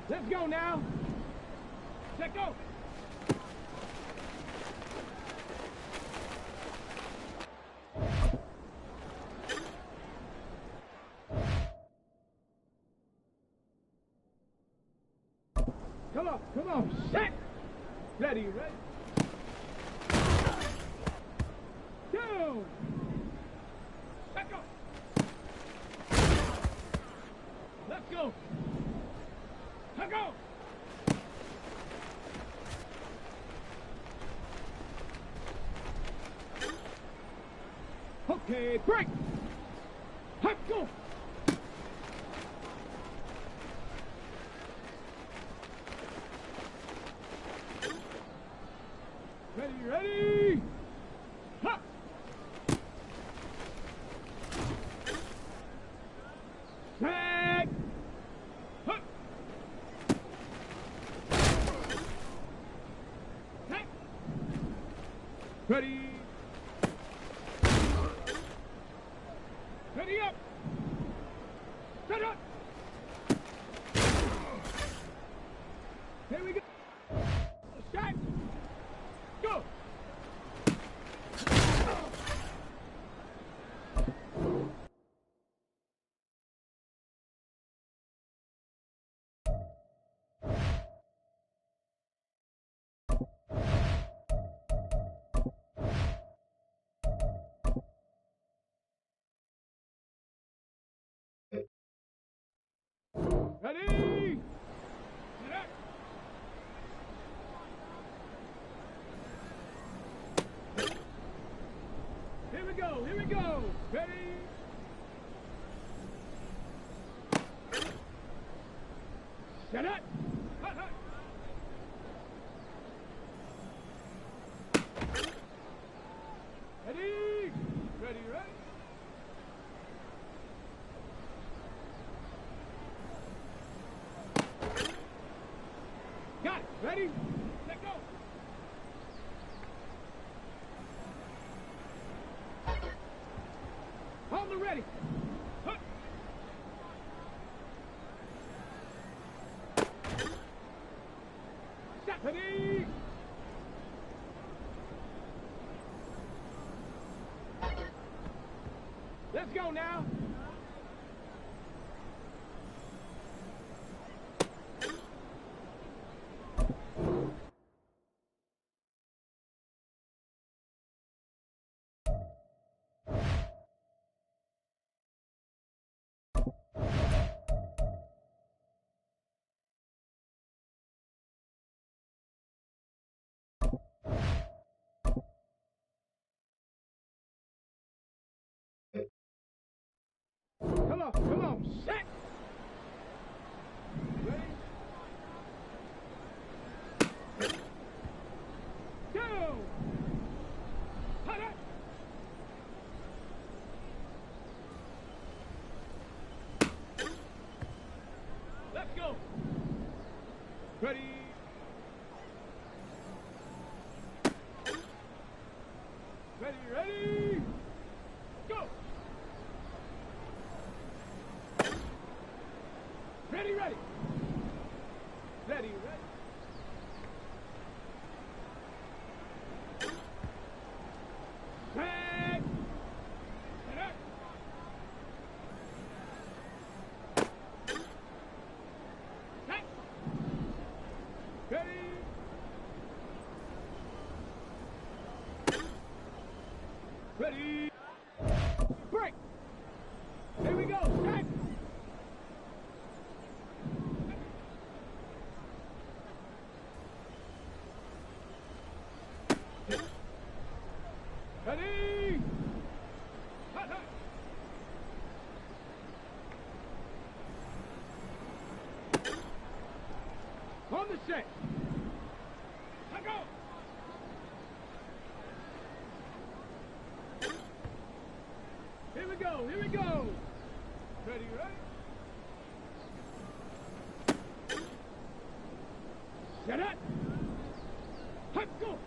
Let's go now. Let go. Come on, set. Ready, ready? Down. Let go. Let's go. Let go. Okay, break. Let's go. Ready, ready? Ha! Set! Ha! Set! Ready? Ready up! Set up! Here we go! Shot! Go! Ready? Get up! Here we go, here we go! Ready? Shut up! Hut, hut. Ready? Ready, ready? Got it! Ready? Let go! On the ready! Hut. Shot! Ready? Let's go now! Come on, set! Ready? Go! Hut, hut. Let's go! Ready? Ready, ready? Go! Ready, ready. Ready, ready. Set. Set up. Set. Ready. Ready. Break. Here we go. Set. Ready. Hut, hut. On the set. Let go. Here we go. Here we go. Ready, ready. Set up. Hut, go.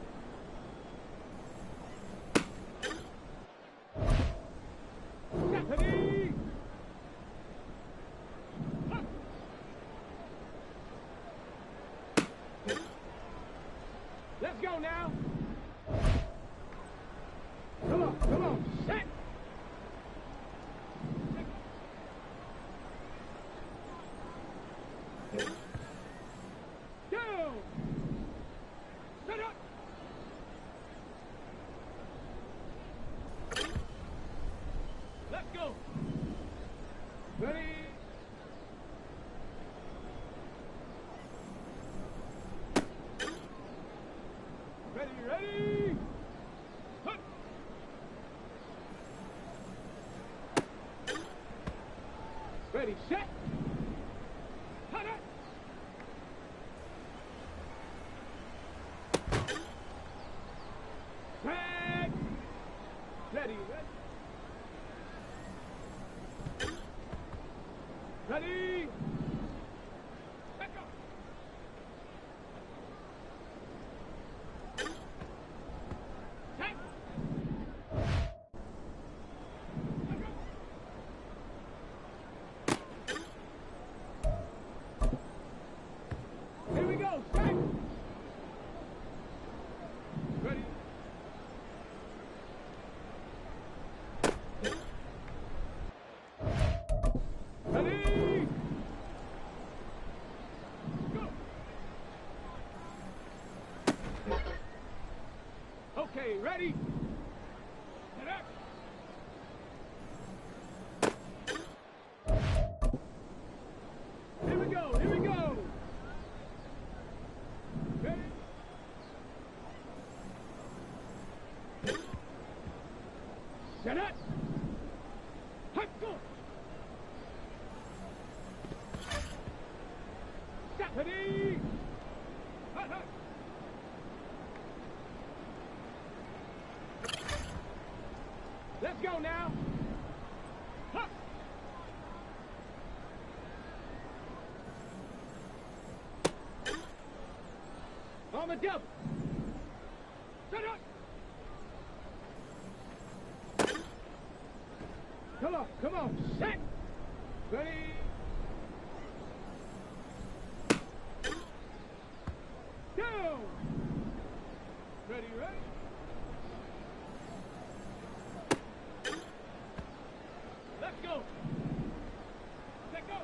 Ready. Hut. Let's go now. Come on, come on. Set. Go. Set up. Let's go. Ready. Ready, ready. Hut. Ready, set. Hut, hut. Set. Ready, ready. Ready. Let go. Set. Let go. Here we go. Set. Ready. Ready. Go. Okay, ready. Set up. Here we go. Here we go. Ready. Set up. Hut, go. Stop. Ready. Hut, hut. Let's go now. Hut. On the double. Set up. Come on. Set. Ready. Go. Ready, ready. Let's go. Let go.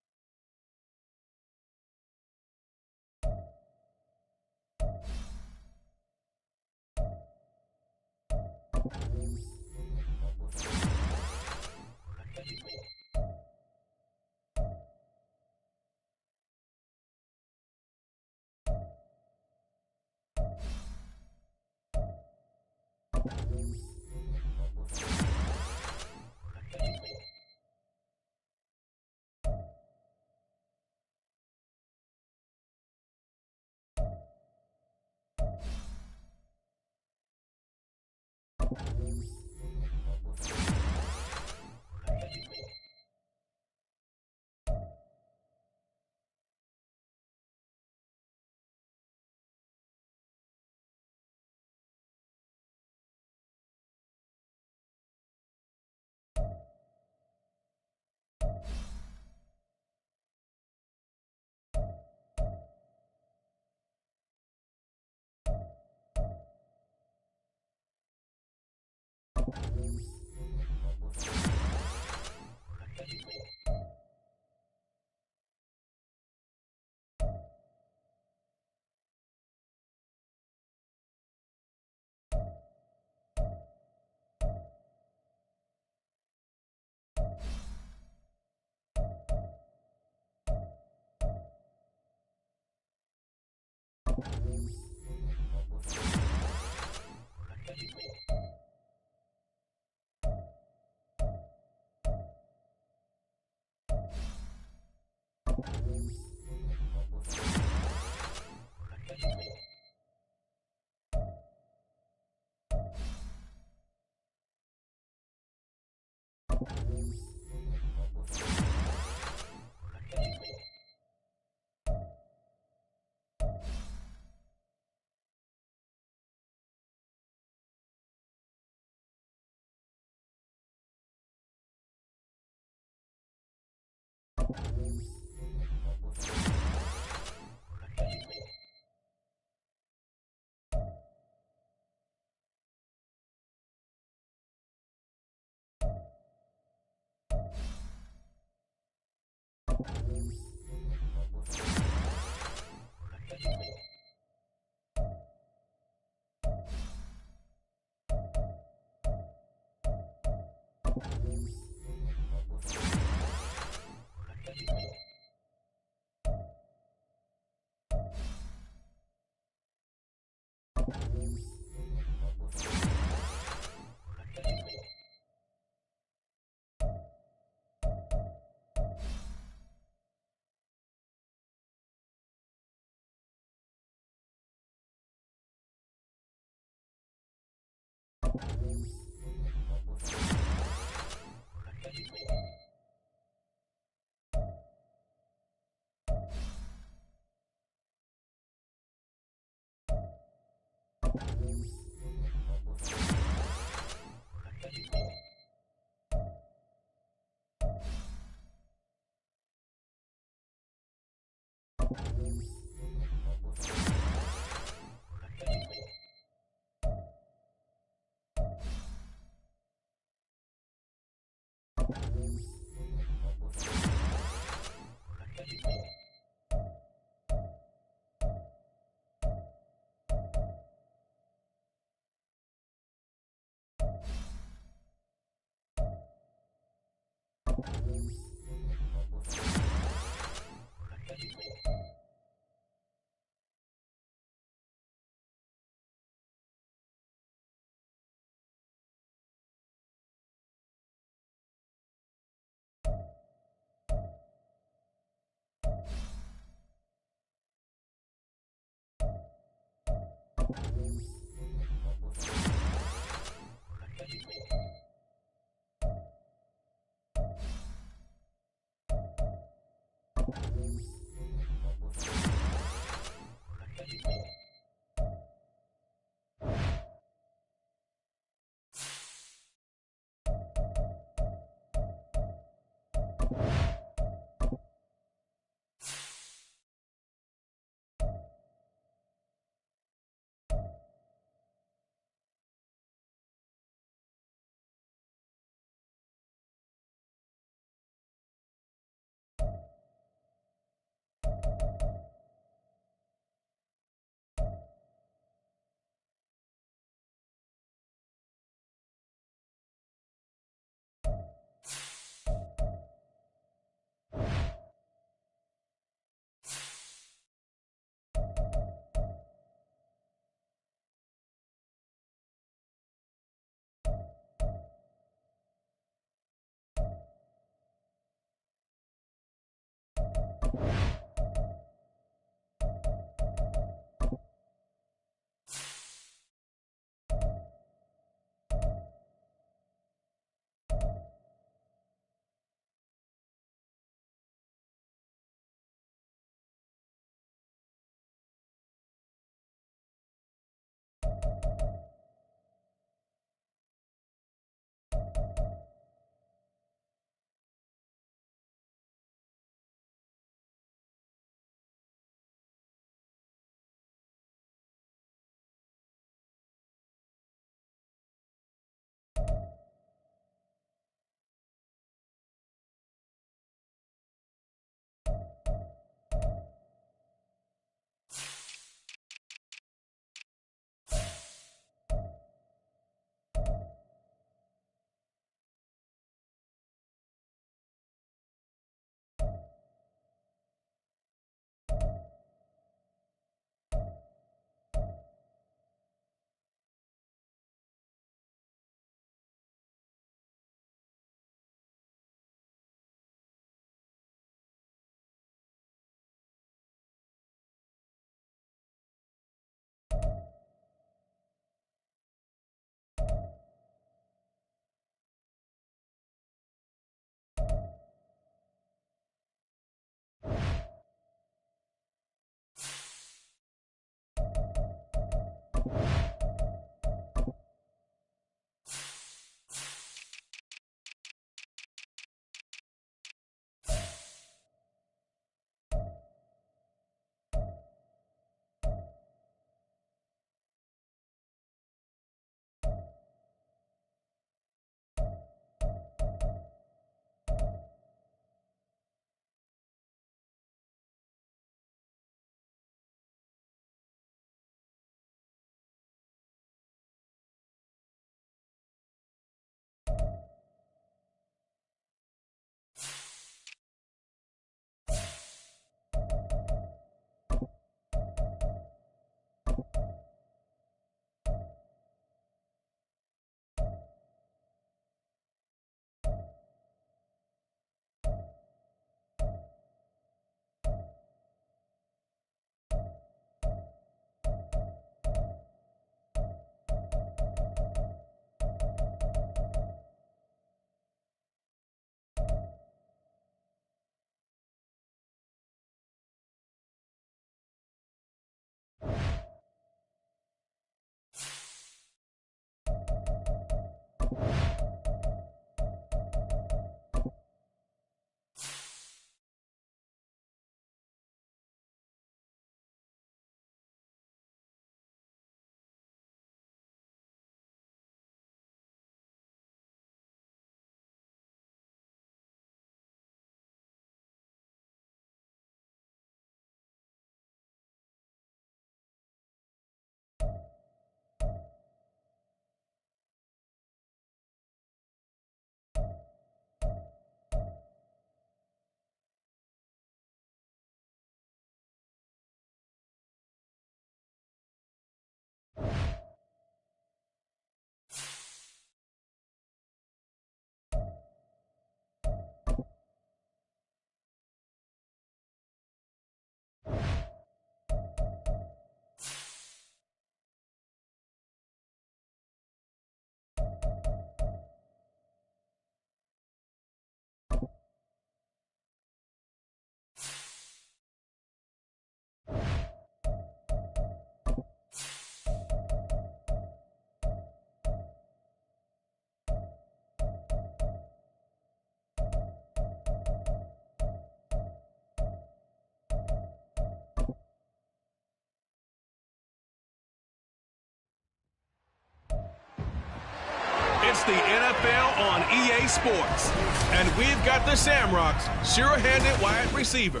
It's the NFL on EA Sports. And we've got the Shamrocks' sure-handed wide receiver.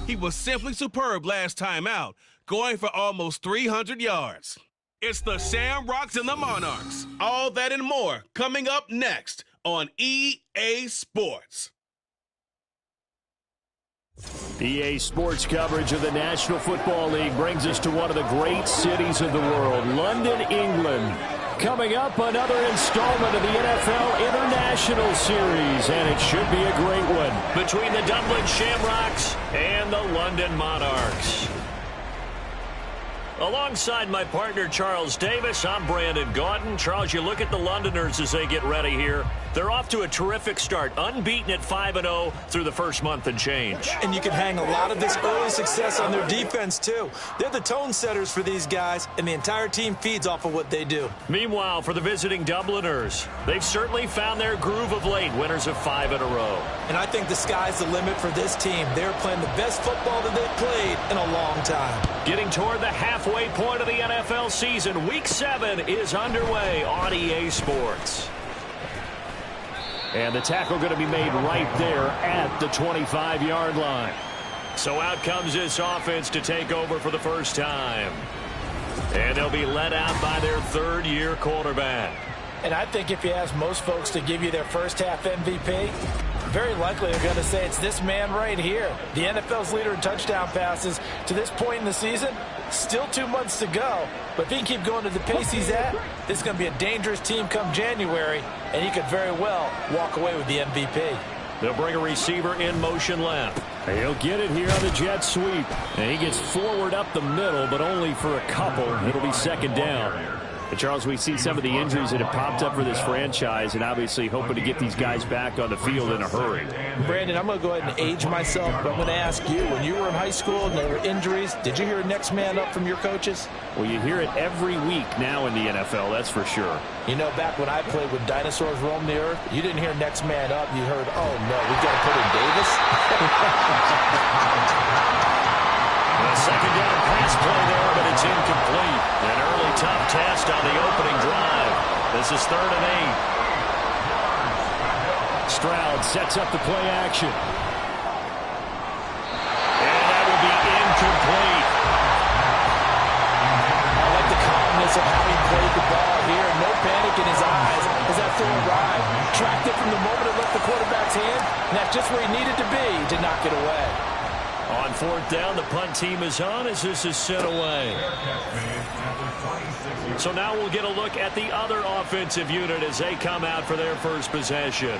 He was simply superb last time out, going for almost 300 yards. It's the Shamrocks and the Monarchs. All that and more coming up next on EA Sports. EA Sports coverage of the National Football League brings us to one of the great cities of the world, London, England. Coming up, another installment of the NFL International Series, and it should be a great one between the Dublin Shamrocks and the London Monarchs. Alongside my partner, Charles Davis, I'm Brandon Gaudin. Charles, you look at the Londoners as they get ready here. They're off to a terrific start, unbeaten at 5-0 through the first month and change. And you can hang a lot of this early success on their defense, too. They're the tone setters for these guys, and the entire team feeds off of what they do. Meanwhile, for the visiting Dubliners, they've certainly found their groove of late, winners of 5 in a row. And I think the sky's the limit for this team. They're playing the best football that they've played in a long time. Getting toward the halfway point of the NFL season, Week 7 is underway on EA Sports. And the tackle going to be made right there at the 25-yard line. So out comes this offense to take over for the first time. And they'll be led out by their third-year quarterback. And I think if you ask most folks to give you their first half MVP, very likely they're going to say it's this man right here. The NFL's leader in touchdown passes to this point in the season. Still 2 months to go, but if he can keep going at the pace he's at, this is going to be a dangerous team come January, and he could very well walk away with the MVP. They'll bring a receiver in motion left. He'll get it here on the jet sweep, and he gets forward up the middle, but only for a couple. It'll be second down. And Charles, we see some of the injuries that have popped up for this franchise, and obviously hoping to get these guys back on the field in a hurry. Brandon, I'm going to go ahead and age myself, but I'm going to ask you, when you were in high school and there were injuries, did you hear next man up from your coaches? Well, you hear it every week now in the NFL, that's for sure. You know, back when I played when dinosaurs roamed the earth, you didn't hear next man up. You heard, oh, no, we got to put in Davis. A second down pass play there, but it's incomplete. An early tough test on the opening drive. This is 3rd and 8. Stroud sets up the play action. And that will be incomplete. I like the calmness of how he played the ball here. No panic in his eyes as that throw arrived. Tracked it from the moment it left the quarterback's hand, and that's just where he needed to be to knock it away. On 4th down, the punt team is on as this is sent away. So now we'll get a look at the other offensive unit as they come out for their first possession.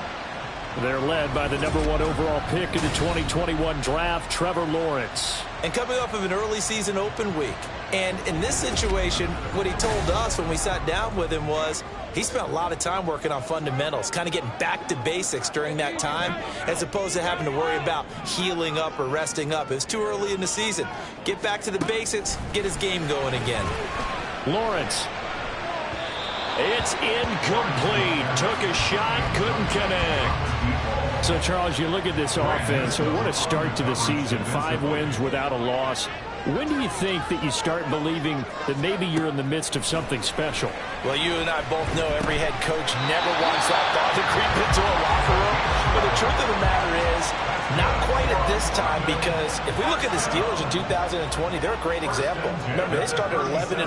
They're led by the #1 overall pick in the 2021 draft, Trevor Lawrence. And coming off of an early season open week. And in this situation, what he told us when we sat down with him was he spent a lot of time working on fundamentals, kind of getting back to basics during that time, as opposed to having to worry about healing up or resting up. It was too early in the season. Get back to the basics, get his game going again. Lawrence. It's incomplete. Took a shot, couldn't connect. So, Charles, you look at this offense, so what a start to the season. 5 wins without a loss. When do you think that you start believing that maybe you're in the midst of something special? Well, you and I both know every head coach never wants that thought to creep into a locker room. But the truth of the matter is, not quite at this time, because if we look at the Steelers in 2020, they're a great example. Remember, they started 11-0,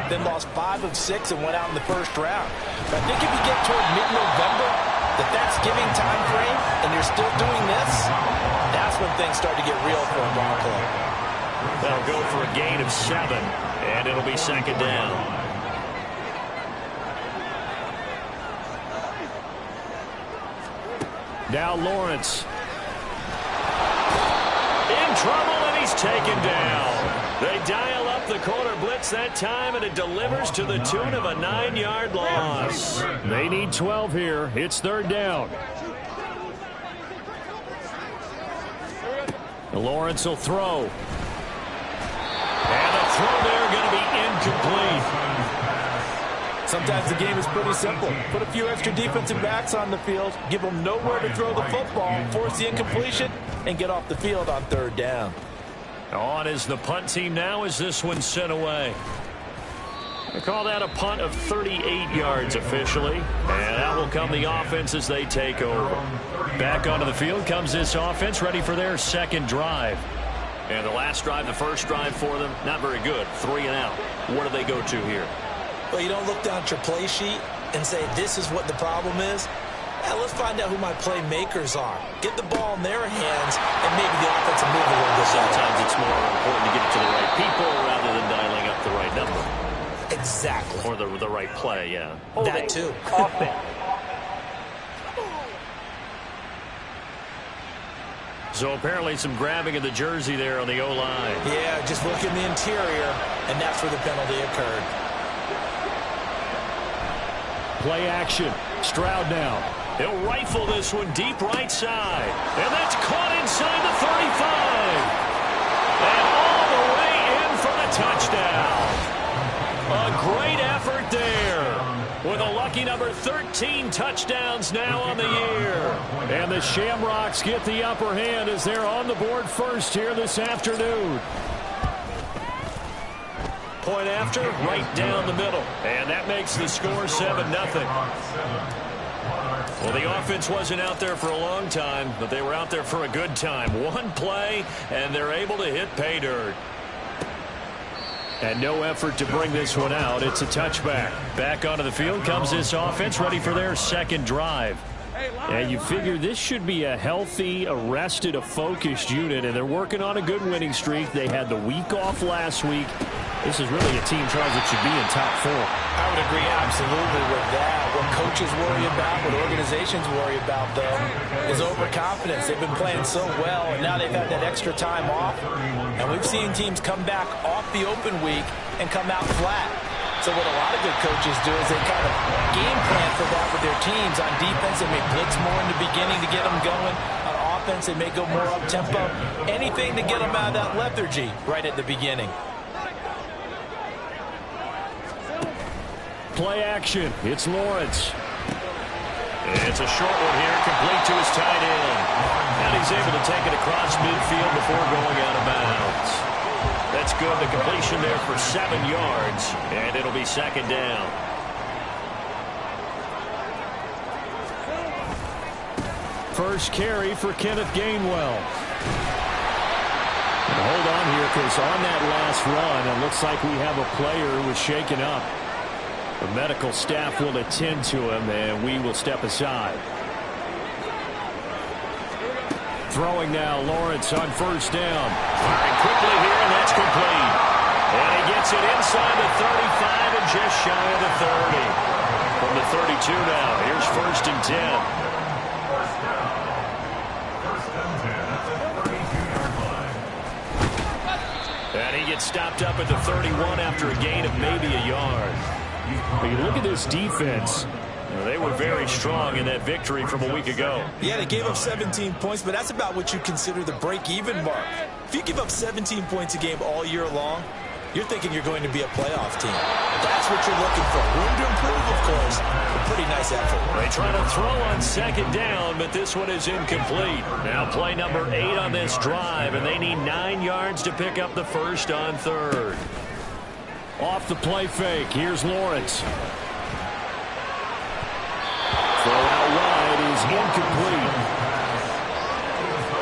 then lost 5 of 6 and went out in the first round. But I think if you get toward mid-November, the Thanksgiving time frame, and you're still doing this, that's when things start to get real for a ball club. They'll go for a gain of 7, and it'll be second down. Now Lawrence. In trouble, and he's taken down. They dial up the corner blitz that time, and it delivers to the tune of a 9-yard loss. They need 12 here. It's 3rd down. Lawrence will throw. And the throw there going to be incomplete. Sometimes the game is pretty simple. Put a few extra defensive backs on the field, give them nowhere to throw the football, force the incompletion, and get off the field on 3rd down. On is the punt team now as this one's sent away. They call that a punt of 38 yards officially. And out will come the offense as they take over. Back onto the field comes this offense, ready for their second drive. And the last drive, the first drive for them, not very good. 3 and out. What do they go to here? Well, you don't look down at your play sheet and say, this is what the problem is. Let's find out who my playmakers are. Get the ball in their hands, and maybe the offensive move a little bit. Sometimes it's more important to get it to the right people rather than dialing up the right number. Exactly. Or the right play, yeah. That too. So apparently some grabbing of the jersey there on the O-line. Yeah, just look in the interior, and that's where the penalty occurred. Play action. Stroud now. He'll rifle this one deep right side. And that's caught inside the 35. And all the way in for the touchdown. A great effort there. With a lucky number 13 touchdowns now on the year. And the Shamrocks get the upper hand as they're on the board first here this afternoon. Point after, right down the middle. And that makes the score 7-0. Well, the offense wasn't out there for a long time, but they were out there for a good time. One play, and they're able to hit pay dirt. And no effort to bring this one out. It's a touchback. Back onto the field comes this offense, ready for their second drive. And you figure this should be a healthy, a focused unit, and they're working on a good winning streak. They had the week off last week. This is really a team, Charles, that should be in top 4. I would agree absolutely with that. What coaches worry about, what organizations worry about, though, is overconfidence. They've been playing so well, and now they've had that extra time off. And we've seen teams come back off the open week and come out flat. So what a lot of good coaches do is they kind of game plan for that with their teams. On defense, they may blitz more in the beginning to get them going. On offense, they may go more up-tempo. Anything to get them out of that lethargy right at the beginning. Play action. It's Lawrence. It's a short one here, complete to his tight end. And he's able to take it across midfield before going out of bounds. That's good. The completion there for 7 yards, and it'll be second down. First carry for Kenneth Gainwell. And hold on here, because on that last run, it looks like we have a player who was shaken up. The medical staff will attend to him, and we will step aside. Throwing now, Lawrence on first down. Firing quickly here, and that's complete. And he gets it inside the 35 and just shy of the 30. From the 32 now, here's first and 10. First down. First and 10 at the 32-yard line. And he gets stopped up at the 31 after a gain of maybe a yard. But you look at this defense. They were very strong in that victory from a week ago. Yeah, they gave up 17 points, but that's about what you consider the break-even mark. If you give up 17 points a game all year long, you're thinking you're going to be a playoff team. That's what you're looking for. Room to improve, of course. A pretty nice effort. They try to throw on second down, but this one is incomplete. Now play number 8 on this drive, and they need 9 yards to pick up the first on third. Off the play fake, here's Lawrence. Throw out wide is incomplete.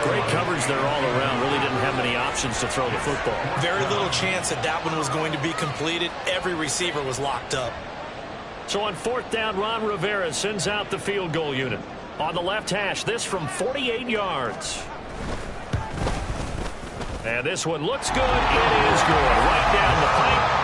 Great coverage there all around. Really didn't have many options to throw the football. Very little chance that that one was going to be completed. Every receiver was locked up. So on fourth down, Ron Rivera sends out the field goal unit. On the left hash, this from 48 yards. And this one looks good. It is good. Right down the pipe.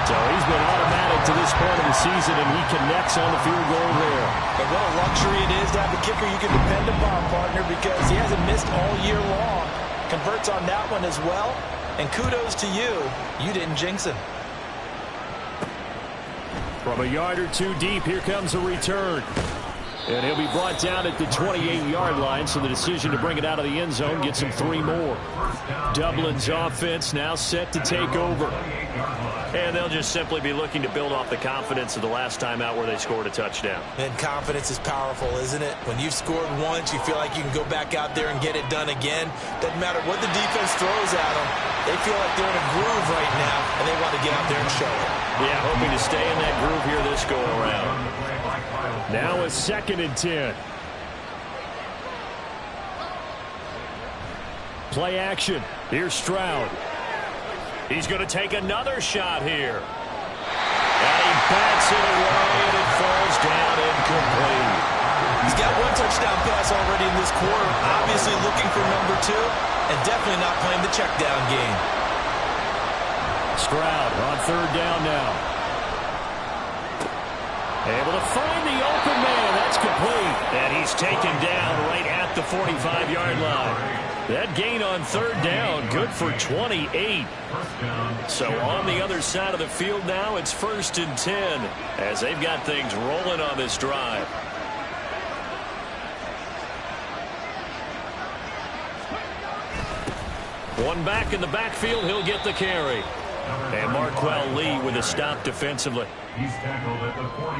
So he's been automatic to this point of the season, and he connects on the field goal there. But what a luxury it is to have a kicker you can depend upon, partner, because he hasn't missed all year long. Converts on that one as well. And kudos to you. You didn't jinx him. From a yard or two deep, here comes a return. And he'll be brought down at the 28-yard line, so the decision to bring it out of the end zone gets him 3 more. Dublin's offense now set to take over. And they'll just simply be looking to build off the confidence of the last time out where they scored a touchdown. And confidence is powerful, isn't it? When you've scored once, you feel like you can go back out there and get it done again. Doesn't matter what the defense throws at them. They feel like they're in a groove right now, and they want to get out there and show it. Yeah, hoping to stay in that groove here this go-around. Now a 2nd and 10. Play action. Here's Stroud. He's going to take another shot here. And he bats it away, and it falls down incomplete. He's got 1 touchdown pass already in this quarter. Obviously looking for number 2, and definitely not playing the check down game. Stroud on 3rd down now. Able to find the open man. That's complete. And he's taken down right at the 45-yard line. That gain on 3rd down, good for 28. So on the other side of the field now, it's 1st and 10 as they've got things rolling on this drive. One back in the backfield, he'll get the carry. And Marquell Lee with a stop defensively.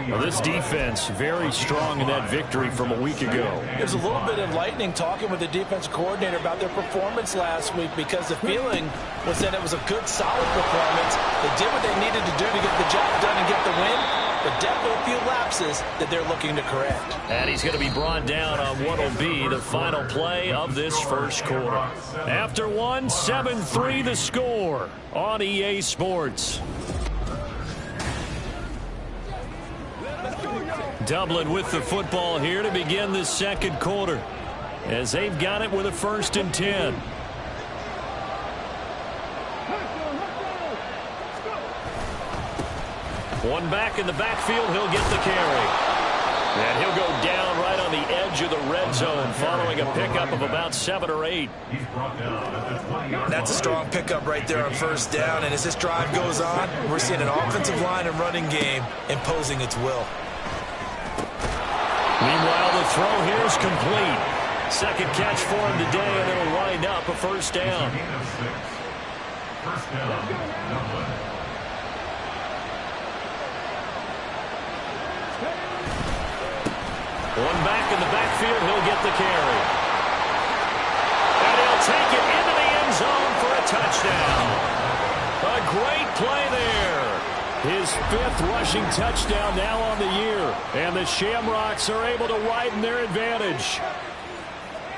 Well, this defense very strong in that victory from a week ago. There's a little bit enlightening talking with the defensive coordinator about their performance last week, because the feeling was that it was a good, solid performance. They did what they needed to do to get the job done and get the win, but definitely a few lapses that they're looking to correct. And he's going to be brought down on what will be the final play of this first quarter. After 1, 7-3 the score on EA Sports. Dublin with the football here to begin the second quarter, as they've got it with a 1st and 10. One back in the backfield, he'll get the carry. And he'll go down right on the edge of the red zone following a pickup of about 7 or 8. That's a strong pickup right there on 1st down, and as this drive goes on, we're seeing an offensive line and running game imposing its will. Meanwhile, the throw here is complete. Second catch for him today, and it'll wind up a 1st down. One back in the backfield, he'll get the carry. And he'll take it into the end zone for a touchdown. A great play there. His 5th rushing touchdown now on the year. And the Shamrocks are able to widen their advantage.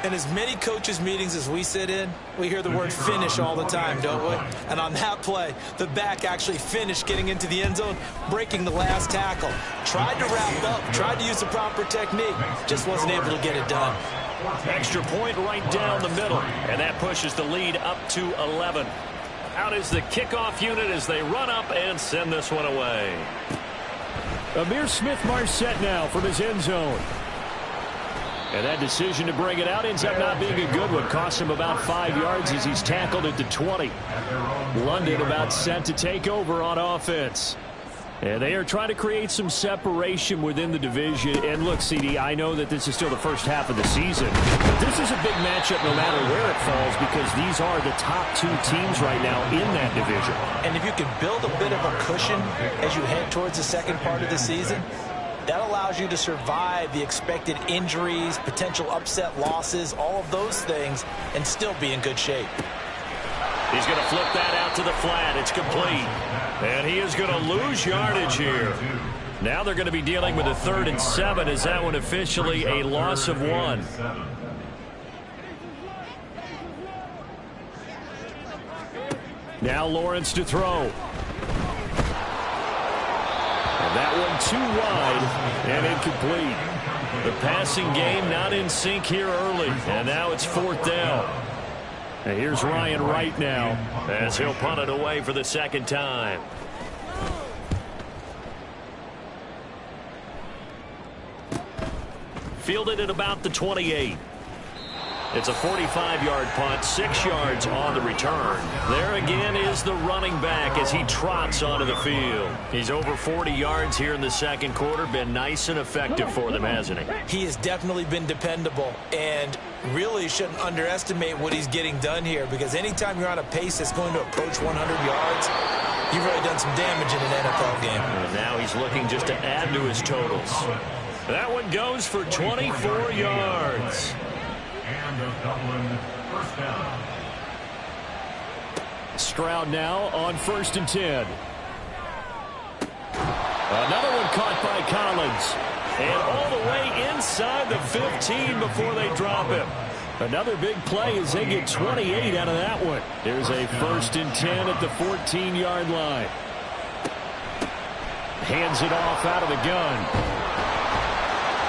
In as many coaches' meetings as we sit in, we hear the word finish all the time, don't we? And on that play, the back actually finished getting into the end zone, breaking the last tackle. Tried to wrap up, tried to use the proper technique, just wasn't able to get it done. Extra point right down the middle, and that pushes the lead up to 11. Out is the kickoff unit as they run up and send this one away. Amir Smith-Marset now from his end zone. And that decision to bring it out ends up not being a good one. Costs him about 5 yards as he's tackled at the 20. London about set to take over on offense. And they are trying to create some separation within the division. And look, CD, I know that this is still the first half of the season, but this is a big matchup no matter where it falls, because these are the top 2 teams right now in that division. And if you can build a bit of a cushion as you head towards the second part of the season, that allows you to survive the expected injuries, potential upset losses, all of those things, and still be in good shape. He's going to flip that out to the flat. It's complete. And he is going to lose yardage here. Now they're going to be dealing with a 3rd and 7. Is that one officially a loss of 1? Now Lawrence to throw. And that one too wide and incomplete. The passing game not in sync here early. And now it's 4th down. And here's Ryan Wright now as he'll punt it away for the 2nd time. Fielded at about the 28. It's a 45-yard punt, 6 yards on the return. There again is the running back as he trots onto the field. He's over 40 yards here in the second quarter. Been nice and effective for them, hasn't he? He has definitely been dependable, and really shouldn't underestimate what he's getting done here, because anytime you're on a pace that's going to approach 100 yards, you've really done some damage in an NFL game. And now he's looking just to add to his totals. That one goes for 24 yards. And a Dublin first down. Stroud now on 1st and 10. Another one caught by Collins. And all the way inside the 15 before they drop him. Another big play as they get 28 out of that one. There's a 1st and 10 at the 14-yard line. Hands it off out of the gun.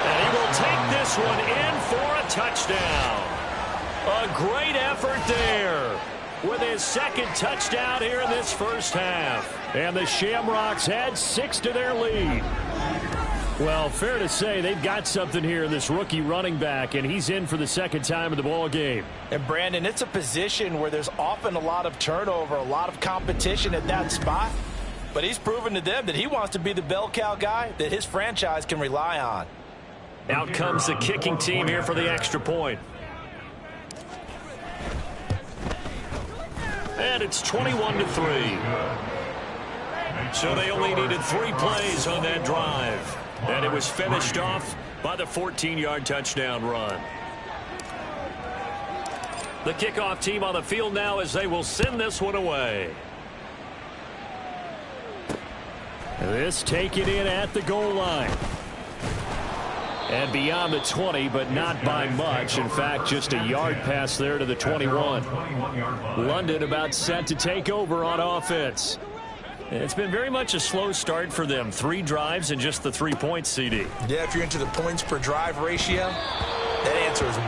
And he will take this one in for a touchdown. A great effort there with his second touchdown here in this first half. And the Shamrocks add 6 to their lead. Well, fair to say they've got something here in this rookie running back, and he's in for the second time in the ball game. And Brandon, it's a position where there's often a lot of turnover, a lot of competition at that spot. But he's proven to them that he wants to be the bell cow guy that his franchise can rely on. Out comes the kicking team here for the extra point. And it's 21-3. So they only needed 3 plays on that drive. And it was finished off by the 14-yard touchdown run. The kickoff team on the field now as they will send this one away. This taken in at the goal line. And beyond the 20, but not by much. In fact, just a yard pass there to the 21. London about set to take over on offense. It's been very much a slow start for them. 3 drives and just the 3 points, CD. Yeah, if you're into the points per drive ratio, that answer is 1.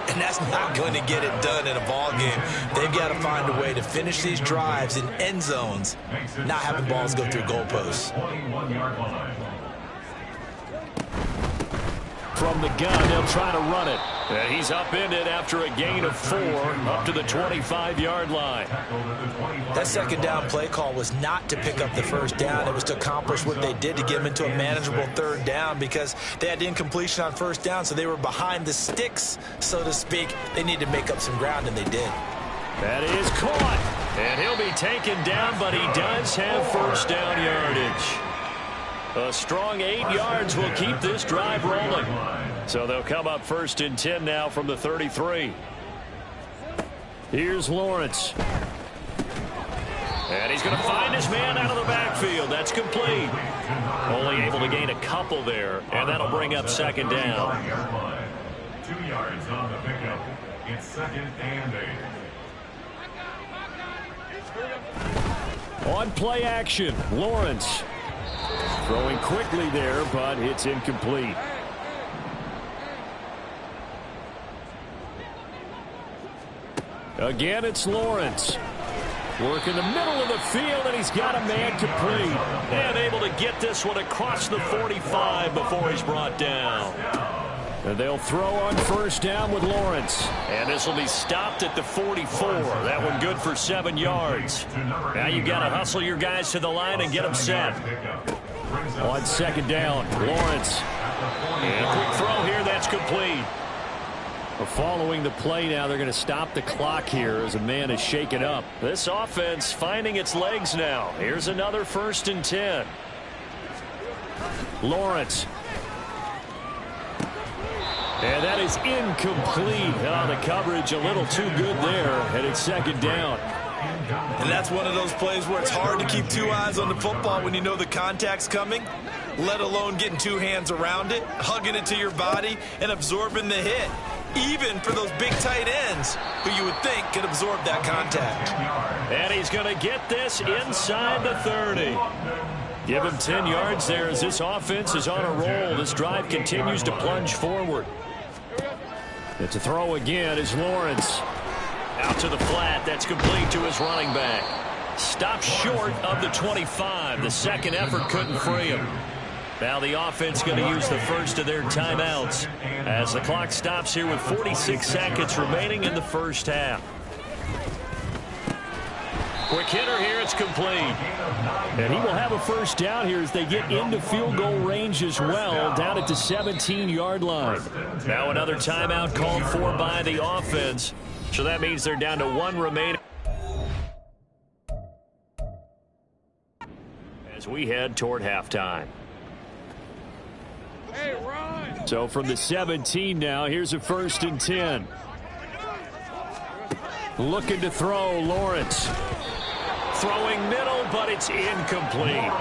And that's not going to get it done in a ball game. They've got to find a way to finish these drives in end zones, not having balls go through goalposts. From the gun, they'll try to run it. And he's upended after a gain of 4 up to the 25-yard line. That second down play call was not to pick up the first down. It was to accomplish what they did to get them into a manageable 3rd down, because they had incompletion on 1st down, so they were behind the sticks, so to speak. They needed to make up some ground, and they did. That is caught. And he'll be taken down, but he does have 1st down yardage. A strong 8 yards will keep this drive rolling. So they'll come up 1st and 10 now from the 33. Here's Lawrence. And he's going to find his man out of the backfield. That's complete. Only able to gain a couple there, and that'll bring up 2nd down. 2 yards on the pickup. It's 2nd and 8. On play action, Lawrence. Throwing quickly there, but it's incomplete. Again, it's Lawrence. Work in the middle of the field, and he's got a man complete. And able to get this one across the 45 before he's brought down. And they'll throw on 1st down with Lawrence. And this will be stopped at the 44. That one good for 7 yards. Now you got to hustle your guys to the line and get them set. On 2nd down, Lawrence. And a quick throw here, that's complete. Following the play now, they're going to stop the clock here as a man is shaken up. This offense finding its legs now. Here's another 1st and 10. Lawrence. And that is incomplete. Oh, the coverage a little too good there, and it's 2nd down. And that's one of those plays where it's hard to keep 2 eyes on the football when you know the contact's coming, let alone getting 2 hands around it, hugging it to your body, and absorbing the hit. Even for those big tight ends who you would think could absorb that contact. And he's going to get this inside the 30. Give him 10 yards there as this offense is on a roll. This drive continues to plunge forward. It's a throw again is Lawrence. Out to the flat. That's complete to his running back. Stopped short of the 25. The second effort couldn't free him. Now the offense going to use the first of their timeouts as the clock stops here with 46 seconds remaining in the first half. Quick hitter here, it's complete. And he will have a first down here as they get into field goal range as well, down at the 17-yard line. Now another timeout called for by the offense. So that means they're down to one remaining as we head toward halftime. Hey, Ron. So from the 17 now, here's a 1st and 10. Looking to throw, Lawrence. Throwing middle, but it's incomplete.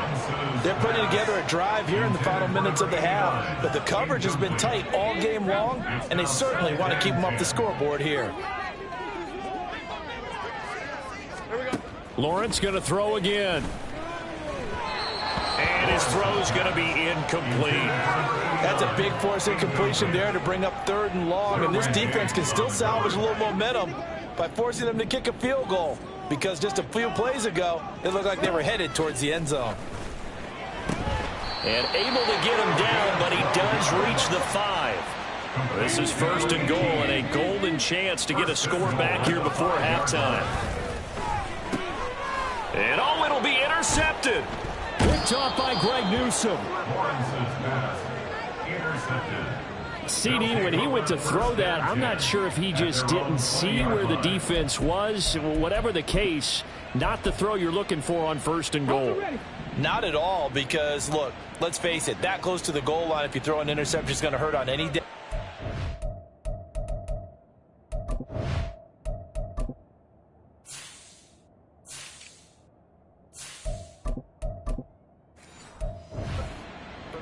They're putting together a drive here in the final minutes of the half, but the coverage has been tight all game long, and they certainly want to keep them off the scoreboard here. Lawrence going to throw again. And his throw's going to be incomplete. That's a big force incompletion there to bring up 3rd and long, and this defense can still salvage a little momentum by forcing them to kick a field goal, because just a few plays ago, it looked like they were headed towards the end zone. And able to get him down, but he does reach the 5. This is 1st and goal, and a golden chance to get a score back here before halftime. And oh, it'll be intercepted. Picked off by Greg Newsome. CD, when he went to throw that, I'm not sure if he just didn't see where the defense was. Whatever the case, not the throw you're looking for on 1st and goal. Not at all, because, look, let's face it, that close to the goal line, if you throw an interception, is going to hurt on any day.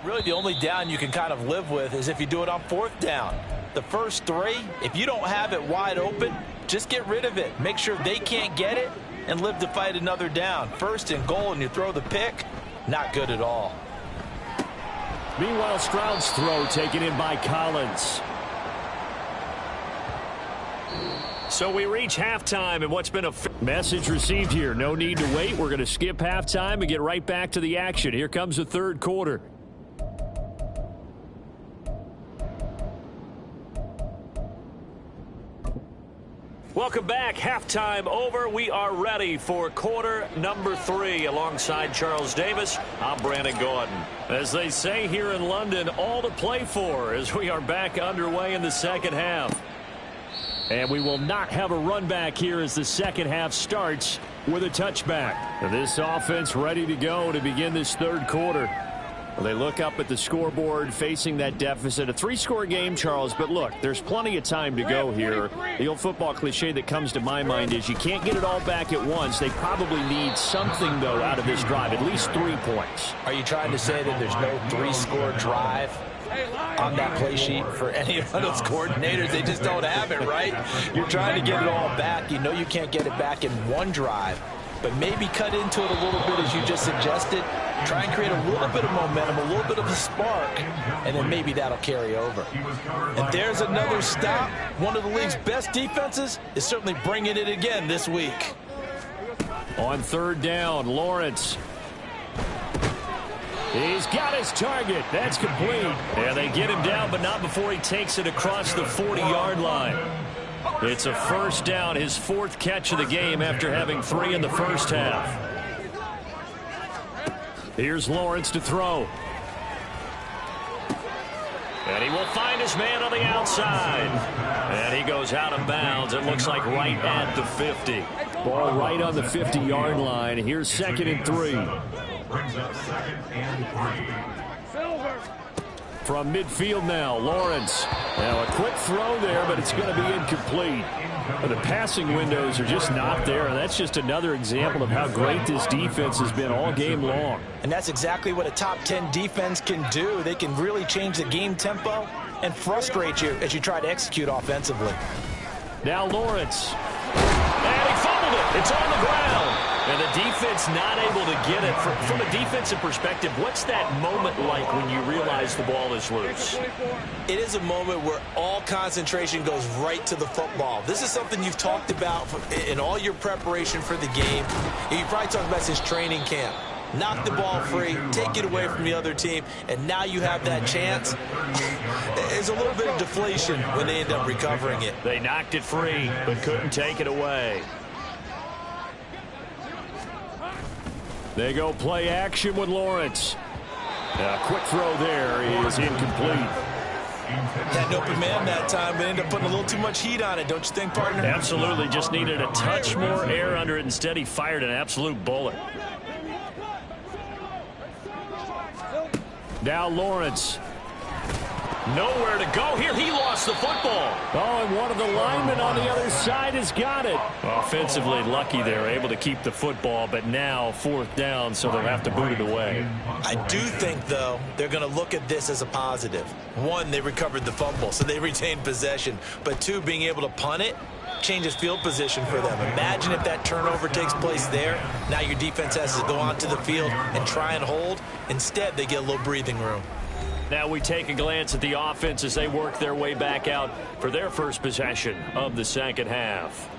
Really, the only down you can kind of live with is if you do it on 4th down. The first 3, if you don't have it wide open, just get rid of it. Make sure they can't get it and live to fight another down. 1st and goal and you throw the pick, not good at all. Meanwhile, Stroud's throw taken in by Collins. So we reach halftime, and what's been a message received here. No need to wait. We're going to skip halftime and get right back to the action. Here comes the 3rd quarter. Welcome back. Halftime over. We are ready for quarter number 3. Alongside Charles Davis, I'm Brandon Gordon. As they say here in London, all to play for as we are back underway in the second half. And we will not have a run back here as the second half starts with a touchback. This offense ready to go to begin this 3rd quarter. Well, they look up at the scoreboard facing that deficit. A 3-score game, Charles, but look, there's plenty of time to go here. The old football cliche that comes to my mind is you can't get it all back at once. They probably need something, though, out of this drive, at least 3 points. Are you trying to say that there's no 3-score drive on that play sheet for any of those coordinators? They just don't have it, right? You're trying to get it all back. You know you can't get it back in one drive, but maybe cut into it a little bit as you just suggested. Try and create a little bit of momentum, a little bit of a spark, and then maybe that'll carry over. And there's another stop. One of the league's best defenses is certainly bringing it again this week. On 3rd down, Lawrence. He's got his target. That's complete. And they get him down, but not before he takes it across the 40-yard line. It's a 1st down, his 4th catch of the game after having 3 in the first half. Here's Lawrence to throw. And he will find his man on the outside. And he goes out of bounds. It looks like right at the 50. Ball right on the 50-yard line. Here's 2nd and 3. Brings up 2nd and 3. From midfield now, Lawrence. Now a quick throw there, but it's going to be incomplete. The passing windows are just not there, and that's just another example of how great this defense has been all game long. And that's exactly what a top 10 defense can do. They can really change the game tempo and frustrate you as you try to execute offensively. Now Lawrence. And he fumbled it. It's on the ground. And the defense not able to get it. From a defensive perspective, what's that moment like when you realize the ball is loose? It is a moment where all concentration goes right to the football. This is something you've talked about in all your preparation for the game. You probably talked about since training camp. knock the ball free, take it away from the other team, and now you have that chance. There's a little bit of deflation when they end up recovering it. They knocked it free, but couldn't take it away. They go play action with Lawrence. A quick throw there is incomplete. Had an open man that time, but ended up putting a little too much heat on it, don't you think, partner? Absolutely. Just needed a touch more air under it. Instead, he fired an absolute bullet. Now Lawrence. Nowhere to go here. He lost the football. Oh, and one of the linemen on the other side has got it. Offensively lucky they're able to keep the football, but now 4th down, so they'll have to boot it away. I do think, though, they're going to look at this as a positive. 1, they recovered the fumble, so they retained possession. But 2, being able to punt it changes field position for them. Imagine if that turnover takes place there. Now your defense has to go onto the field and try and hold. Instead, they get a little breathing room. Now we take a glance at the offense as they work their way back out for their first possession of the second half.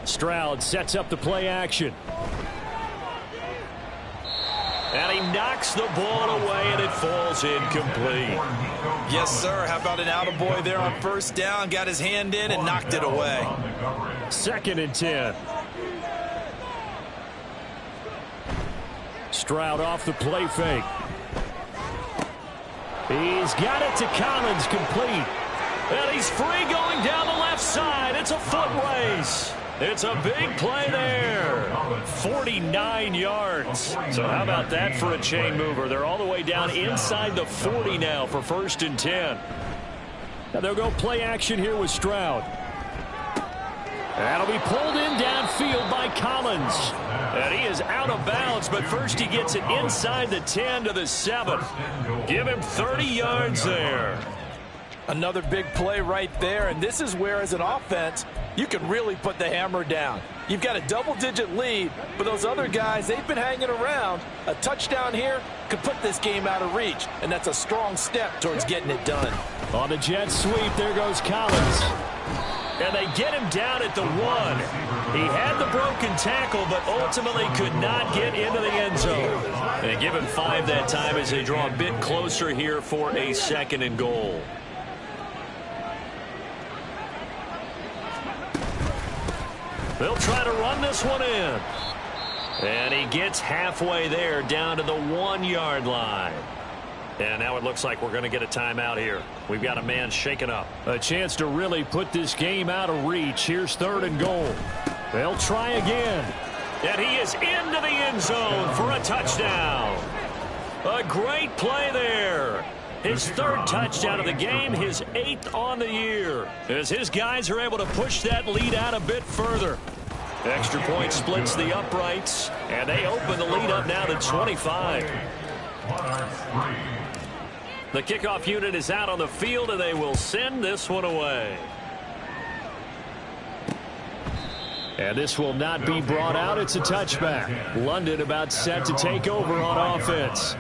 Stroud sets up the play action. And he knocks the ball away, and it falls incomplete. Yes, sir. How about an attaboy there on 1st down? Got his hand in and knocked it away. 2nd and 10. Stroud off the play fake. He's got it to Collins, complete. And he's free going down the left side. It's a foot race. It's a big play there. 49 yards. So how about that for a chain mover? They're all the way down inside the 40 now for 1st and 10. Now they'll go play action here with Stroud. That'll be pulled in downfield by Collins. And he is out of bounds, but first he gets it inside the 10 to the 7. Give him 30 yards there. Another big play right there, and this is where, as an offense, you can really put the hammer down. You've got a double-digit lead, but those other guys, they've been hanging around. A touchdown here could put this game out of reach, and that's a strong step towards getting it done. On the jet sweep, there goes Collins. And they get him down at the 1. He had the broken tackle, but ultimately could not get into the end zone. They give him 5 that time as they draw a bit closer here for a 2nd and goal. They'll try to run this one in. And he gets halfway there down to the 1-yard line. And now it looks like we're going to get a timeout here. We've got a man shaken up. A chance to really put this game out of reach. Here's 3rd and goal. They'll try again. And he is into the end zone for a touchdown. A great play there. His 3rd touchdown of the game, his 8th on the year, as his guys are able to push that lead out a bit further. Extra point splits the uprights, and they open the lead up now to 25. The kickoff unit is out on the field, and they will send this one away. And this will not be brought out. It's a touchback. London about set to take over on offense.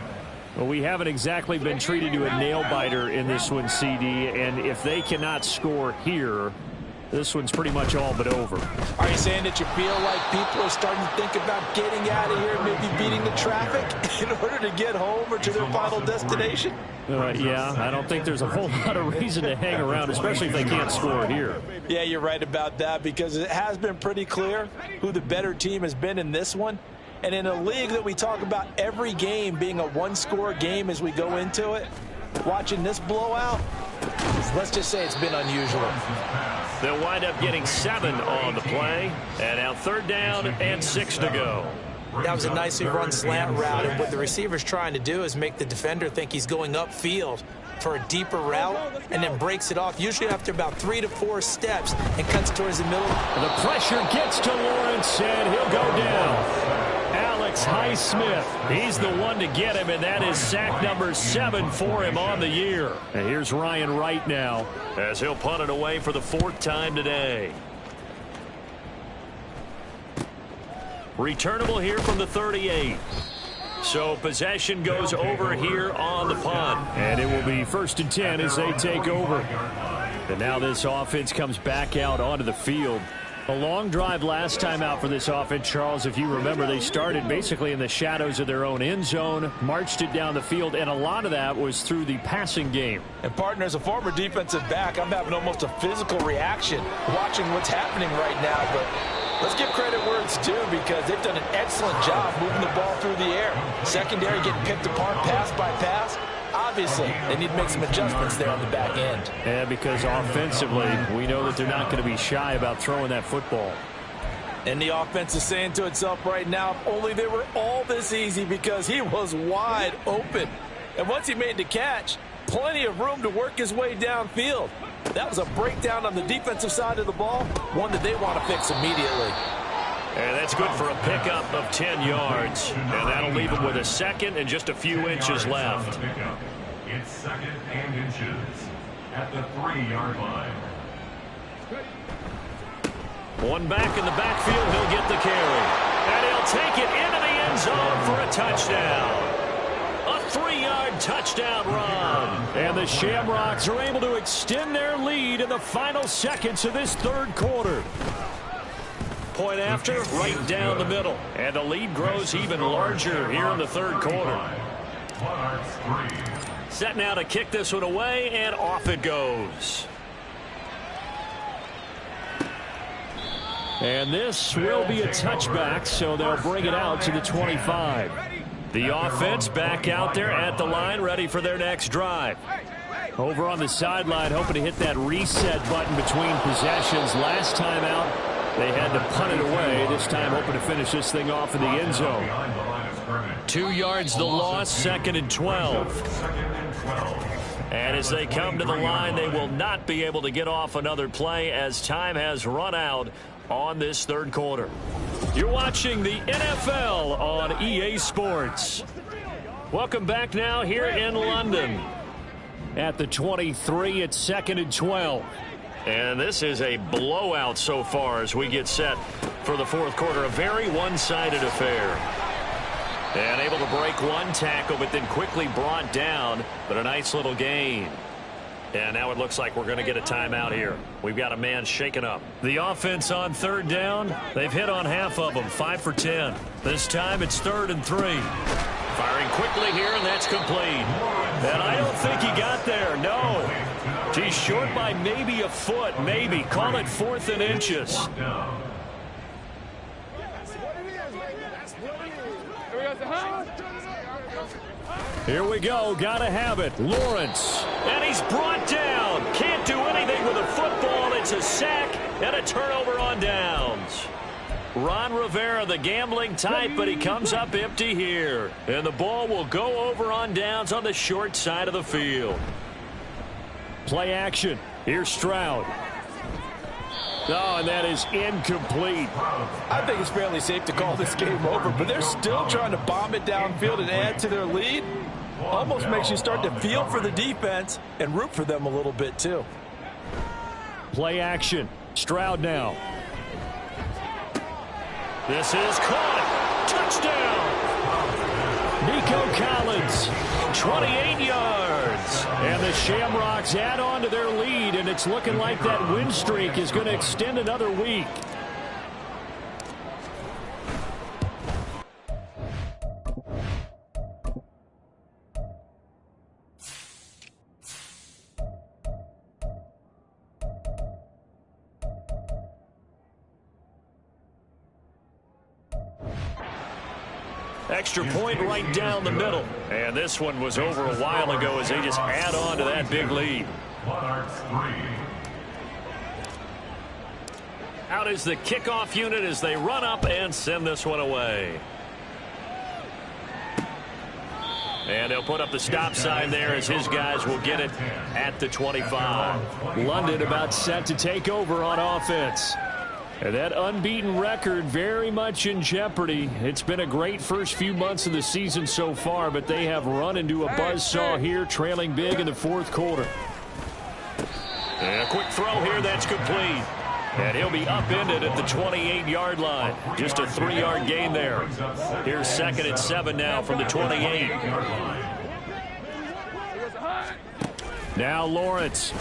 Well, we haven't exactly been treated to a nail-biter in this one, CD, and if they cannot score here, this one's pretty much all but over. Are you saying that you feel like people are starting to think about getting out of here, maybe beating the traffic in order to get home or to their final destination? Yeah, I don't think there's a whole lot of reason to hang around, especially if they can't score here. Yeah, you're right about that, because it has been pretty clear who the better team has been in this one. And in a league that we talk about every game being a 1-score game as we go into it, watching this blowout, let's just say it's been unusual. They'll wind up getting 7 on the play. And now 3rd down and 6 to go. That was a nicely run slant route, and what the receiver's trying to do is make the defender think he's going upfield for a deeper route, and then breaks it off, usually after about 3 to 4 steps, and cuts towards the middle. And the pressure gets to Lawrence, and he'll go down. Alex Highsmith. He's the one to get him, and that is sack number 7 for him on the year. And here's Ryan Wright now as he'll punt it away for the 4th time today. Returnable here from the 38. So possession goes over here on the punt. And it will be 1st and 10 as they take over. And now this offense comes back out onto the field. A long drive last time out for this offense, Charles. If you remember, they started basically in the shadows of their own end zone, marched it down the field, and a lot of that was through the passing game. And, partner, as a former defensive back, I'm having almost a physical reaction watching what's happening right now. But let's give credit where it's due because they've done an excellent job moving the ball through the air. Secondary getting picked apart pass by pass. Obviously, they need to make some adjustments there on the back end. Yeah, because offensively, we know that they're not going to be shy about throwing that football. And the offense is saying to itself right now, if only they were all this easy because he was wide open. And once he made the catch, plenty of room to work his way downfield. That was a breakdown on the defensive side of the ball, one that they want to fix immediately. And that's good for a pickup of 10 yards. And that'll leave him with a second and just a few inches left. It's 2nd and inches at the 3-yard line. One back in the backfield, he'll get the carry. And he'll take it into the end zone for a touchdown. A 3-yard touchdown run. And the Shamrocks are able to extend their lead in the final seconds of this 3rd quarter. Point after, right down the middle. And the lead grows even larger here in the 3rd quarter. Set now to kick this one away, and off it goes. And this will be a touchback, so they'll bring it out to the 25. The offense back out there at the line, ready for their next drive. Over on the sideline, hoping to hit that reset button between possessions. Last time out, they had to punt it away. This time hoping to finish this thing off in the end zone. 2 yards the loss, 2nd and 12. And as they come to the line, they will not be able to get off another play as time has run out on this 3rd quarter. You're watching the NFL on EA Sports. Welcome back now here in London. At the 23, it's 2nd and 12. And this is a blowout so far as we get set for the 4th quarter. A very one-sided affair. And able to break one tackle, but then quickly brought down. But a nice little gain. And now it looks like we're going to get a timeout here. We've got a man shaken up. The offense on 3rd down, they've hit on half of them, 5 for 10. This time it's 3rd and 3. Firing quickly here, and that's complete. And I don't think he got there, no. He's short by maybe a foot, maybe. Call it 4th and inches. Here we go. Got to have it. Lawrence. And he's brought down. Can't do anything with a football. It's a sack and a turnover on downs. Ron Rivera, the gambling type, but he comes up empty here. And the ball will go over on downs on the short side of the field. Play action. Here's Stroud. Oh, and that is incomplete. I think it's fairly safe to call this game over, but they're still trying to bomb it downfield and add to their lead. Almost makes you start to feel for the defense and root for them a little bit, too. Play action. Stroud now. This is caught. Touchdown. Nico Collins, 28 yards. And the Shamrocks add on to their lead, and it's looking like that win streak is going to extend another week. Extra point right down the middle. And this one was over a while ago as they just add on to that big lead. Out is the kickoff unit as they run up and send this one away. And they'll put up the stop sign there as his guys will get it at the 25. London about set to take over on offense. And that unbeaten record very much in jeopardy. It's been a great first few months of the season so far, but they have run into a buzzsaw here, trailing big in the fourth quarter. And a quick throw here that's complete. And he'll be upended at the 28-yard line. Just a 3-yard gain there. Here's 2nd and 7 now from the 28. Now Lawrence.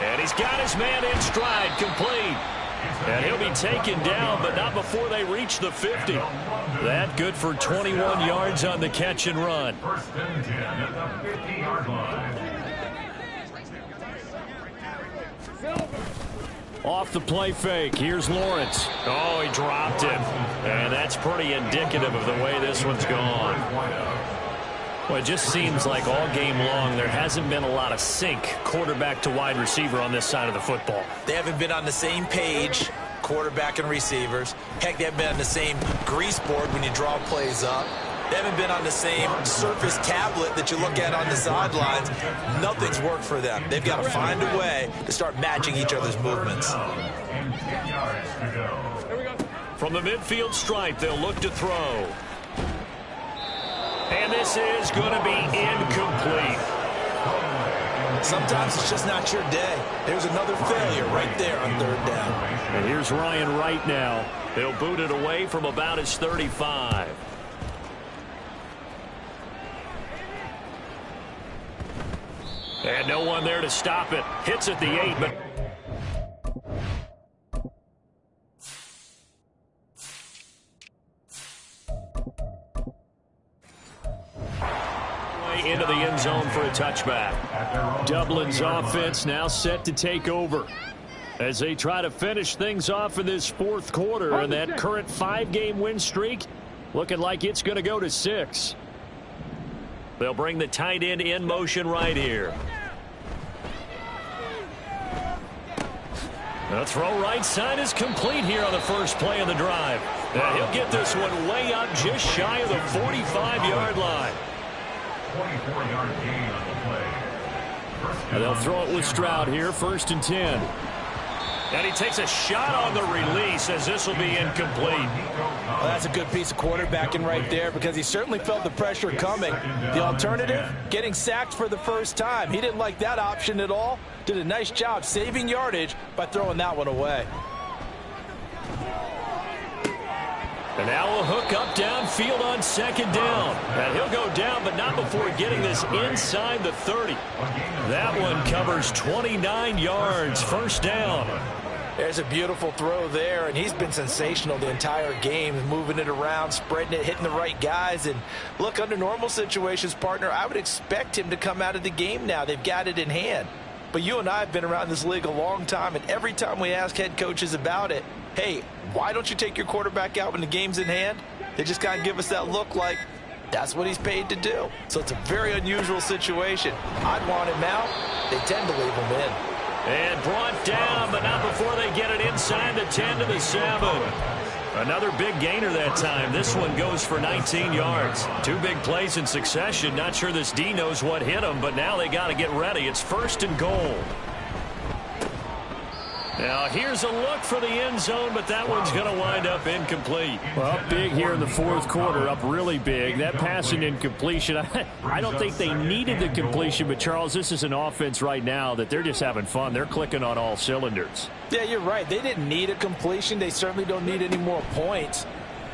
And he's got his man in stride, complete. And he'll be taken down, but not before they reach the 50. That good for 21 yards on the catch and run. 1st and 10 at the 50-yard line. Off the play fake. Here's Lawrence. Oh, he dropped him. And that's pretty indicative of the way this one's gone. Well, it just seems like all game long there hasn't been a lot of sync quarterback to wide receiver on this side of the football. They haven't been on the same page, quarterback and receivers. Heck, they haven't been on the same grease board when you draw plays up. They haven't been on the same Surface tablet that you look at on the sidelines. Nothing's worked for them. They've got to find a way to start matching each other's movements. From the midfield stripe, they'll look to throw. And this is going to be incomplete. Sometimes it's just not your day. There's another failure right there on 3rd down. And here's Ryan right now. They'll boot it away from about his 35. And no one there to stop it. Hits at the 8, but into the end zone for a touchback. Dublin's offense now set to take over as they try to finish things off in this fourth quarter, and that current 5-game win streak looking like it's going to go to 6. They'll bring the tight end in motion right here. The throw right side is complete here on the first play of the drive. And he'll get this one way up just shy of the 45-yard line. 24-yard gain on the play. And they'll throw it with Stroud here, 1st and 10. And he takes a shot on the release as this will be incomplete. Well, that's a good piece of quarterbacking right there because he certainly felt the pressure coming. The alternative, getting sacked for the first time. He didn't like that option at all. Did a nice job saving yardage by throwing that one away. And now a hook up downfield on 2nd down. And he'll go down, but not before getting this inside the 30. That one covers 29 yards, 1st down. There's a beautiful throw there, and he's been sensational the entire game, moving it around, spreading it, hitting the right guys. And look, under normal situations, partner, I would expect him to come out of the game now. They've got it in hand. But you and I have been around this league a long time, and every time we ask head coaches about it, hey, why don't you take your quarterback out when the game's in hand? They just kind of give us that look like that's what he's paid to do. So it's a very unusual situation. I'd want him out. They tend to leave him in. And brought down, but not before they get it inside the 10 to the 7. Another big gainer that time. This one goes for 19 yards. 2 big plays in succession. Not sure this D knows what hit him, but now they got to get ready. It's 1st and goal. Now here's a look for the end zone, but that one's going to wind up incomplete. Well, up big here in the fourth quarter, up really big. That passing incompletion, I don't think they needed the completion, but Charles, this is an offense right now that they're just having fun. They're clicking on all cylinders. Yeah, you're right. They didn't need a completion. They certainly don't need any more points,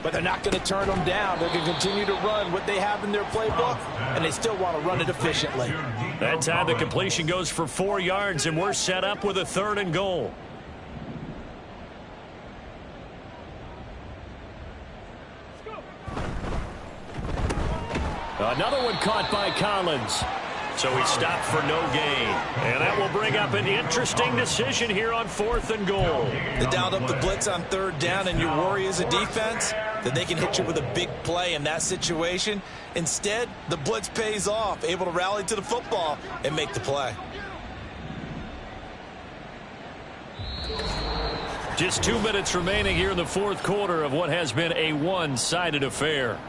but they're not going to turn them down. They're going to continue to run what they have in their playbook, and they still want to run it efficiently. That time the completion goes for 4 yards, and we're set up with a 3rd and goal. Another one caught by Collins. So he stopped for no gain. And that will bring up an interesting decision here on 4th and goal. They dialed up the blitz on 3rd down, and you worry as a defense that they can hit you with a big play in that situation. Instead, the blitz pays off, able to rally to the football and make the play. Just 2 minutes remaining here in the fourth quarter of what has been a one-sided affair.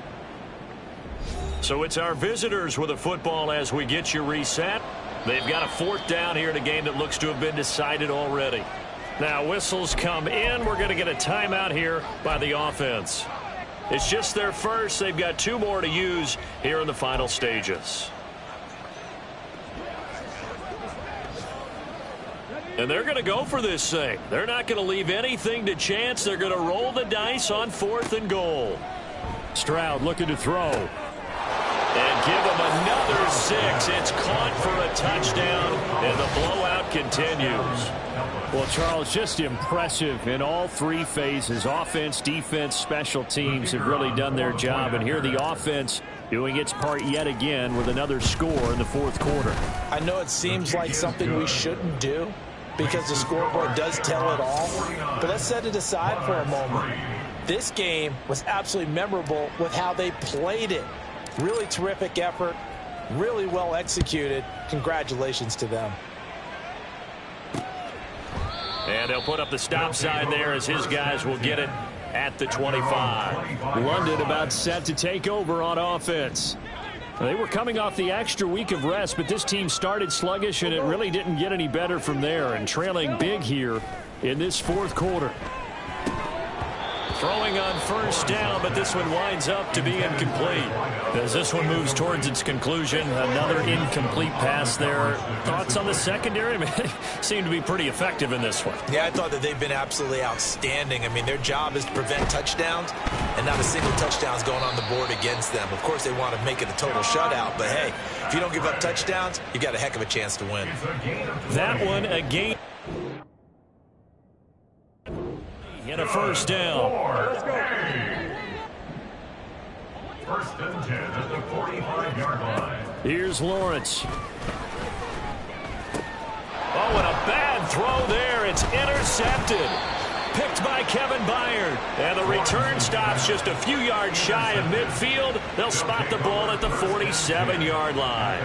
So it's our visitors with a football as we get you reset. They've got a 4th down here in a game that looks to have been decided already. Now whistles come in. We're going to get a timeout here by the offense. It's just their first. They've got 2 more to use here in the final stages. And they're going to go for this thing. They're not going to leave anything to chance. They're going to roll the dice on 4th and goal. Stroud looking to throw. And give him another 6. It's caught for a touchdown, and the blowout continues. Well, Charles, just impressive in all 3 phases. Offense, defense, special teams have really done their job. And here the offense doing its part yet again with another score in the 4th quarter. I know it seems like something we shouldn't do because the scoreboard does tell it all. But let's set it aside for a moment. This game was absolutely memorable with how they played it. Really terrific effort, really well executed. Congratulations to them. And they'll put up the stop sign there as his guys will get it at the 25. London about set to take over on offense. They were coming off the extra week of rest, but this team started sluggish, and it really didn't get any better from there, and trailing big here in this 4th quarter. Throwing on 1st down, but this one winds up to be incomplete. As this one moves towards its conclusion, another incomplete pass there. Thoughts on the secondary? I mean, they seem to be pretty effective in this one. Yeah, I thought that they've been absolutely outstanding. I mean, their job is to prevent touchdowns, and not a single touchdown is going on the board against them. Of course, they want to make it a total shutout, but hey, if you don't give up touchdowns, you got a heck of a chance to win. That one again. And a 1st down. First and 10 at the 45-yard line. Here's Lawrence. Oh, and a bad throw there. It's intercepted. Picked by Kevin Byard. And the return stops just a few yards shy of midfield. They'll spot the ball at the 47-yard line.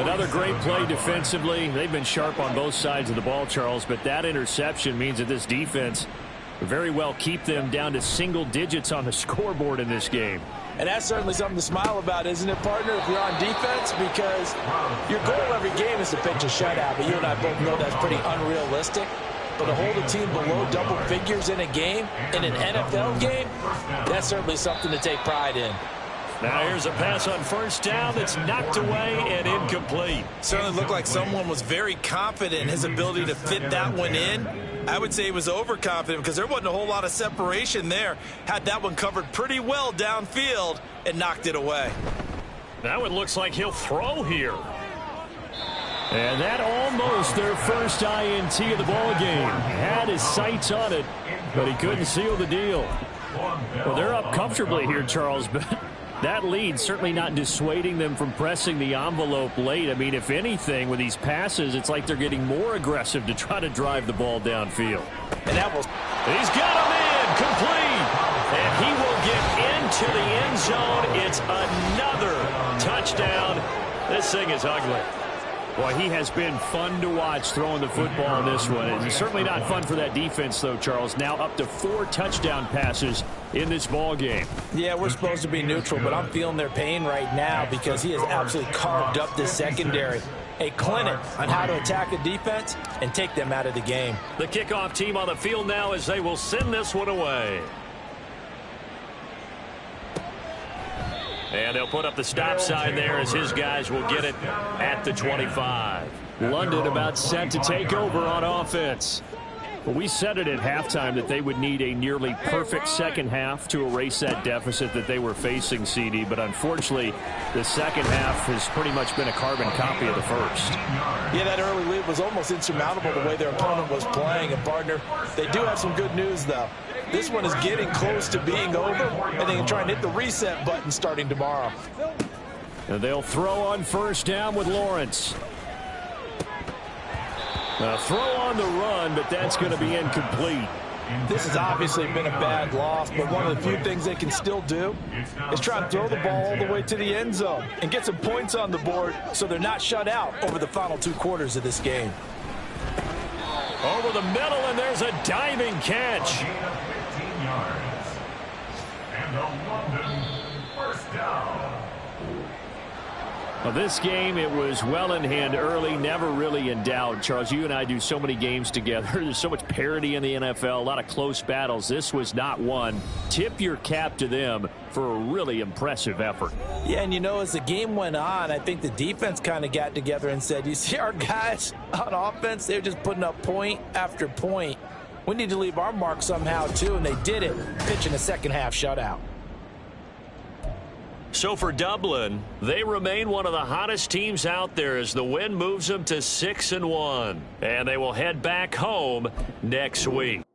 Another great play defensively. They've been sharp on both sides of the ball, Charles, but that interception means that this defense very well keep them down to single digits on the scoreboard in this game. And that's certainly something to smile about, isn't it, partner, if you're on defense? Because your goal every game is to pitch a shutout, but you and I both know that's pretty unrealistic. But to hold a team below double figures in a game, in an NFL game, that's certainly something to take pride in. Now here's a pass on 1st down that's knocked away and incomplete. Certainly looked like someone was very confident in his ability to fit that one in. I would say he was overconfident because there wasn't a whole lot of separation there. Had that one covered pretty well downfield and knocked it away. That one looks like he'll throw here. And that almost their first INT of the ball game. Had his sights on it, but he couldn't seal the deal. Well, they're up comfortably here, Charles, but that lead certainly not dissuading them from pressing the envelope late. I mean, if anything, with these passes, it's like they're getting more aggressive to try to drive the ball downfield. And that was... He's got him in, complete. And he will get into the end zone. It's another touchdown. This thing is ugly. Boy, he has been fun to watch throwing the football in this one. It's certainly not fun for that defense, though, Charles. Now up to 4 touchdown passes in this ball game. Yeah, we're supposed to be neutral, but I'm feeling their pain right now because he has absolutely carved up this secondary. A clinic on how to attack a defense and take them out of the game. The kickoff team on the field now as they will send this one away. And they'll put up the stop sign there as his guys will get it at the 25. London about set to take over on offense. Well, we said it at halftime that they would need a nearly perfect second half to erase that deficit that they were facing, CD. But unfortunately, the second half has pretty much been a carbon copy of the first. Yeah, that early lead was almost insurmountable the way their opponent was playing. And, partner, they do have some good news, though. This one is getting close to being over, and they can try and hit the reset button starting tomorrow. And they'll throw on 1st down with Lawrence. A throw on the run, but that's going to be incomplete. This has obviously been a bad loss, but one of the few things they can still do is try and throw the ball all the way to the end zone and get some points on the board so they're not shut out over the final 2 quarters of this game. Over the middle, and there's a diving catch. 15 yards. And the London 1st down. Well, this game, it was well in hand early, never really in doubt. Charles, you and I do so many games together. There's so much parity in the NFL, a lot of close battles. This was not one. Tip your cap to them for a really impressive effort. Yeah, and you know, as the game went on, I think the defense kind of got together and said, you see our guys on offense, they're just putting up point after point. We need to leave our mark somehow, too, and they did it, pitching a second-half shutout. So for Dublin, they remain one of the hottest teams out there as the win moves them to 6-1. And they will head back home next week.